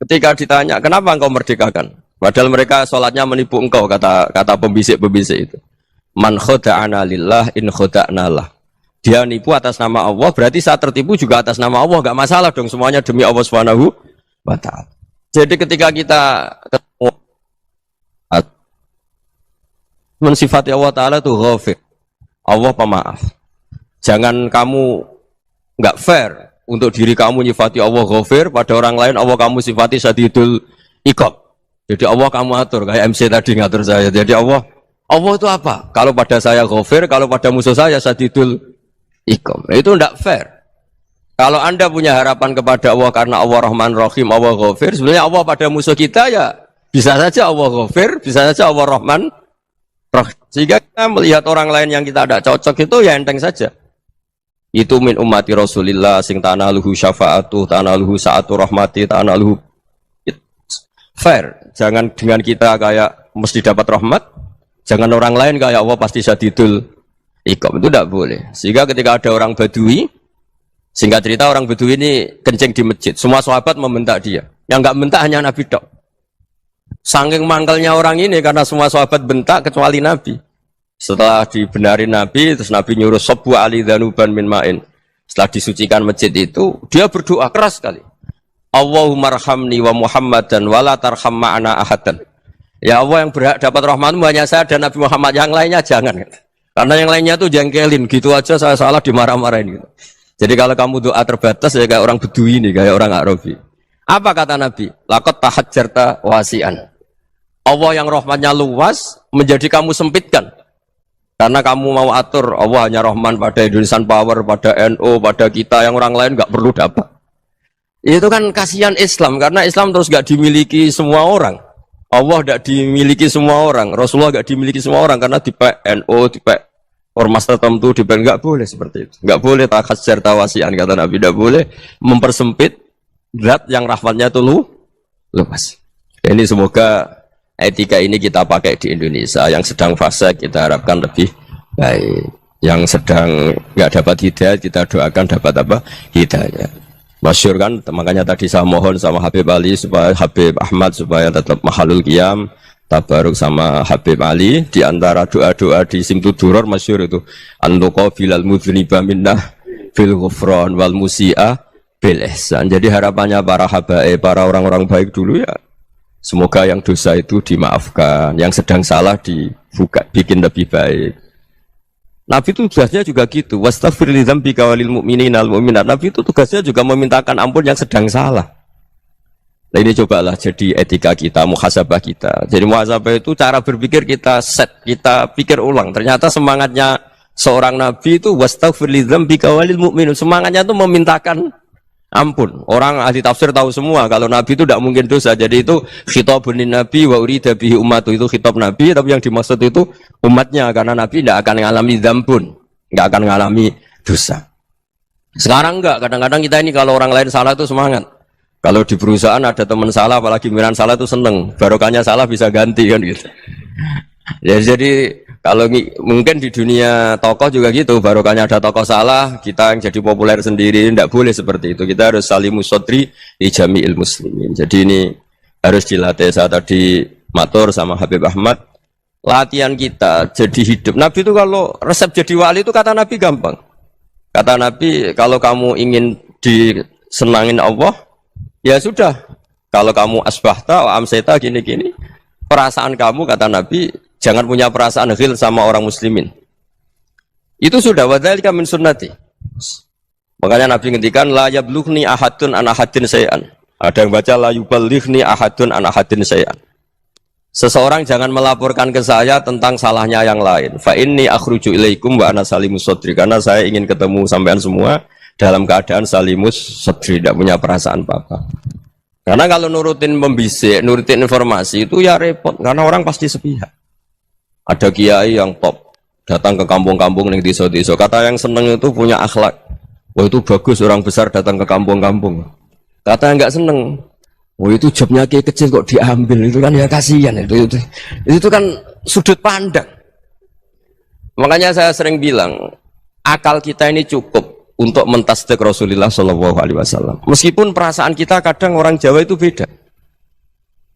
Ketika ditanya, kenapa engkau merdekakan? Padahal mereka sholatnya menipu engkau, kata pembisik-pembisik itu. Man khoda'ana lillah in khoda'na lah. Dia nipu atas nama Allah, berarti saat tertipu juga atas nama Allah. Gak masalah dong, semuanya demi Allah Subhanahu wa Ta'ala. Jadi ketika kita ketemu mensifati Allah Ta'ala itu ghafir, Allah pemaaf. Jangan kamu gak fair untuk diri kamu nyifati Allah ghafir, pada orang lain Allah kamu sifati syadidul iqab. Jadi Allah kamu atur, kayak MC tadi ngatur saya. Jadi Allah itu apa? Kalau pada saya ghafir, kalau pada musuh saya sadidul iqam. Itu tidak fair. Kalau Anda punya harapan kepada Allah karena Allah Rahman Rahim, Allah ghafir, sebenarnya Allah pada musuh kita ya bisa saja Allah ghafir, bisa saja Allah Rahman Rahim. Sehingga kita melihat orang lain yang kita tidak cocok itu ya enteng saja. Itu min ummati Rasulillah sing tanaluhu syafa'atu, tanaluhu sa'atu rahmati, tanaluhu fair. Jangan dengan kita kayak mesti dapat rahmat. Jangan orang lain kayak Allah pasti syadidul iqab, itu tidak boleh. Sehingga ketika ada orang Badui, singkat cerita orang Badui ini kencing di masjid, semua sahabat membentak dia. Yang enggak bentak hanya Nabi tok. Saking mangkelnya orang ini karena semua sahabat bentak kecuali Nabi. Setelah dibenarin Nabi, terus Nabi nyuruh sabbu ali dhanuban min ma'in. Setelah disucikan masjid itu, dia berdoa keras sekali. Allahumma arhamni wa Muhammadan wa la tarham ma'ana ahadan. Ya Allah yang berhak dapat rahmatmu hanya saya dan Nabi Muhammad, yang lainnya jangan. Karena yang lainnya tuh jengkelin, gitu aja saya salah dimarah-marahin gitu. Jadi kalau kamu doa terbatas ya kayak orang Bedui ini, kayak orang Arabi. Apa kata Nabi? Laqad tahajjarta wasi'an. Allah yang rahmatnya luas menjadi kamu sempitkan. Karena kamu mau atur Allah hanya rahman pada Indonesian Power, pada NU, pada kita, yang orang lain nggak perlu dapat. Itu kan kasihan Islam, karena Islam terus nggak dimiliki semua orang. Allah tidak dimiliki semua orang, Rasulullah tidak dimiliki semua orang karena tipe NU, tipe ormas tertentu, tipe nggak boleh seperti itu, nggak boleh takhasyar tawasian kata Nabi, tidak boleh mempersempit zat yang rahmatnya itu luas. Ini semoga etika ini kita pakai di Indonesia. Yang sedang fase kita harapkan lebih baik, yang sedang nggak dapat hidayah kita doakan dapat apa hidayah. Masyhur kan, makanya tadi saya mohon sama Habib Ali supaya Habib Ahmad supaya tetap mahalul qiyam tabaruk sama Habib Ali. Di antara doa-doa di Simtud Duror masyhur itu antuqa bilal mudhniba minnah fil ghufran wal musi'ah bil ihsan. Jadi harapannya para habaib, para orang-orang baik dulu ya, semoga yang dosa itu dimaafkan, yang sedang salah dibuka, bikin lebih baik. Nabi itu tugasnya juga gitu. Wastaghfir li dzambika walil mu'minina wal mu'minat. Nabi itu tugasnya juga memintakan ampun yang sedang salah. Nah ini cobalah jadi etika kita, muhasabah kita. Jadi muhasabah itu cara berpikir kita set, kita pikir ulang. Ternyata semangatnya seorang nabi itu wastaghfir li dzambika walil mu'minun. Semangatnya itu memintakan ampun. Orang ahli tafsir tahu semua kalau nabi itu tidak mungkin dosa. Jadi itu khitabun nabi wa urida bihi ummatu, itu khitab nabi, tapi yang dimaksud itu umatnya, karena nabi tidak akan mengalami dzambun, tidak akan mengalami dosa. Sekarang enggak, kadang-kadang kita ini kalau orang lain salah itu semangat. Kalau di perusahaan ada teman salah, apalagi pimpinan salah itu seneng, barokahnya salah bisa ganti kan gitu. Ya, jadi kalau mungkin di dunia tokoh juga gitu, barokahnya ada tokoh salah, kita yang jadi populer sendiri, tidak boleh seperti itu. Kita harus salimus sodri di jami'il muslimin. Jadi ini harus dilatih. Saya tadi matur sama Habib Ahmad, latihan kita jadi hidup. Nabi itu kalau resep jadi wali itu kata Nabi gampang. Kata Nabi, kalau kamu ingin disenangin Allah, ya sudah. Kalau kamu asbahta, amseta, gini-gini, perasaan kamu, kata Nabi, jangan punya perasaan ghil sama orang muslimin. Itu sudah, wadzalika min sunnati. Makanya Nabi ngendikan la yablughni ahadun an ahadin syai'an. Ada yang baca la yuballighni ahadun an ahadin syai'an. Seseorang jangan melaporkan ke saya tentang salahnya yang lain. Fa inni akhruju ilaikum wa ana salimus sadri. Karena saya ingin ketemu sampean semua dalam keadaan salimus sadri, tidak punya perasaan apa-apa. Karena kalau nurutin pembisik, nurutin informasi itu ya repot, karena orang pasti sepihak. Ada kiai yang top, datang ke kampung-kampung ning desa-desa. Kata yang seneng itu punya akhlak. Wah itu bagus orang besar datang ke kampung-kampung. Kata yang enggak seneng, wah itu jobnya kiai kecil kok diambil, itu kan ya kasihan itu kan sudut pandang. Makanya saya sering bilang, akal kita ini cukup untuk mentasdik Rasulullah SAW. Meskipun perasaan kita kadang orang Jawa itu beda.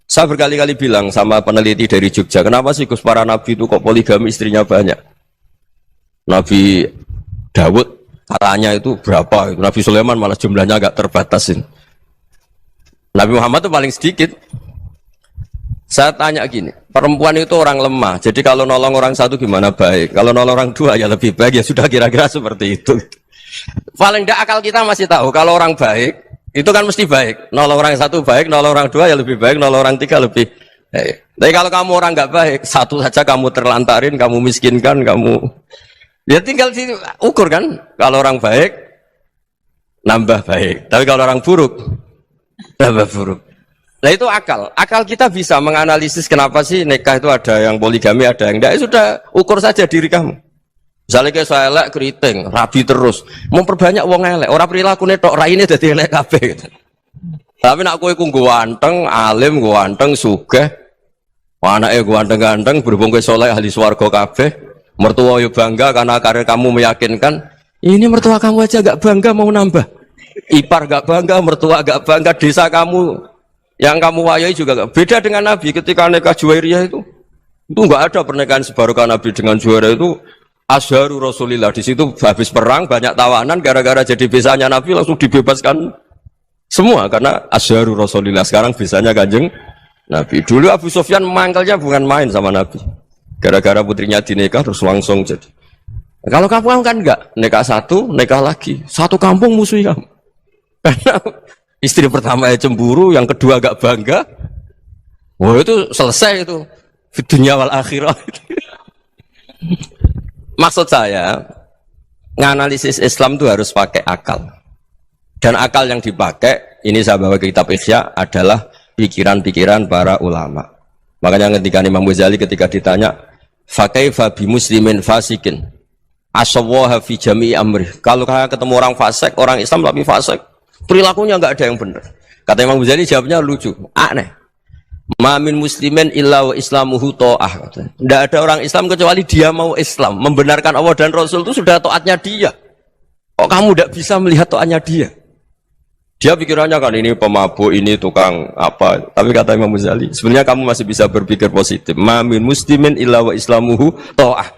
Saya berkali-kali bilang sama peneliti dari Jogja, kenapa sih Gus para nabi itu kok poligami istrinya banyak? Nabi Dawud katanya itu berapa? Nabi Sulaiman malah jumlahnya agak terbatasin. Nabi Muhammad itu paling sedikit. Saya tanya gini, perempuan itu orang lemah, jadi kalau nolong orang satu gimana baik? Kalau nolong orang dua ya lebih baik, ya sudah kira-kira seperti itu. Paling tidak akal kita masih tahu kalau orang baik itu kan mesti baik. Nolong orang satu baik, nolong orang dua ya lebih baik, nolong orang tiga lebih baik. Tapi kalau kamu orang nggak baik, satu saja kamu terlantarin, kamu miskinkan, kamu ya tinggal diukur kan. Kalau orang baik nambah baik, tapi kalau orang buruk nambah buruk. Nah itu akal. Akal kita bisa menganalisis kenapa sih nikah itu ada yang poligami, ada yang enggak. Sudah ukur saja diri kamu. Misalnya kayak saya elek keriting, rabi terus, memperbanyak wong elek, orang perilaku netok raine dadi elek kabeh gitu. Tapi nak kowe ku ganteng, alim, ganteng, sugih, anake ganteng-ganteng, berhubung kowe saleh ahli swarga kabeh, mertua yo bangga karena karir kamu meyakinkan. Ini mertua kamu aja gak bangga mau nambah. Ipar gak bangga, mertua gak bangga, desa kamu yang kamu wayai juga gak. Beda dengan Nabi ketika nikah Juwairiyah itu gak ada pernikahan sebarokah Nabi dengan Juwairiyah itu. Azharu Rasulillah, di situ habis perang banyak tawanan, gara-gara jadi besanya Nabi langsung dibebaskan semua karena Azharu Rasulillah. Sekarang besanya Kanjeng Nabi. Dulu Abu Sufyan mangkelnya bukan main sama Nabi, gara-gara putrinya dinikah terus langsung jadi. Kalau kamu kan enggak, nikah satu, nikah lagi, satu kampung musuh kamu. Karena istri pertama ya cemburu, yang kedua agak bangga. Wah itu selesai itu, dunia wal akhirah. Maksud saya, nganalisis Islam itu harus pakai akal. Dan akal yang dipakai, ini saya bawa ke kitab Ihya, adalah pikiran-pikiran para ulama. Makanya ketika Imam Ghazali ketika ditanya, fakaifa bi muslimin fasikin asawwaha fi jami'i amri. Kalau ketemu orang fasik, orang Islam tapi fasik, perilakunya enggak ada yang benar. Kata Imam Ghazali jawabnya lucu, aneh. Ma min muslimin illa wa islamuhu ta'ah. Tidak ada orang Islam kecuali dia mau Islam, membenarkan Allah dan Rasul itu sudah taatnya dia. Kok kamu tidak bisa melihat taatnya dia? Dia pikirannya kan ini pemabuk, ini tukang apa. Tapi kata Imam Ghazali, sebenarnya kamu masih bisa berpikir positif. Ma min muslimin illa wa islamuhu ta'ah.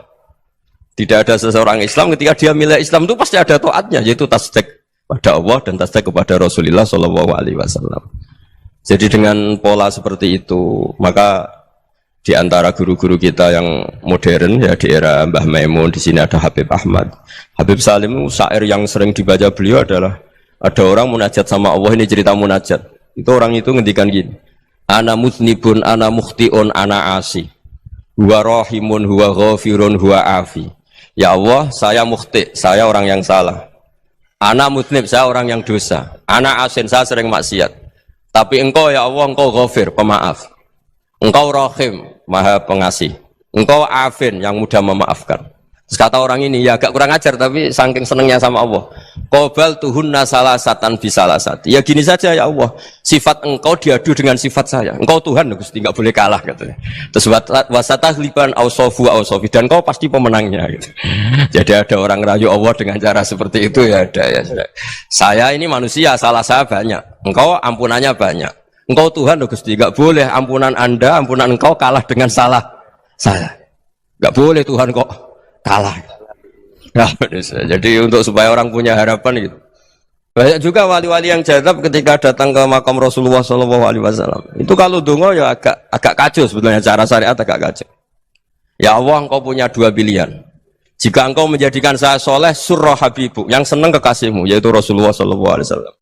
Tidak ada seseorang Islam ketika dia milih Islam itu pasti ada taatnya, yaitu tasdik pada Allah dan tasdik kepada Rasulullah Shallallahu Alaihi Wasallam. Jadi dengan pola seperti itu, maka di antara guru-guru kita yang modern ya di era Mbah Maimun, di sini ada Habib Ahmad, Habib Salim, syair yang sering dibaca beliau adalah ada orang munajat sama Allah, ini cerita munajat. Itu orang itu ngendikan gini, ana mutnibun, ana mukhtiun, ana asi, huwa rahimun, huwa ghafirun, huwa afi. Ya Allah, saya mukhti, saya orang yang salah. Ana mutnib, saya orang yang dosa. Ana asin, saya sering maksiat. Tapi engkau ya Allah, engkau ghafir, pemaaf. Engkau rahim, maha pengasih. Engkau afin, yang mudah memaafkan. Terus kata orang ini, ya agak kurang ajar, tapi saking senengnya sama Allah. Qobal tuhunna salasatan bisalasati. Ya gini saja ya Allah, sifat engkau diadu dengan sifat saya. Engkau Tuhan, Gusti, nggak boleh kalah katanya. Terus wasatahliban ausofu ausofi, dan kau pasti pemenangnya gitu. Jadi ada orang rayu Allah dengan cara seperti itu ya ada ya. Saya ini manusia, salah saya banyak. Engkau ampunannya banyak. Engkau Tuhan, Gusti, nggak boleh ampunan Anda, ampunan engkau kalah dengan salah saya. Nggak boleh Tuhan kok kalah. Nah, jadi untuk supaya orang punya harapan gitu. Banyak juga wali-wali yang jadab ketika datang ke makam Rasulullah SAW. Itu kalau dongo ya agak kacau sebetulnya, cara syariat agak kacau. Ya Allah, engkau punya dua pilihan. Jika engkau menjadikan saya soleh, surah habibu, yang senang kekasihmu, yaitu Rasulullah SAW.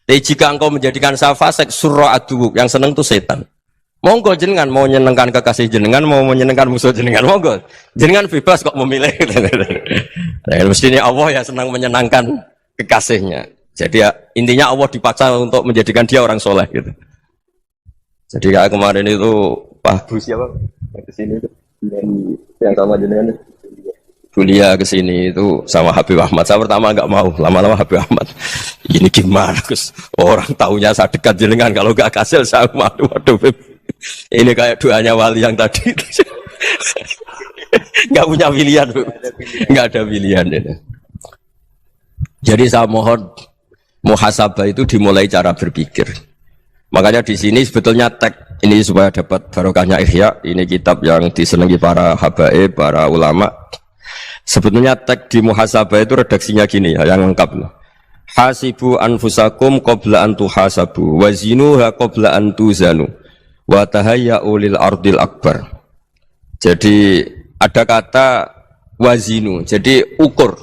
Tapi jika engkau menjadikan saya fasik, surah adubu, yang senang itu setan. Monggo jenengan mau menyenangkan kekasih jenengan, mau menyenangkan musuh jenengan, monggo. Jenengan bebas kok memilih. Nah, mestinya Allah ya senang menyenangkan kekasihnya. Jadi ya, intinya Allah dipaksa untuk menjadikan dia orang soleh gitu. Jadi kayak kemarin itu Pak Bu siapa? Kesini itu yang sama jenengan. Kuliah ke sini itu sama Habib Ahmad. Saya pertama enggak mau, lama-lama Habib Ahmad. Ini gimana, Gus? Orang taunya saya dekat jenengan, kalau enggak kasil saya waduh. Ini kayak doanya wali yang tadi. Enggak punya pilihan, Bu. Enggak ada pilihan ini. Jadi saya mohon muhasabah itu dimulai cara berpikir. Makanya di sini sebetulnya tag ini supaya dapat barokahnya Ihya. Ini kitab yang disenangi para habaib, para ulama. Sebetulnya tag di muhasabah itu redaksinya gini ya, yang lengkap. Hasibu anfusakum qabla an tuhasabu, wazinuha qabla an tuzanu, wa tahayya'u lil ardil akbar. Jadi ada kata wazinu, jadi ukur.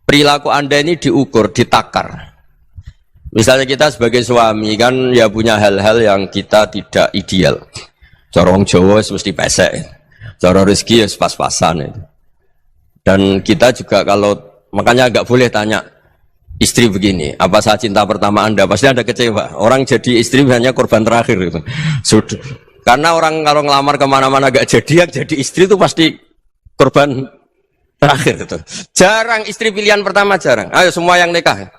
Perilaku Anda ini diukur, ditakar. Misalnya kita sebagai suami kan ya punya hal-hal yang kita tidak ideal. Cara wong Jawa mesti pesek. Cara rezeki ya pas-pasan itu. Dan kita juga kalau, makanya nggak boleh tanya istri begini, apa saya cinta pertama Anda, pasti Anda kecewa. Orang jadi istri hanya korban terakhir gitu. Sudah. Karena orang kalau ngelamar kemana-mana gak jadi, yang jadi istri itu pasti korban terakhir gitu. Jarang istri pilihan pertama, jarang. Ayo semua yang nikah.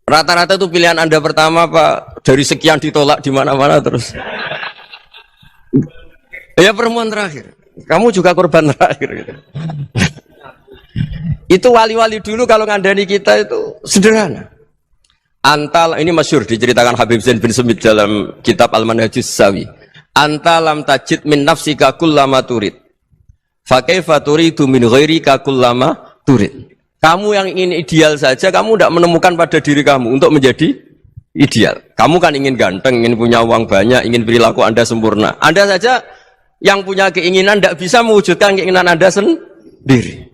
Rata-rata itu pilihan Anda pertama Pak, dari sekian ditolak di mana-mana terus. Ya perempuan terakhir. Kamu juga korban terakhir gitu. Itu wali-wali dulu kalau ngandani kita itu sederhana. Antal, ini masyhur diceritakan Habib Zain bin Sumit dalam kitab Al-Manhajus Sawi. Antalam tajid min nafsika kullama turid. Fa kaifa turidu min ghairika kullama turid. Kamu yang ingin ideal saja, kamu tidak menemukan pada diri kamu untuk menjadi ideal. Kamu kan ingin ganteng, ingin punya uang banyak, ingin perilaku Anda sempurna. Anda saja yang punya keinginan tidak bisa mewujudkan keinginan Anda sendiri.